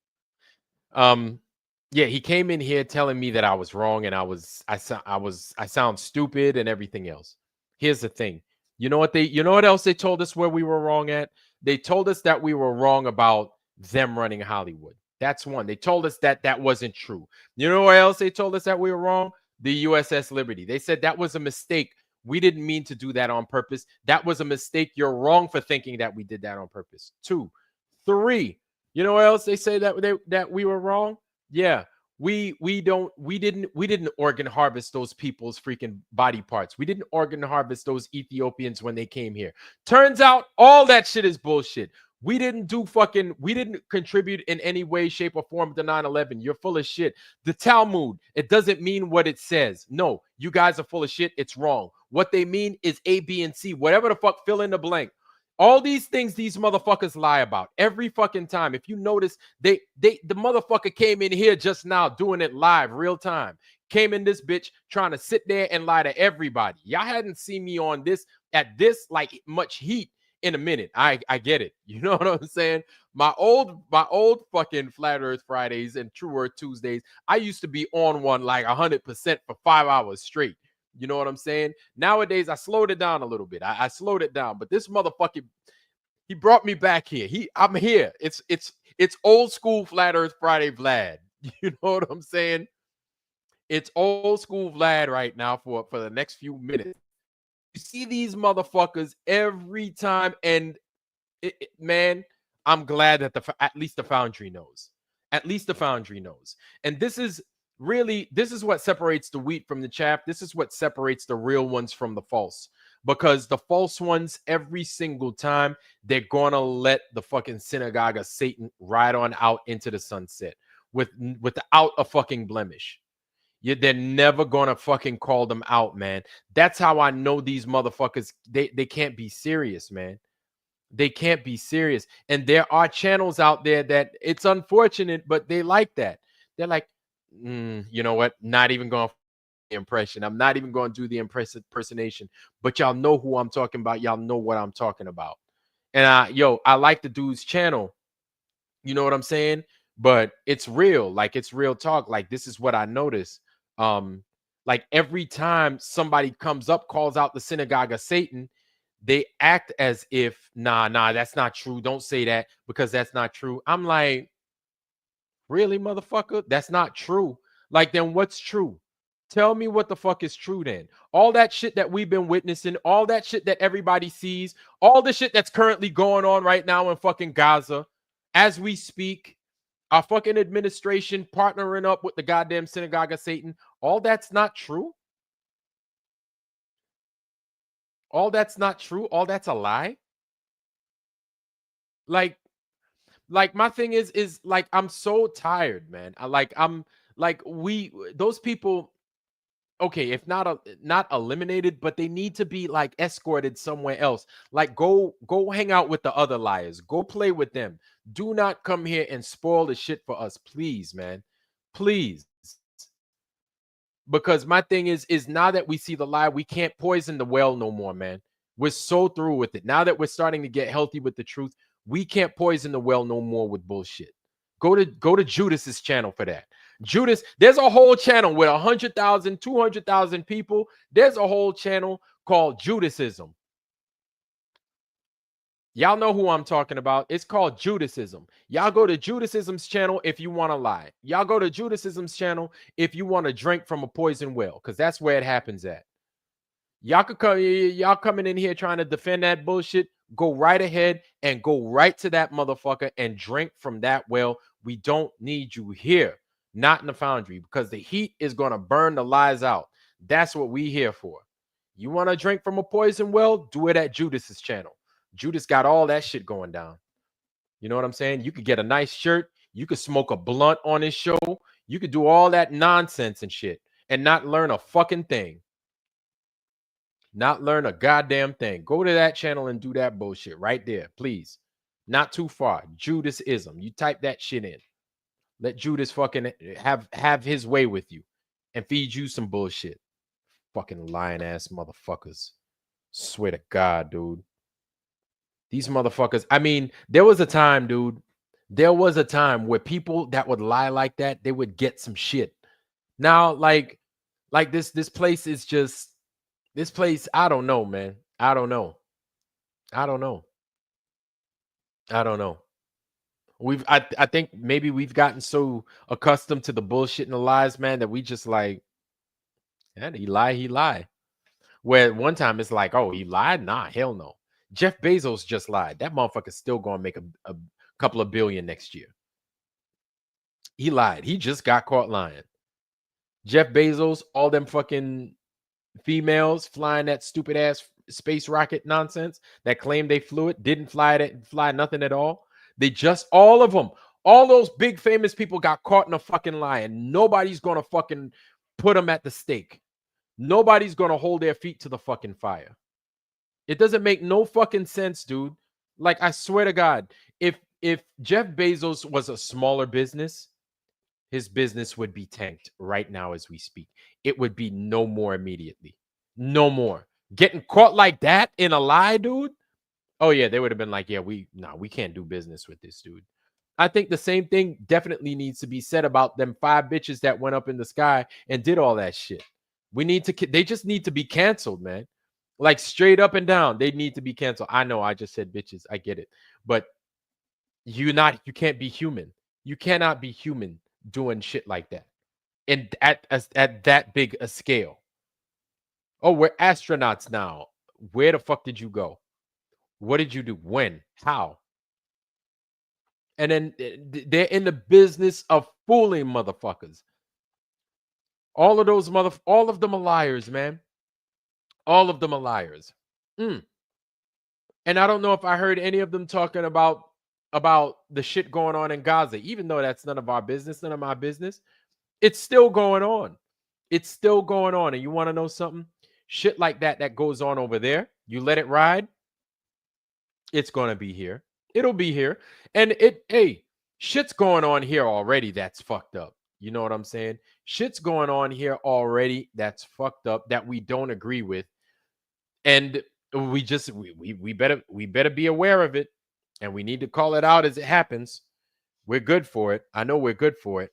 yeah, he came in here telling me that I was wrong and I sound stupid and everything else. Here's the thing. You know what else they told us where we were wrong at? They told us that we were wrong about them running Hollywood. That's one. They told us that that wasn't true. You know what else they told us that we were wrong? The USS Liberty. They said that was a mistake. We didn't mean to do that on purpose. That was a mistake. You're wrong for thinking that we did that on purpose. 2, 3. You know what else they say that we were wrong? Yeah. We didn't organ harvest those people's freaking body parts. We didn't organ harvest those Ethiopians when they came here. Turns out all that shit is bullshit. We didn't contribute in any way, shape, or form to 9/11. You're full of shit. The Talmud, it doesn't mean what it says. No, you guys are full of shit. It's wrong. What they mean is A, B, and C. Whatever the fuck, fill in the blank. All these things these motherfuckers lie about every fucking time. If you notice, the motherfucker came in here just now doing it live, real time. Came in this bitch trying to sit there and lie to everybody. Y'all hadn't seen me on this at this like much heat in a minute. I get it. You know what I'm saying? My old fucking Flat Earth Fridays and True Earth Tuesdays, I used to be on one like 100% for 5 hours straight. You know what I'm saying? Nowadays, I slowed it down a little bit. I slowed it down, but this motherfucker, he brought me back here. I'm here. It's old school Flat Earth Friday Vlad. You know what I'm saying? It's old school Vlad right now for the next few minutes. You see these motherfuckers every time, and man, I'm glad that at least the Foundry knows. At least the Foundry knows. And this is what separates the wheat from the chaff. This is what separates the real ones from the false. Because the false ones, every single time, they're gonna let the fucking Synagogue of Satan ride on out into the sunset without a fucking blemish. They're never gonna fucking call them out, man. That's how I know these motherfuckers, they can't be serious, man. They can't be serious. And there are channels out there that it's unfortunate, but they like that. They're like, you know what? Not even going to the impression. I'm not even going to do the impersonation. But y'all know who I'm talking about. Y'all know what I'm talking about. And I like the dude's channel. You know what I'm saying? But it's real. Like, it's real talk. Like, this is what I notice. Like, every time somebody comes up, calls out the Synagogue of Satan, they act as if, nah, that's not true. Don't say that because that's not true. I'm like, really, motherfucker? That's not true. Like, then what's true? Tell me what the fuck is true then. All that shit that we've been witnessing, all that shit that everybody sees, all the shit that's currently going on right now in fucking Gaza as we speak, our fucking administration partnering up with the goddamn synagogue of Satan, all that's not true. All that's not true. All that's a lie. Like my thing is like I'm so tired, man. I'm like those people, okay, if not eliminated, but they need to be like escorted somewhere else. Like go hang out with the other liars. Go play with them. Do not come here and spoil the shit for us, please, man. Please. Because my thing is now that we see the lie, we can't poison the well no more, man. We're so through with it. Now that we're starting to get healthy with the truth, we can't poison the well no more with bullshit. Go to Judas's channel for that. Judas, there's a whole channel with 100,000, 200,000 people. There's a whole channel called Judasism. Y'all know who I'm talking about. It's called Judasism. Y'all go to Judasism's channel if you want to lie. Y'all go to Judasism's channel if you want to drink from a poison well, because that's where it happens at. Y'all could come, y'all coming in here trying to defend that bullshit. Go right ahead and go right to that motherfucker and drink from that well. We don't need you here, not in the foundry, because the heat is going to burn the lies out. That's what we here for. You want to drink from a poison well? Do it at Judas's channel. Judas got all that shit going down. You know what I'm saying? You could get a nice shirt. You could smoke a blunt on his show. You could do all that nonsense and shit and not learn a fucking thing. Not learn a goddamn thing. Go to that channel and do that bullshit right there, please. Not too far. Judasism. You type that shit in. Let Judas fucking have his way with you and feed you some bullshit. Fucking lying ass motherfuckers. Swear to God, dude. These motherfuckers. I mean, there was a time, dude. There was a time where people that would lie like that, they would get some shit. Now, like this place is just this place. I don't know, man. I don't know. I think maybe we've gotten so accustomed to the bullshit and the lies, man, that we just like, and he lied. Where one time it's like, oh, he lied? Nah, hell no. Jeff Bezos just lied. That motherfucker's still going to make a couple of billion next year. He lied. He just got caught lying. Jeff Bezos, all them fucking females flying that stupid ass space rocket nonsense that claimed they flew it, didn't fly nothing at all. They just, all of them, all those big famous people got caught in a fucking lie, and nobody's going to fucking put them at the stake. Nobody's going to hold their feet to the fucking fire. It doesn't make no fucking sense, dude. Like, I swear to God, if Jeff Bezos was a smaller business, his business would be tanked right now as we speak. It would be no more immediately. No more. Getting caught like that in a lie, dude? Oh, yeah, they would have been like, yeah, we can't do business with this dude. I think the same thing definitely needs to be said about them 5 bitches that went up in the sky and did all that shit. They just need to be canceled, man. Like straight up and down, they need to be canceled. I know I just said bitches. I get it. But you can't be human. You cannot be human doing shit like that. And at that big a scale. Oh, we're astronauts now. Where the fuck did you go? What did you do? When? How? And then they're in the business of fooling motherfuckers. All of them are liars, man. All of them are liars. And I don't know if I heard any of them talking about the shit going on in Gaza, even though that's none of our business, none of my business. It's still going on. It's still going on. And you want to know something? Shit like that goes on over there. You let it ride. It's going to be here. It'll be here. And shit's going on here already that's fucked up. You know what I'm saying? Shit's going on here already that's fucked up that we don't agree with. And we better be aware of it. And we need to call it out as it happens. We're good for it. I know we're good for it.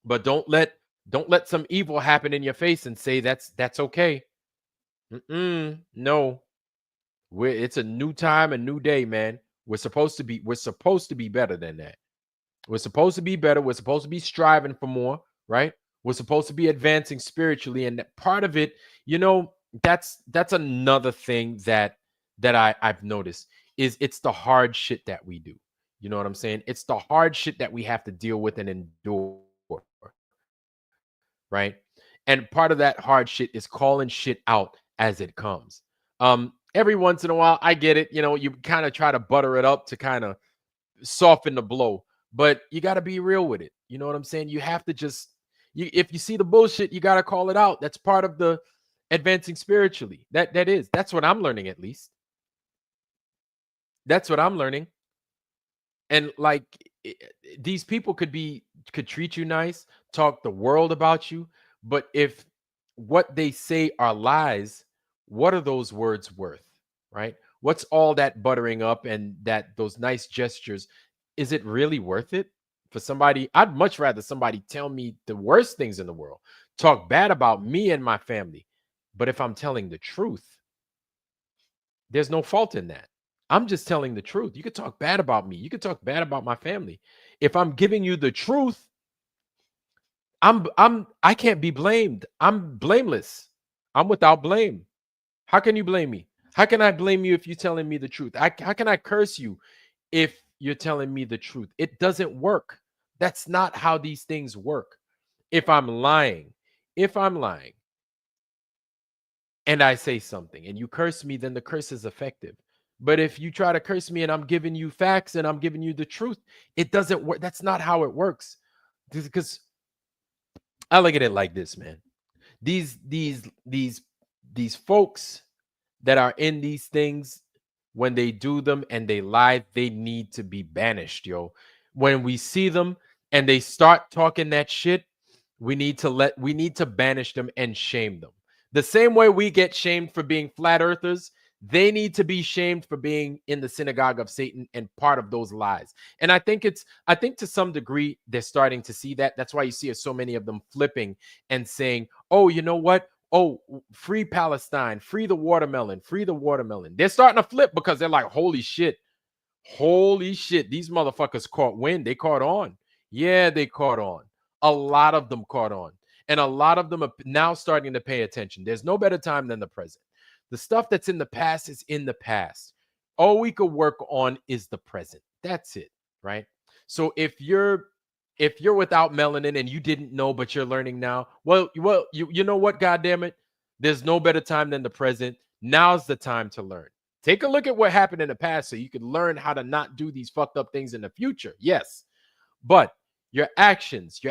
But don't let some evil happen in your face and say that's okay. No. It's a new time, a new day, man. We're supposed to be better than that. We're supposed to be better. We're supposed to be striving for more, right? We're supposed to be advancing spiritually, and part of it, that's another thing I've noticed is it's the hard shit that we do. You know what I'm saying? It's the hard shit that we have to deal with and endure, right? And part of that hard shit is calling shit out as it comes. Every once in a while, I get it. You kind of try to butter it up to kind of soften the blow, but you got to be real with it. You know what I'm saying? You have to just, if you see the bullshit, you got to call it out. That's part of the advancing spiritually. That's what I'm learning, at least. That's what I'm learning. And like, these people could treat you nice, talk the world about you, but if what they say are lies, what are those words worth, right? What's all that buttering up and those nice gestures? Is it really worth it for somebody? I'd much rather somebody tell me the worst things in the world, talk bad about me and my family. But if I'm telling the truth, there's no fault in that. I'm just telling the truth. You could talk bad about me. You could talk bad about my family. If I'm giving you the truth, I can't be blamed. I'm blameless. I'm without blame. How can you blame me? How can I blame you if you're telling me the truth? How can I curse you if you're telling me the truth? It doesn't work. That's not how these things work. If I'm lying and I say something and you curse me, then the curse is effective. But if you try to curse me and I'm giving you facts and I'm giving you the truth, it doesn't work. That's not how it works. Because I look at it like this, man. These folks that are in these things, when they do them and they lie, they need to be banished, yo. When we see them and they start talking that shit, we need to banish them and shame them. The same way we get shamed for being flat earthers, they need to be shamed for being in the synagogue of Satan and part of those lies. And I think to some degree they're starting to see that. That's why you see so many of them flipping and saying, "Oh, you know what? Oh, free Palestine, free the watermelon, free the watermelon." They're starting to flip because they're like, holy shit, these motherfuckers caught wind. They caught on. Yeah, they caught on. A lot of them caught on. And a lot of them are now starting to pay attention. There's no better time than the present. The stuff that's in the past is in the past. All we could work on is the present. That's it, right? So if you're without melanin and you didn't know but you're learning now, well, you know what, God damn it, there's no better time than the present. Now's the time to learn. Take a look at what happened in the past so you can learn how to not do these fucked up things in the future. Yes, but your actions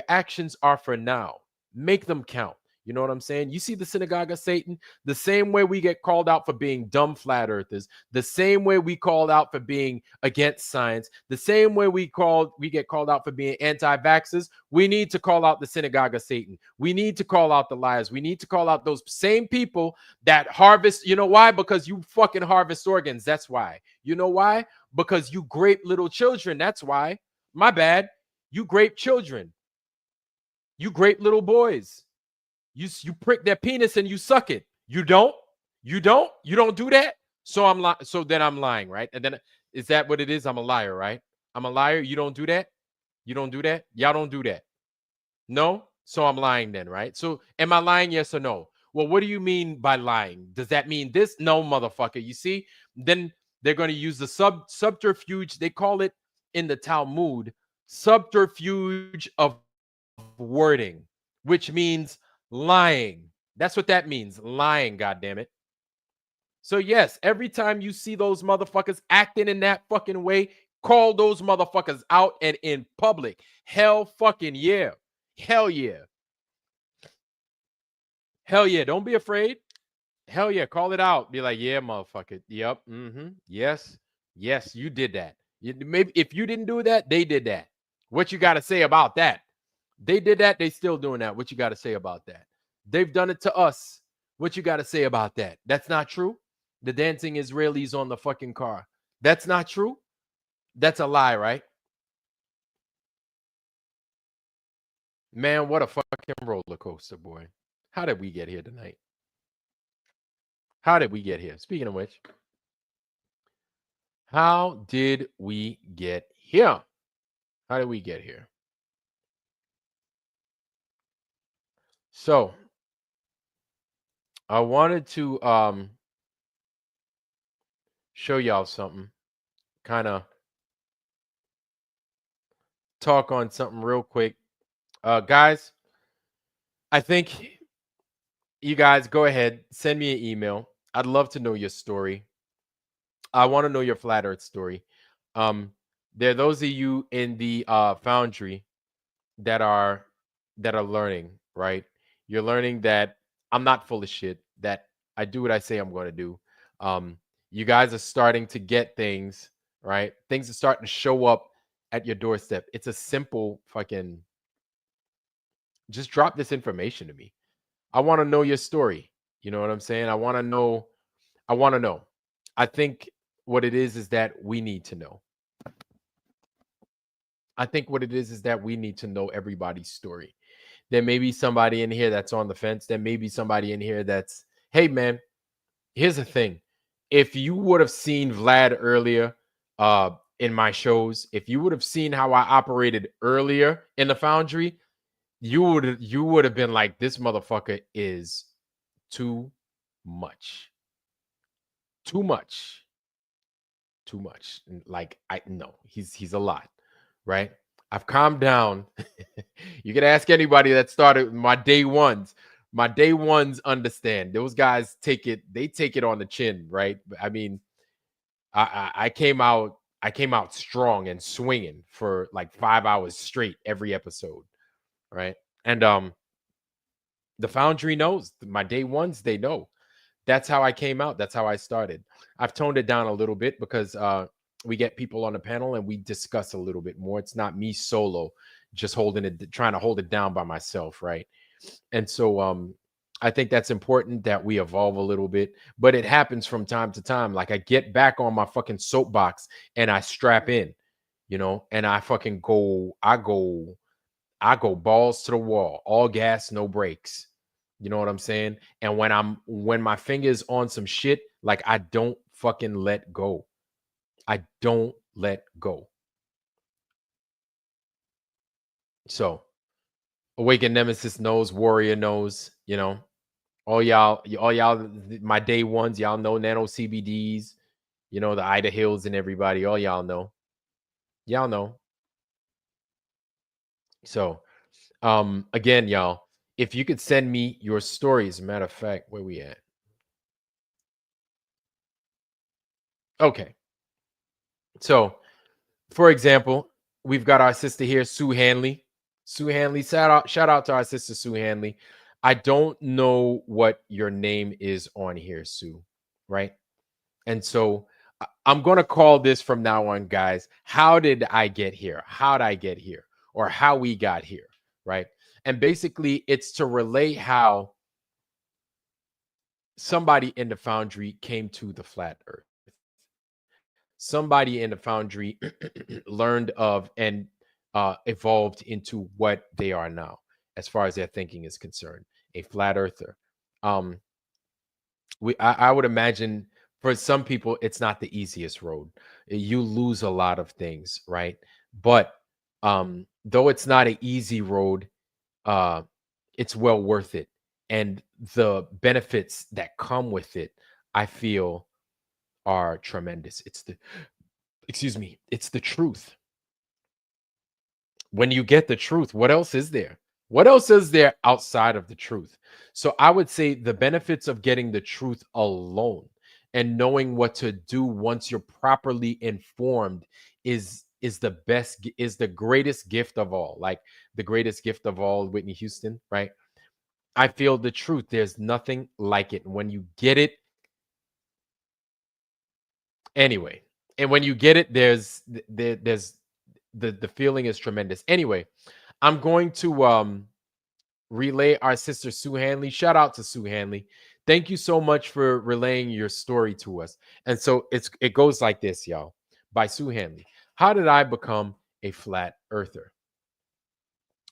are for now. Make them count. You know what I'm saying? You see the synagogue of Satan, the same way we get called out for being dumb flat earthers, the same way we called out for being against science, the same way we get called out for being anti-vaxxers. We need to call out the synagogue of Satan. We need to call out the liars. We need to call out those same people that harvest. You know why? Because you fucking harvest organs. That's why. You know why? Because you grape little children. That's why. My bad. You grape children. You grape little boys. You prick their penis and you suck it. You don't do that. So then I'm lying, right? And then is that what it is? I'm a liar, right? I'm a liar. You don't do that. Y'all don't do that. No. So I'm lying then, right? So am I lying? Yes or no? Well, what do you mean by lying? Does that mean this? No, motherfucker. You see, then they're going to use the subterfuge. They call it in the Talmud subterfuge of wording, which means lying. That's what that means. Lying, goddammit. So yes, every time you see those motherfuckers acting in that fucking way, call those motherfuckers out and in public. Hell fucking yeah. Hell yeah. Hell yeah. Don't be afraid. Hell yeah. Call it out. Be like, yeah, motherfucker. Yep. Yes. Yes, you did that. Maybe if you didn't do that, they did that. What you got to say about that? They did that. They still doing that. What you got to say about that? They've done it to us. What you got to say about that? That's not true. The dancing Israelis on the fucking car. That's not true. That's a lie, right? Man, what a fucking roller coaster, boy. How did we get here tonight? How did we get here? Speaking of which, how did we get here? How did we get here? So I wanted to show y'all something, kind of talk on something real quick. Guys, I think you guys go ahead, send me an email. I'd love to know your story. I want to know your flat earth story. There are those of you in the foundry that are learning, right? You're learning that I'm not full of shit, that I do what I say I'm going to do. You guys are starting to get things, right? Things are starting to show up at your doorstep. It's a simple fucking just drop this information to me. I want to know your story. You know what I'm saying? I want to know. I want to know. I think what it is that we need to know. I think what it is that we need to know everybody's story. There may be somebody in here that's on the fence. There may be somebody in here that's, hey man, here's the thing. If you would have seen Vlad earlier in my shows, if you would have seen how I operated earlier in the foundry, you would have been like, this motherfucker is too much. Too much. Too much. Like, I no, he's a lot, right? I've calmed down. You can ask anybody that started my day ones. My day ones understand. Those guys take it on the chin, right? I mean, I came out strong and swinging for like 5 hours straight every episode, right? And the foundry knows. My day ones, they know. That's how I came out. That's how I started. I've toned it down a little bit because we get people on the panel and we discuss a little bit more. It's not me solo, just trying to hold it down by myself, right? And so I think that's important that we evolve a little bit, but it happens from time to time. Like I get back on my fucking soapbox and I strap in, and I fucking I go balls to the wall, all gas, no brakes. You know what I'm saying? And when my finger's on some shit, like I don't fucking let go. I don't let go. So Awakened Nemesis knows, Warrior knows, all y'all, my day ones, y'all know Nano CBDs, the Ida Hills and everybody, all y'all know. Y'all know. So again, y'all, if you could send me your stories, matter of fact, where we at? Okay. So, for example, we've got our sister here, Sue Hanley. Sue Hanley, shout out to our sister Sue Hanley. I don't know what your name is on here, Sue, right? And so I'm going to call this from now on, guys. How did I get here? How'd I get here? Or how we got here, right? And basically, it's to relay how somebody in the foundry came to the flat earth. Somebody in the foundry learned of and evolved into what they are now, as far as their thinking is concerned, a flat earther. I would imagine for some people, it's not the easiest road. You lose a lot of things, right? But though it's not an easy road, it's well worth it. And the benefits that come with it, I feel, are tremendous. It's the truth. When you get the truth, what else is there? What else is there outside of the truth? So I would say the benefits of getting the truth alone and knowing what to do once you're properly informed is the greatest gift of all. Like the greatest gift of all, Whitney Houston, right? I feel the truth. There's nothing like it. When you get it, anyway, and when you get it, there's the feeling is tremendous. Anyway, I'm going to relay our sister Sue Hanley. Shout out to Sue Hanley. Thank you so much for relaying your story to us. And so it goes like this, y'all. By Sue Hanley. How did I become a flat earther?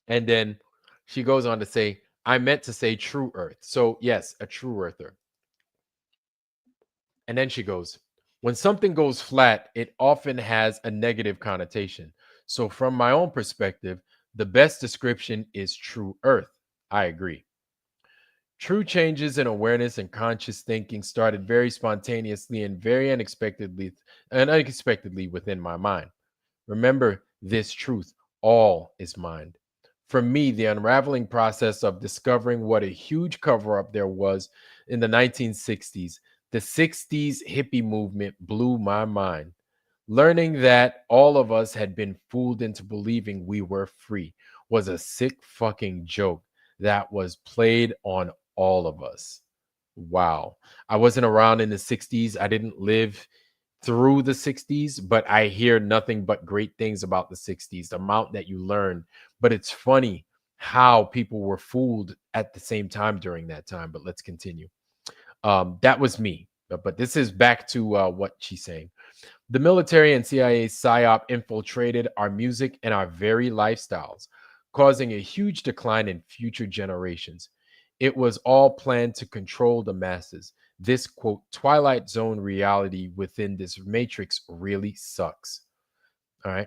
And then she goes on to say, I meant to say true earth. So yes, a true earther. And then she goes, when something goes flat, it often has a negative connotation. So from my own perspective, the best description is true earth. I agree. True changes in awareness and conscious thinking started very spontaneously and very unexpectedly within my mind. Remember this truth: all is mind. For me, the unraveling process of discovering what a huge cover up there was in the 1960s, the 60s hippie movement blew my mind. Learning that all of us had been fooled into believing we were free was a sick fucking joke that was played on all of us. Wow. I wasn't around in the 60s. I didn't live through the 60s, but I hear nothing but great things about the 60s, the amount that you learn. But it's funny how people were fooled at the same time during that time. But let's continue. That was me. But this is back to what she's saying. The military and CIA PSYOP infiltrated our music and our very lifestyles, causing a huge decline in future generations. It was all planned to control the masses. This quote, Twilight Zone reality within this matrix really sucks. All right.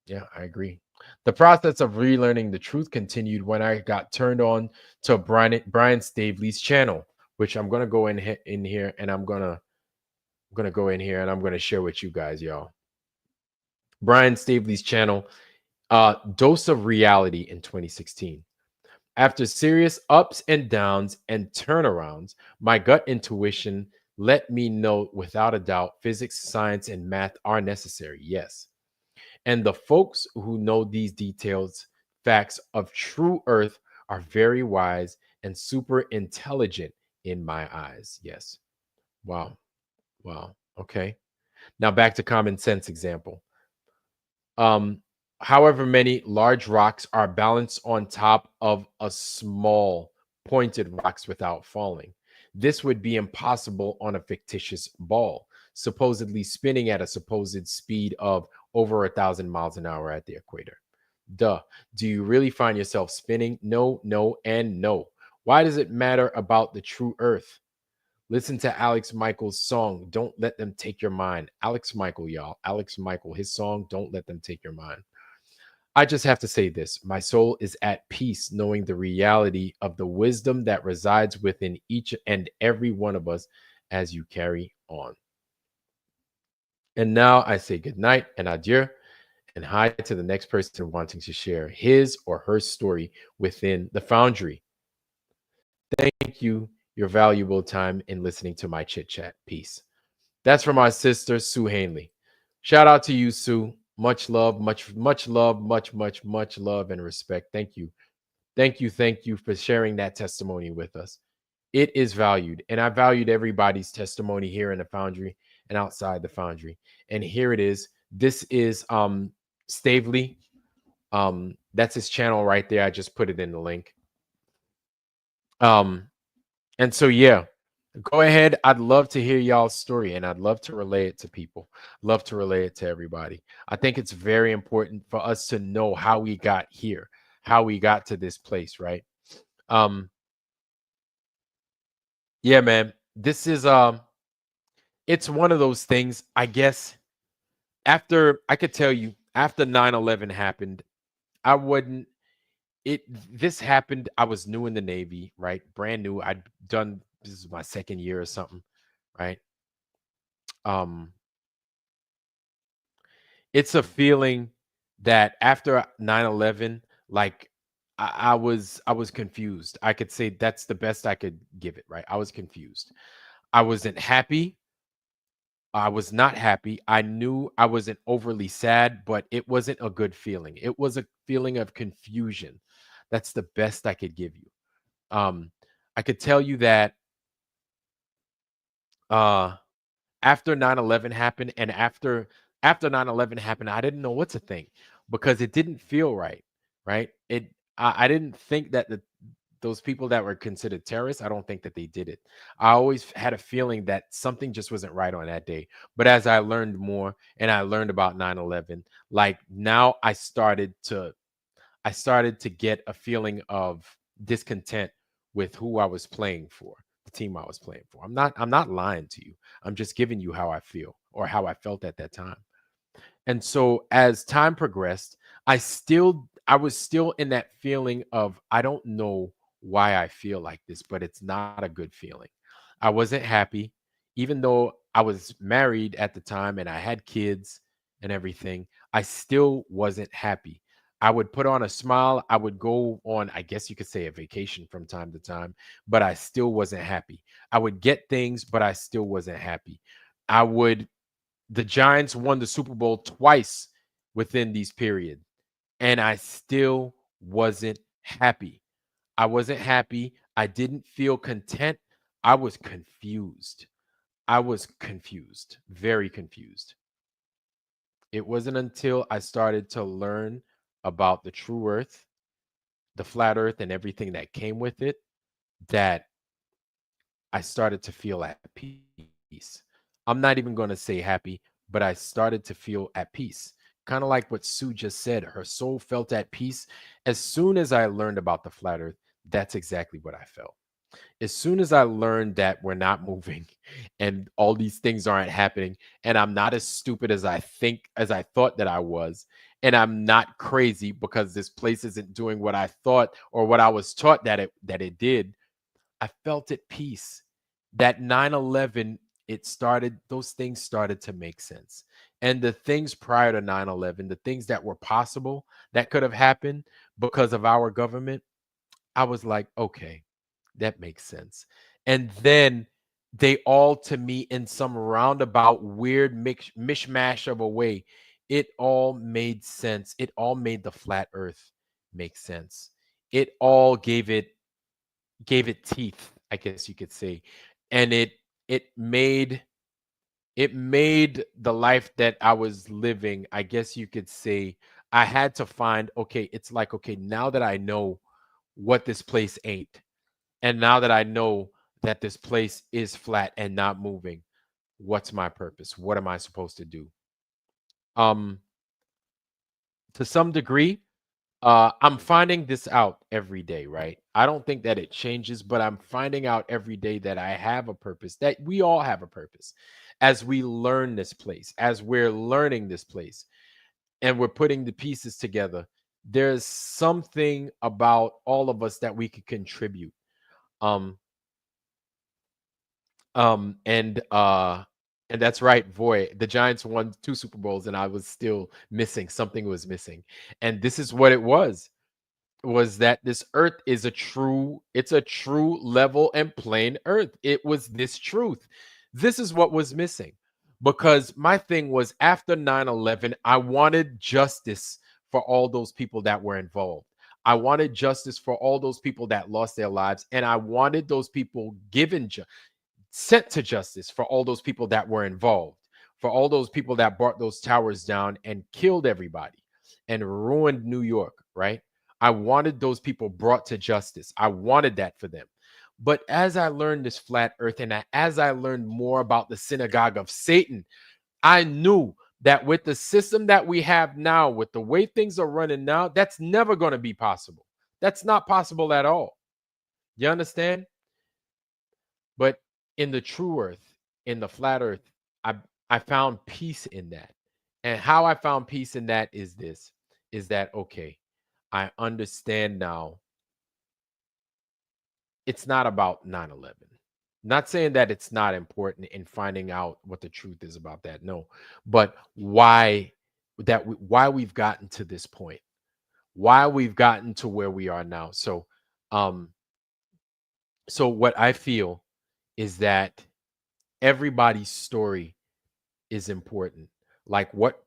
Yeah, I agree. The process of relearning the truth continued when I got turned on to Brian Staveley's channel, which I'm going to go in here and I'm going to go in here and I'm going to share with you guys, y'all. Brian Staveley's channel, Dose of Reality in 2016. After serious ups and downs and turnarounds, my gut intuition let me know without a doubt physics, science, and math are necessary. Yes. And the folks who know these details, facts of true earth are very wise and super intelligent in my eyes. Yes. Wow. Wow. Okay. Now back to common sense example. However many large rocks are balanced on top of a small pointed rocks without falling. This would be impossible on a fictitious ball, supposedly spinning at a supposed speed of over 1,000 miles an hour at the equator. Duh. Do you really find yourself spinning? No, no, and no. Why does it matter about the true earth? Listen to Alex Michael's song, Don't Let Them Take Your Mind. Alex Michael, y'all. Alex Michael, his song, Don't Let Them Take Your Mind. I just have to say this. My soul is at peace knowing the reality of the wisdom that resides within each and every one of us as you carry on. And now I say good night and adieu and hi to the next person wanting to share his or her story within the Foundry. Thank you, your valuable time in listening to my chit chat. Peace. That's from our sister, Sue Hanley. Shout out to you, Sue. Much love, much love, much love and respect. Thank you. Thank you for sharing that testimony with us. It is valued, and I valued everybody's testimony here in the Foundry and outside the Foundry. And here it is. This is Stavely. That's his channel right there. I just put it in the link. And so yeah, go ahead. I'd love to hear y'all's story and I'd love to relay it to people. Love to relay it to everybody. I think it's very important for us to know how we got here, how we got to this place, right? Yeah, man. This is it's one of those things, I guess. After I could tell you, after 9/11 happened, I wouldn't this happened. I was new in the Navy, right? Brand new. I'd done this is my second year or something, right? It's a feeling that after 9/11, like I was confused. I could say that's the best I could give it, right? I was confused. I wasn't happy. I was not happy. I knew I wasn't overly sad, but it wasn't a good feeling. It was a feeling of confusion. That's the best I could give you. I could tell you that after 9/11 happened and after 9/11 happened, I didn't know what to think because it didn't feel right, right? I didn't think that those people that were considered terrorists, I don't think that they did it. I always had a feeling that something just wasn't right on that day. But as I learned more and I learned about 9/11, like now I started to get a feeling of discontent with who I was playing for, the team I was playing for. I'm not lying to you. I'm just giving you how I feel or how I felt at that time. And so as time progressed, I was still in that feeling of I don't know why I feel like this, but it's not a good feeling. I wasn't happy, even though I was married at the time and I had kids and everything. I still wasn't happy. I would put on a smile. I would go on, I guess you could say, a vacation from time to time, but I still wasn't happy. I would get things, but I still wasn't happy. I would, the Giants won the Super Bowl twice within these period, and I still wasn't happy. I wasn't happy. I didn't feel content. I was confused. I was confused, very confused. It wasn't until I started to learn about the true earth, the flat earth, and everything that came with it that I started to feel at peace. I'm not even going to say happy, but I started to feel at peace. Kind of like what Sue just said, her soul felt at peace. As soon as I learned about the flat earth, that's exactly what I felt. As soon as I learned that we're not moving and all these things aren't happening, and I'm not as stupid as I thought that I was, and I'm not crazy because this place isn't doing what I thought or what I was taught that it did, I felt at peace. That 9/11, it started, those things started to make sense. And the things prior to 9/11, the things that were possible that could have happened because of our government, I was like, okay, that makes sense. And then they all, to me, in some roundabout, weird mishmash of a way, it all made sense. It all made the flat earth make sense. It all gave it teeth, I guess you could say. And it made it made the life that I was living, I guess you could say, I had to find, okay, it's like, okay, now that I know what this place ain't, and now that I know that this place is flat and not moving, what's my purpose? What am I supposed to do? Um, to some degree, I'm finding this out every day, right? I don't think that it changes, but I'm finding out every day that I have a purpose, that we all have a purpose as we learn this place, as we're learning this place and we're putting the pieces together. There's something about all of us that we could contribute. Um, Um, and uh and that's right, boy. The Giants won two Super Bowls and I was still missing. Something was missing. And this is what it was that this earth is it's a true level and plain earth. It was this truth. This is what was missing. Because my thing was, after 9/11, I wanted justice for all those people that were involved. I wanted justice for all those people that lost their lives, and I wanted those people sent to justice for all those people that were involved, for all those people that brought those towers down and killed everybody and ruined New York, right? I wanted those people brought to justice. I wanted that for them. But as I learned this flat earth and as I learned more about the synagogue of Satan, I knew that with the system that we have now, with the way things are running now, that's never going to be possible. That's not possible at all. You understand? But in the true earth, in the flat earth, I found peace in that. And how I found peace in that is that okay, I understand now it's not about 9/11. Not saying that it's not important in finding out what the truth is about that. No. But why we've gotten to this point. Why we've gotten to where we are now. Um so what I feel is that everybody's story is important. Like what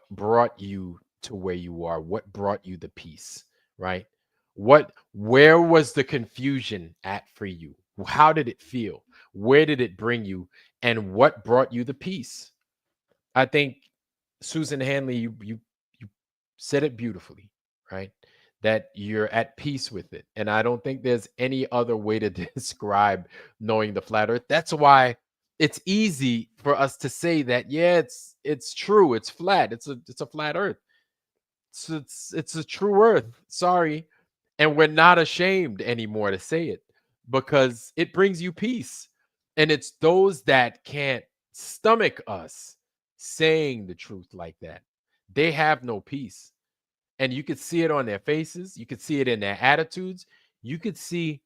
brought you to where you are? What brought you the peace, right? Where was the confusion at for you? How did it feel? Where did it bring you? And what brought you the peace? I think Susan Hanley, you said it beautifully, right? That you're at peace with it. And I don't think there's any other way to describe knowing the flat earth. That's why it's easy for us to say that, yeah, it's true, it's flat, it's a flat earth. It's a true earth. Sorry. And we're not ashamed anymore to say it because it brings you peace. And it's those that can't stomach us saying the truth like that. They have no peace. And you could see it on their faces, you could see it in their attitudes, You could see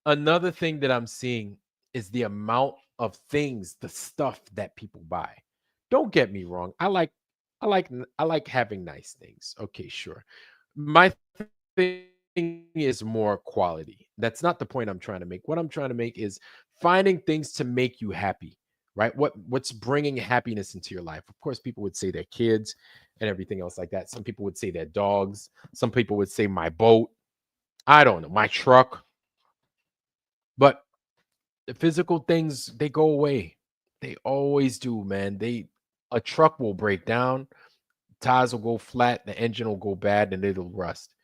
another thing that I'm seeing is the amount of things, the stuff that people buy. Don't get me wrong. I like having nice things. Okay, sure. My thing is more quality. That's not the point I'm trying to make. What I'm trying to make is finding things to make you happy, right? What's bringing happiness into your life? Of course, people would say their kids and everything else like that. Some people would say their dogs. Some people would say my boat. I don't know, my truck. But the physical things, they go away. They always do, man. A truck will break down, tires will go flat, the engine will go bad, and it'll rust.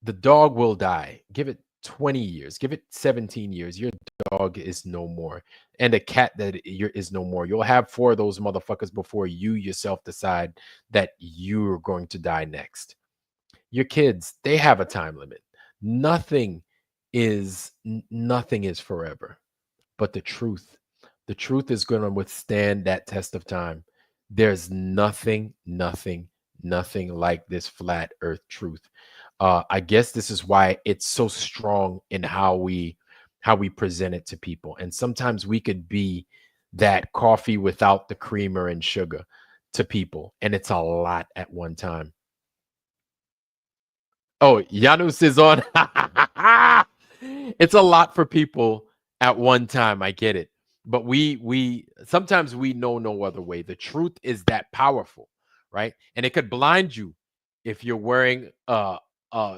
The dog will die. Give it 20 years, give it 17 years. Your dog is no more. And a cat is no more. You'll have 4 of those motherfuckers before you yourself decide that you're going to die next. Your kids, they have a time limit. Nothing is forever. But the truth is going to withstand that test of time. There's nothing like this flat earth truth. I guess this is why it's so strong in how we present it to people. And sometimes we could be that coffee without the creamer and sugar to people, and it's a lot at one time. Oh, Janus is on. It's a lot for people at one time. I get it. But we sometimes we know no other way. The truth is that powerful, right? And it could blind you if you're wearing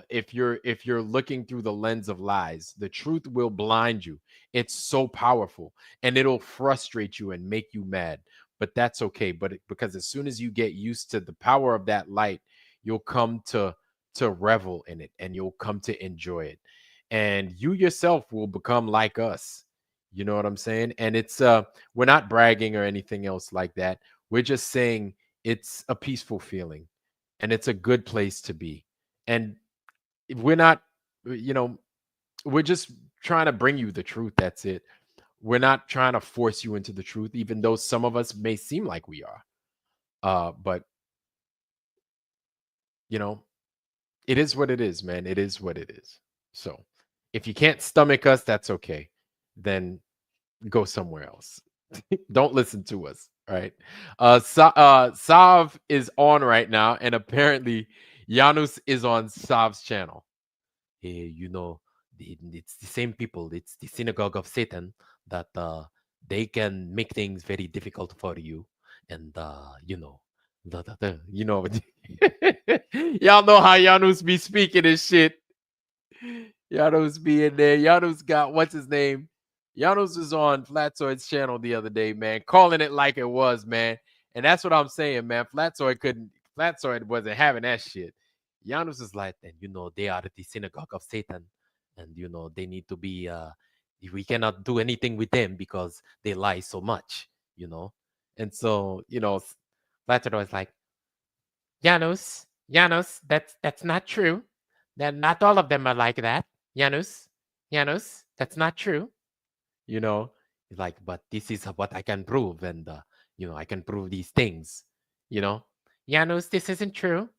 if you're looking through the lens of lies. The truth will blind you. It's so powerful, and it'll frustrate you and make you mad. But that's okay. Because as soon as you get used to the power of that light, you'll come to revel in it, and you'll come to enjoy it, and you yourself will become like us. You know what I'm saying? And it's we're not bragging or anything else like that. We're just saying it's a peaceful feeling, and it's a good place to be. And we're not, you know, we're just trying to bring you the truth. That's it. We're not trying to force you into the truth, even though some of us may seem like we are. But you know, it is what it is, man. It is what it is. So if you can't stomach us, that's okay. Then go somewhere else. Don't listen to us. Right. Sav is on right now, and apparently Janus is on Sav's channel. Hey, you know, it's the same people. It's the synagogue of Satan that they can make things very difficult for you. And you know, you know, y'all know how Janus be speaking his shit. Janus be in there. Janus got what's his name? Janus was on Flatsoid's channel the other day, man, calling it like it was, man. And that's what I'm saying, man. Flatsoid wasn't having that shit. Janus is like, and you know, they are the synagogue of Satan. And you know, they need to be we cannot do anything with them because they lie so much, you know. And so, you know, Flatsoid was like, Janus, that's not true. That not all of them are like that. Janus, that's not true. You know, it's like, but this is what I can prove, and you know, I can prove these things. You know, Janus, this isn't true.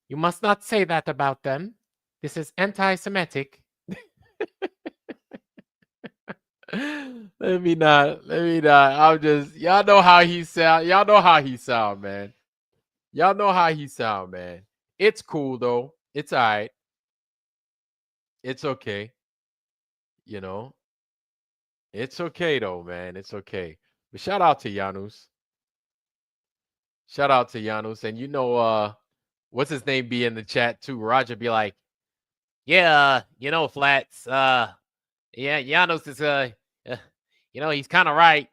You must not say that about them. This is anti-Semitic. Let me not. I'm just, y'all know how he sound. Y'all know how he sound, man. Y'all know how he sound, man. It's cool though. It's all right. It's okay. You know, it's okay though, man. It's okay. But shout out to Janus. Shout out to Janus. And you know, what's his name be in the chat too? Roger be like, yeah, you know, Flats. Yeah, Janus is you know, he's kind of right.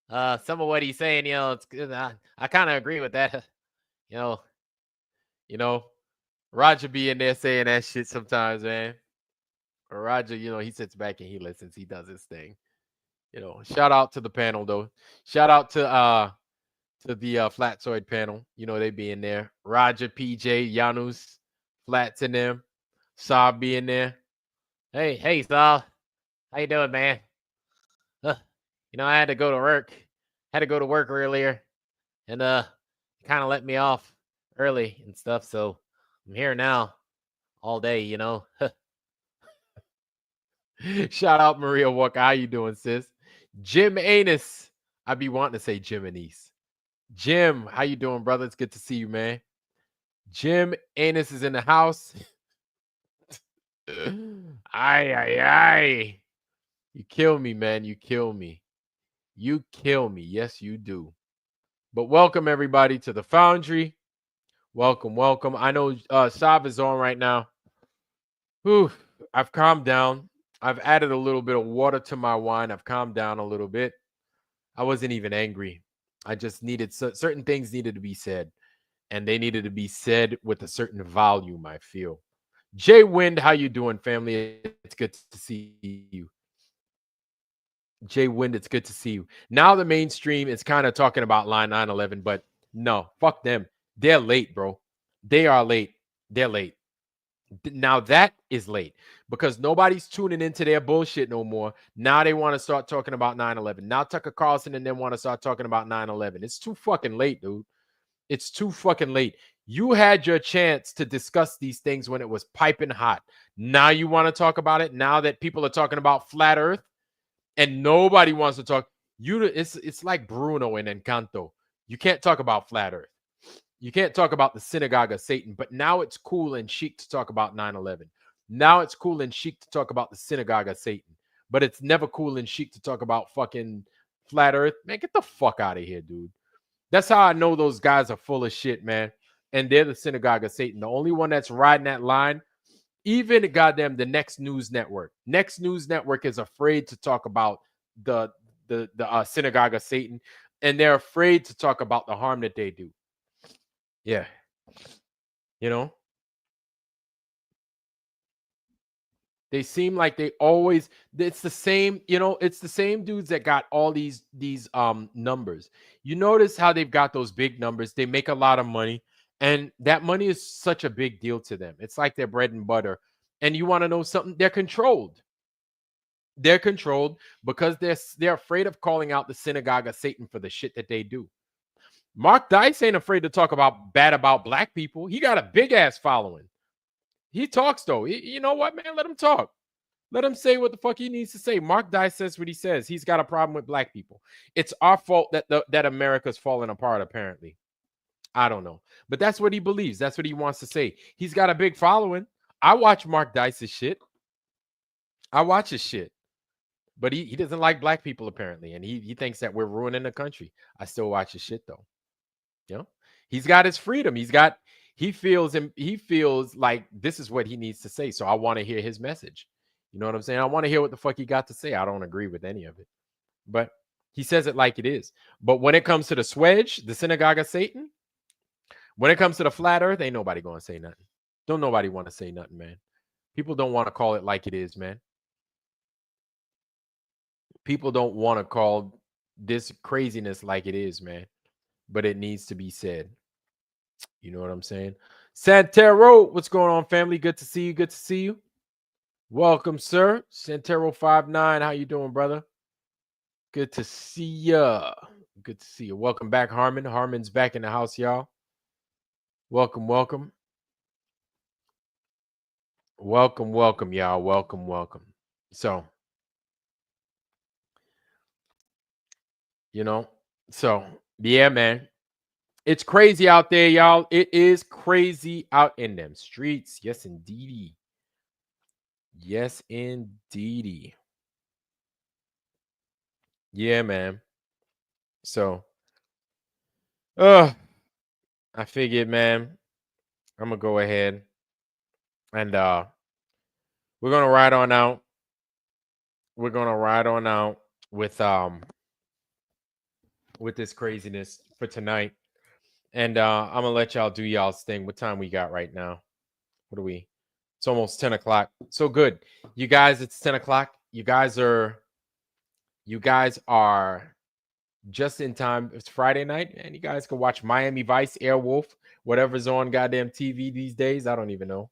Some of what he's saying, you know, I kind of agree with that. You know, Roger be in there saying that shit sometimes, man. Or Roger, you know, he sits back and he listens. He does his thing. You know, shout out to the panel though. Shout out to the Flatsoid panel. You know, they be in there. Roger, PJ, Janus, Flats in them. Saab be in there. Hey, Saab. How you doing, man? You know, I had to go to work. Had to go to work earlier, and kind of let me off early and stuff. So I'm here now, all day. You know. Shout out Maria Walker. How you doing, sis? Jim Anus. I be wanting to say Jim Anise. Jim, how you doing, brother? It's good to see you, man. Jim Anus is in the house. Aye. You kill me, man. You kill me. You kill me. Yes, you do. But welcome everybody to the Foundry. Welcome. I know Sav is on right now. Whew, I've calmed down. I've added a little bit of water to my wine. I've calmed down a little bit. I wasn't even angry. I just needed certain things needed to be said, and they needed to be said with a certain volume, I feel. Jay Wind, how you doing, family? It's good to see you. Jay Wind, it's good to see you. Now the mainstream is kind of talking about line 9/11, but no, fuck them. They're late, bro. They are late. They're late. Now that is late because nobody's tuning into their bullshit no more. Now they want to start talking about 9/11. Now Tucker Carlson and them want to start talking about 9/11. It's too fucking late, dude. It's too fucking late. You had your chance to discuss these things when it was piping hot. Now you want to talk about it now that people are talking about flat earth and nobody wants to talk. It's like Bruno in Encanto. You can't talk about flat earth. You can't talk about the synagogue of Satan, but now it's cool and chic to talk about 9/11. Now it's cool and chic to talk about the synagogue of Satan, but it's never cool and chic to talk about fucking flat earth. Man, get the fuck out of here, dude. That's how I know those guys are full of shit, man. And they're the synagogue of Satan. The only one that's riding that line, even goddamn the Next News Network. Next News Network is afraid to talk about the synagogue of Satan, and they're afraid to talk about the harm that they do. Yeah. You know, they seem like they always, it's the same, it's the same dudes that got all these numbers. You notice how they've got those big numbers. They make a lot of money, and that money is such a big deal to them. It's like their bread and butter. And you want to know something? They're controlled. They're controlled because they're afraid of calling out the synagogue of Satan for the shit that they do. Mark Dice ain't afraid to talk bad about black people. He got a big ass following. He talks though. You know what, man? Let him talk. Let him say what the fuck he needs to say. Mark Dice says what he says. He's got a problem with black people. It's our fault that America's falling apart, apparently. I don't know. But that's what he believes. That's what he wants to say. He's got a big following. I watch Mark Dice's shit. I watch his shit. But he doesn't like black people, apparently. And he thinks that we're ruining the country. I still watch his shit, though. You know? He's got his freedom. He feels like this is what he needs to say. So I want to hear his message. You know what I'm saying? I want to hear what the fuck he got to say. I don't agree with any of it. But he says it like it is. But when it comes to the swedge, the synagogue of Satan, when it comes to the flat earth, ain't nobody going to say nothing. Don't nobody want to say nothing, man. People don't want to call it like it is, man. People don't want to call this craziness like it is, man. But it needs to be said. You know what I'm saying? Santero, what's going on, family? Good to see you. Good to see you. Welcome, sir. Santero59, how you doing, brother? Good to see ya. Good to see you. Welcome back, Harmon. Harmon's back in the house, y'all. Welcome. Welcome, y'all. Welcome. So, yeah, man. It's crazy out there, y'all. It is crazy out in them streets. Yes, indeedy. Yes, indeedy. Yeah, man. So, I figured, man, I'm gonna go ahead and we're gonna ride on out. We're gonna ride on out with this craziness for tonight. And I'm gonna let y'all do y'all's thing. What time we got right now? What are we? It's almost 10 o'clock. So good. You guys, it's 10 o'clock. You guys are just in time. It's Friday night, and you guys can watch Miami Vice, Airwolf, whatever's on goddamn TV these days. I don't even know,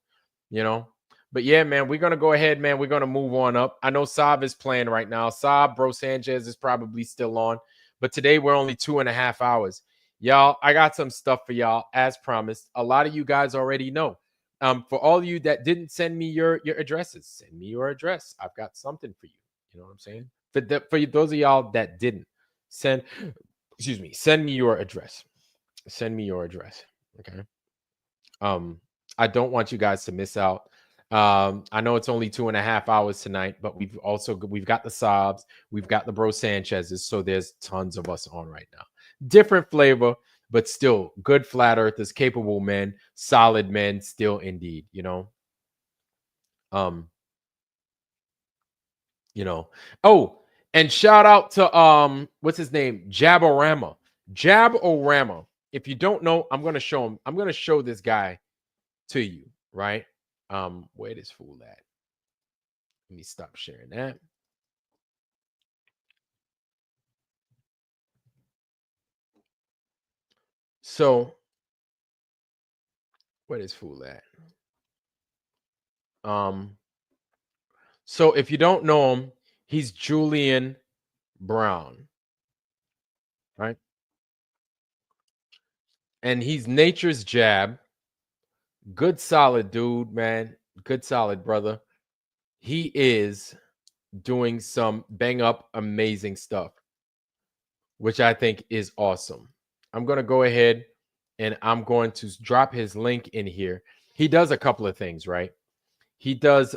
But yeah, man, we're gonna go ahead, man. We're gonna move on up. I know Saab is playing right now. Saab, Bro Sanchez is probably still on, but today we're only 2.5 hours. Y'all, I got some stuff for y'all as promised. A lot of you guys already know. For all of you that didn't send me your addresses, send me your address. I've got something for you. You know what I'm saying? For those of y'all that didn't send, excuse me, send me your address. Send me your address. Okay. I don't want you guys to miss out. I know it's only 2.5 hours tonight, but we've got the Sobs, we've got the Bro Sanchez's, so there's tons of us on right now. Different flavor, but still good flat earthers, capable men, solid men, still indeed, you know. Oh, and shout out to what's his name? Jaborama. Jaborama. If you don't know, I'm gonna show him. I'm gonna show this guy to you, right? Where this fool at? Let me stop sharing that. So, where this fool at? So if you don't know him, he's Julian Brown, right? And he's Nature's Jab. Good solid dude, man. Good solid brother. He is doing some bang up amazing stuff, which I think is awesome. I'm going to go ahead and I'm going to drop his link in here. He does a couple of things, right? He does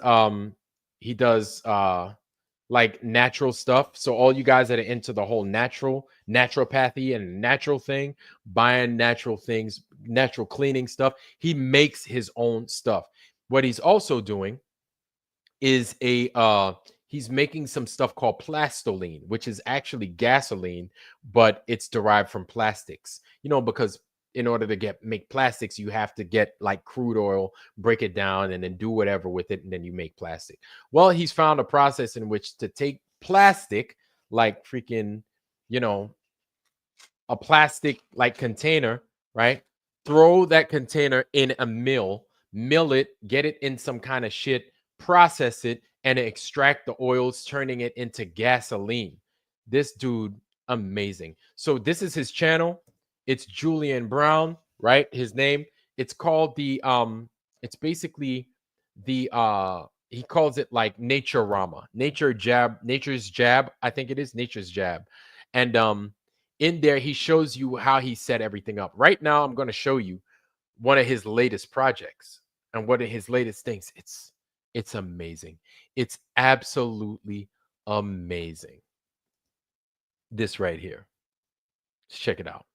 like natural stuff. So all you guys that are into the whole naturopathy and natural thing, buying natural things, natural cleaning stuff, he makes his own stuff. What he's also doing is he's making some stuff called plastoline, which is actually gasoline, but it's derived from plastics. You know, because in order to make plastics, you have to get like crude oil, break it down, and then do whatever with it, and then you make plastic. Well, he's found a process in which to take plastic, like freaking, you know, a plastic like container, right? Throw that container in a mill it, get it in some kind of shit, process it, and extract the oils, turning it into gasoline. This dude, amazing. So this is his channel. It's Julian Brown, right? His name. It's called it's basically the he calls it like Nature Rama, Nature's Jab. I think it is Nature's Jab. And in there, he shows you how he set everything up. Right now, I'm going to show you one of his latest projects and one of his latest things. It's amazing. It's absolutely amazing. This right here. Let's check it out.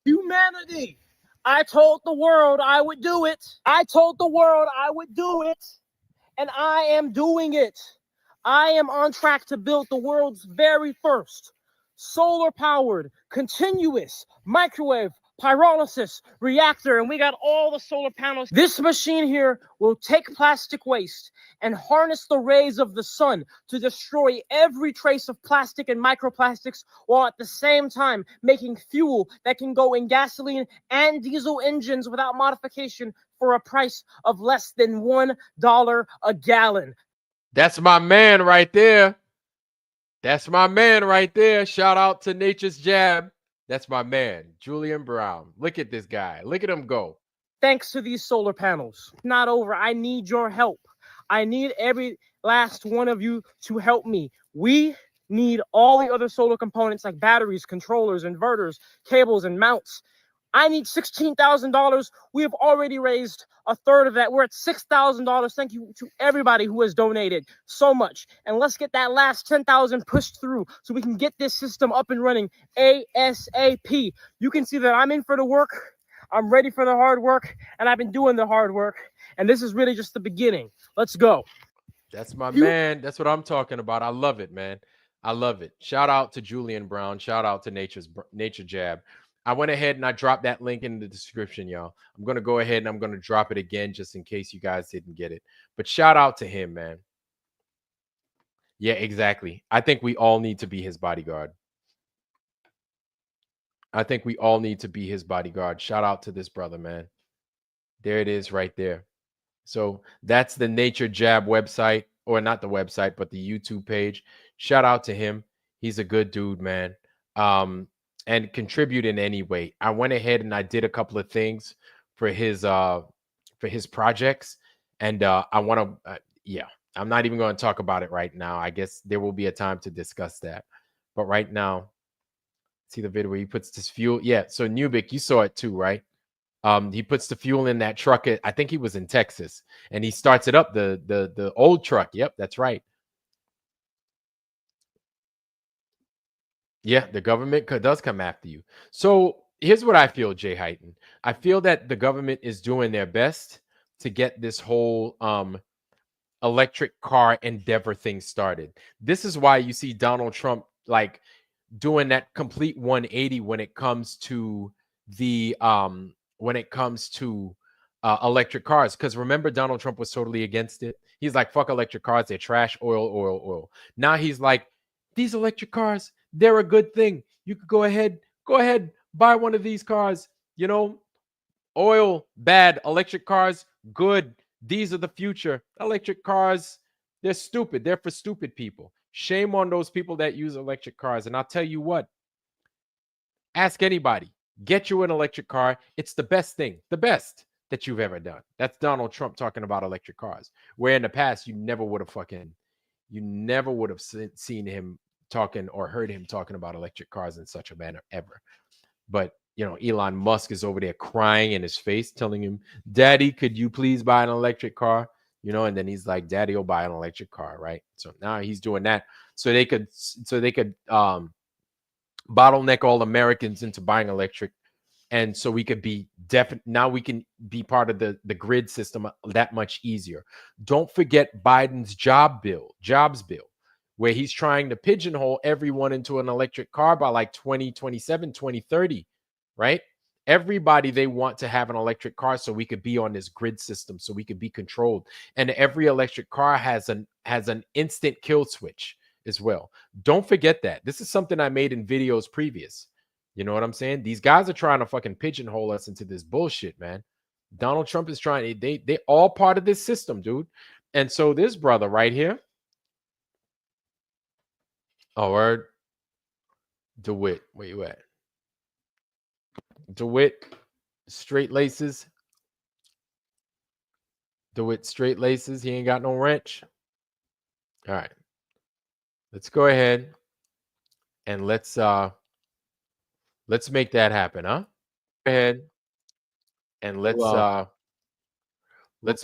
Humanity. I told the world I would do it. I told the world I would do it. And I am doing it. I am on track to build the world's very first solar-powered, continuous microwave pyrolysis reactor, and we got all the solar panels. This machine here will take plastic waste and harness the rays of the sun to destroy every trace of plastic and microplastics, while at the same time making fuel that can go in gasoline and diesel engines without modification for a price of less than $1 a gallon. That's my man right there. That's my man right there. Shout out to Nature's Jab. That's my man, Julian Brown. Look at this guy. Look at him go. Thanks to these solar panels. Not over. I need your help. I need every last one of you to help me. We need all the other solar components like batteries, controllers, inverters, cables, and mounts. I need $16,000. We have already raised a third of that. We're at $6,000. Thank you to everybody who has donated so much. And let's get that last 10,000 pushed through so we can get this system up and running ASAP. You can see that I'm in for the work. I'm ready for the hard work, and I've been doing the hard work. And this is really just the beginning. Let's go. That's my man. That's what I'm talking about. I love it, man. I love it. Shout out to Julian Brown. Shout out to Nature Jab. I went ahead and I dropped that link in the description, y'all. I'm going to go ahead and I'm going to drop it again just in case you guys didn't get it. But shout out to him, man. Yeah, exactly. I think we all need to be his bodyguard. I think we all need to be his bodyguard. Shout out to this brother, man. There it is right there. So that's the Nature Jab website, or not the website, but the YouTube page. Shout out to him. He's a good dude, man. And contribute in any way. I went ahead and I did a couple of things for his projects. And I want to yeah, I'm not even going to talk about it right now. I guess there will be a time to discuss that. But right now, see the video where he puts this fuel. Yeah, so Nubik, you saw it too, right? He puts the fuel in that truck. I think he was in Texas, and he starts it up, the old truck. Yep, that's right. Yeah, the government does come after you. So here's what I feel, Jay Heighton. I feel that the government is doing their best to get this whole electric car endeavor thing started. This is why you see Donald Trump like doing that complete 180 when it comes to the electric cars. Because remember, Donald Trump was totally against it. He's like, fuck electric cars, they're trash, oil. Now he's like, these electric cars, they're a good thing. You could go ahead, buy one of these cars. You know, oil bad, electric cars good. These are the future. Electric cars, they're stupid. They're for stupid people. Shame on those people that use electric cars. And I'll tell you what, ask anybody, get you an electric car. It's the best thing, the best that you've ever done. That's Donald Trump talking about electric cars, where in the past you never would have seen him talking or heard him talking about electric cars in such a manner ever. But you know, Elon Musk is over there crying in his face, telling him, "Daddy, could you please buy an electric car?" You know, and then he's like, "Daddy will buy an electric car," right? So now he's doing that so they could bottleneck all Americans into buying electric, and so we could be now we can be part of the grid system that much easier. Don't forget Biden's jobs bill, where he's trying to pigeonhole everyone into an electric car by like 2027, 2030, right? Everybody, they want to have an electric car so we could be on this grid system, so we could be controlled. And every electric car has an instant kill switch as well. Don't forget that. This is something I made in videos previous. You know what I'm saying? These guys are trying to fucking pigeonhole us into this bullshit, man. Donald Trump is trying, they all part of this system, dude. And so this brother right here, oh, word, DeWitt, where you at? DeWitt, straight laces. DeWitt, straight laces. He ain't got no wrench. All right. Let's go ahead and let's make that happen, huh? Go ahead and let's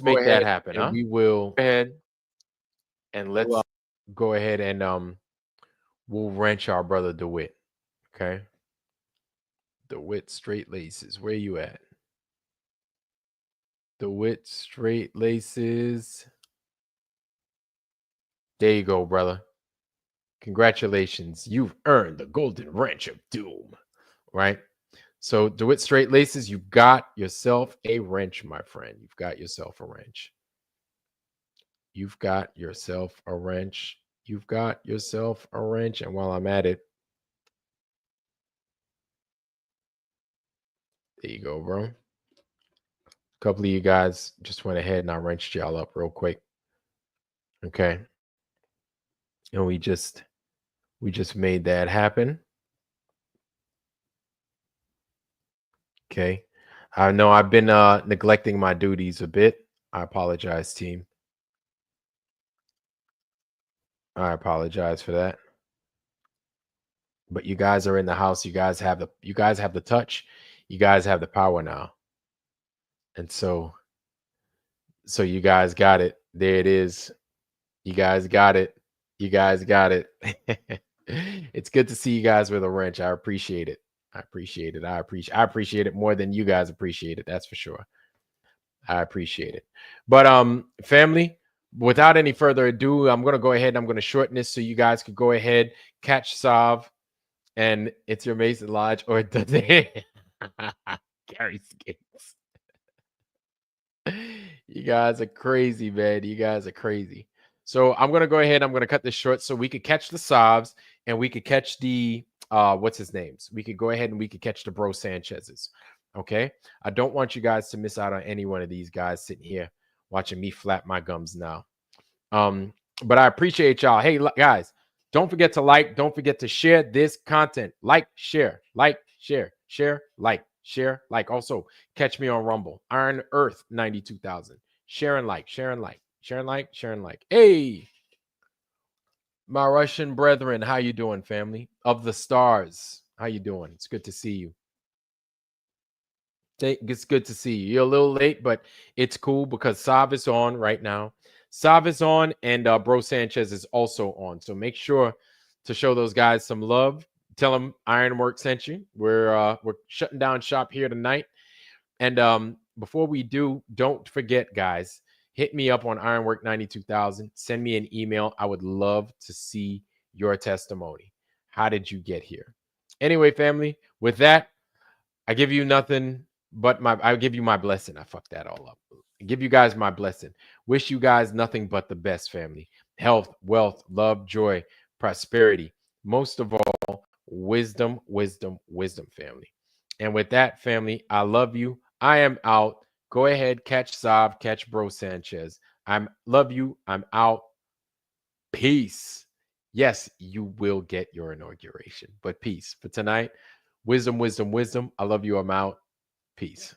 make that happen, huh? We will go ahead and let's go ahead and we'll wrench our brother DeWitt. Okay. DeWitt, straight laces. Where you at? DeWitt, straight laces. There you go, brother. Congratulations. You've earned the golden wrench of doom, right? So DeWitt, straight laces, you got yourself a wrench, my friend. You've got yourself a wrench. You've got yourself a wrench. You've got yourself a wrench. And while I'm at it, there you go, bro. A couple of you guys just went ahead and I wrenched y'all up real quick. Okay. And we just made that happen. Okay. I know I've been neglecting my duties a bit. I apologize, team. I apologize for that. But you guys are in the house. You guys have the touch. You guys have the power now. And so you guys got it. There it is. You guys got it. You guys got it. It's good to see you guys with a wrench. I appreciate it. I appreciate it. I appreciate it more than you guys appreciate it. That's for sure. I appreciate it. But family, without any further ado, I'm going to go ahead and I'm going to shorten this so you guys could go ahead, catch Sav, and it's your Mason Lodge, or it doesn't. Gary Skates. You guys are crazy, man. You guys are crazy. So I'm going to go ahead. I'm going to cut this short so we could catch the Savs and we could catch the, what's his names? We could go ahead and we could catch the Bro Sanchez's. Okay. I don't want you guys to miss out on any one of these guys sitting here watching me flap my gums now. But I appreciate y'all. Hey, guys, don't forget to like, don't forget to share this content. Like, share, like, share, share, like, share, like. Also, catch me on Rumble, Iron Earth 92,000. Share and like, share and like, share and like, share and like. Hey, my Russian brethren, how you doing, family of the stars? How you doing? It's good to see you. It's good to see you. You're a little late, but it's cool because Sav is on right now. Sav is on, and Bro Sanchez is also on. So make sure to show those guys some love. Tell them Ironwork sent you. We're shutting down shop here tonight. And before we do, don't forget, guys, hit me up on Ironwork 92,000. Send me an email. I would love to see your testimony. How did you get here? Anyway, family, with that, I give you nothing but I give you my blessing. I fucked that all up. I give you guys my blessing. Wish you guys nothing but the best, family. Health, wealth, love, joy, prosperity. Most of all, wisdom, wisdom, wisdom, family. And with that, family, I love you. I am out. Go ahead, catch Sav, catch Bro Sanchez. Love you. I'm out. Peace. Yes, you will get your inauguration, but peace. For tonight, wisdom, wisdom, wisdom. I love you. I'm out. Peace.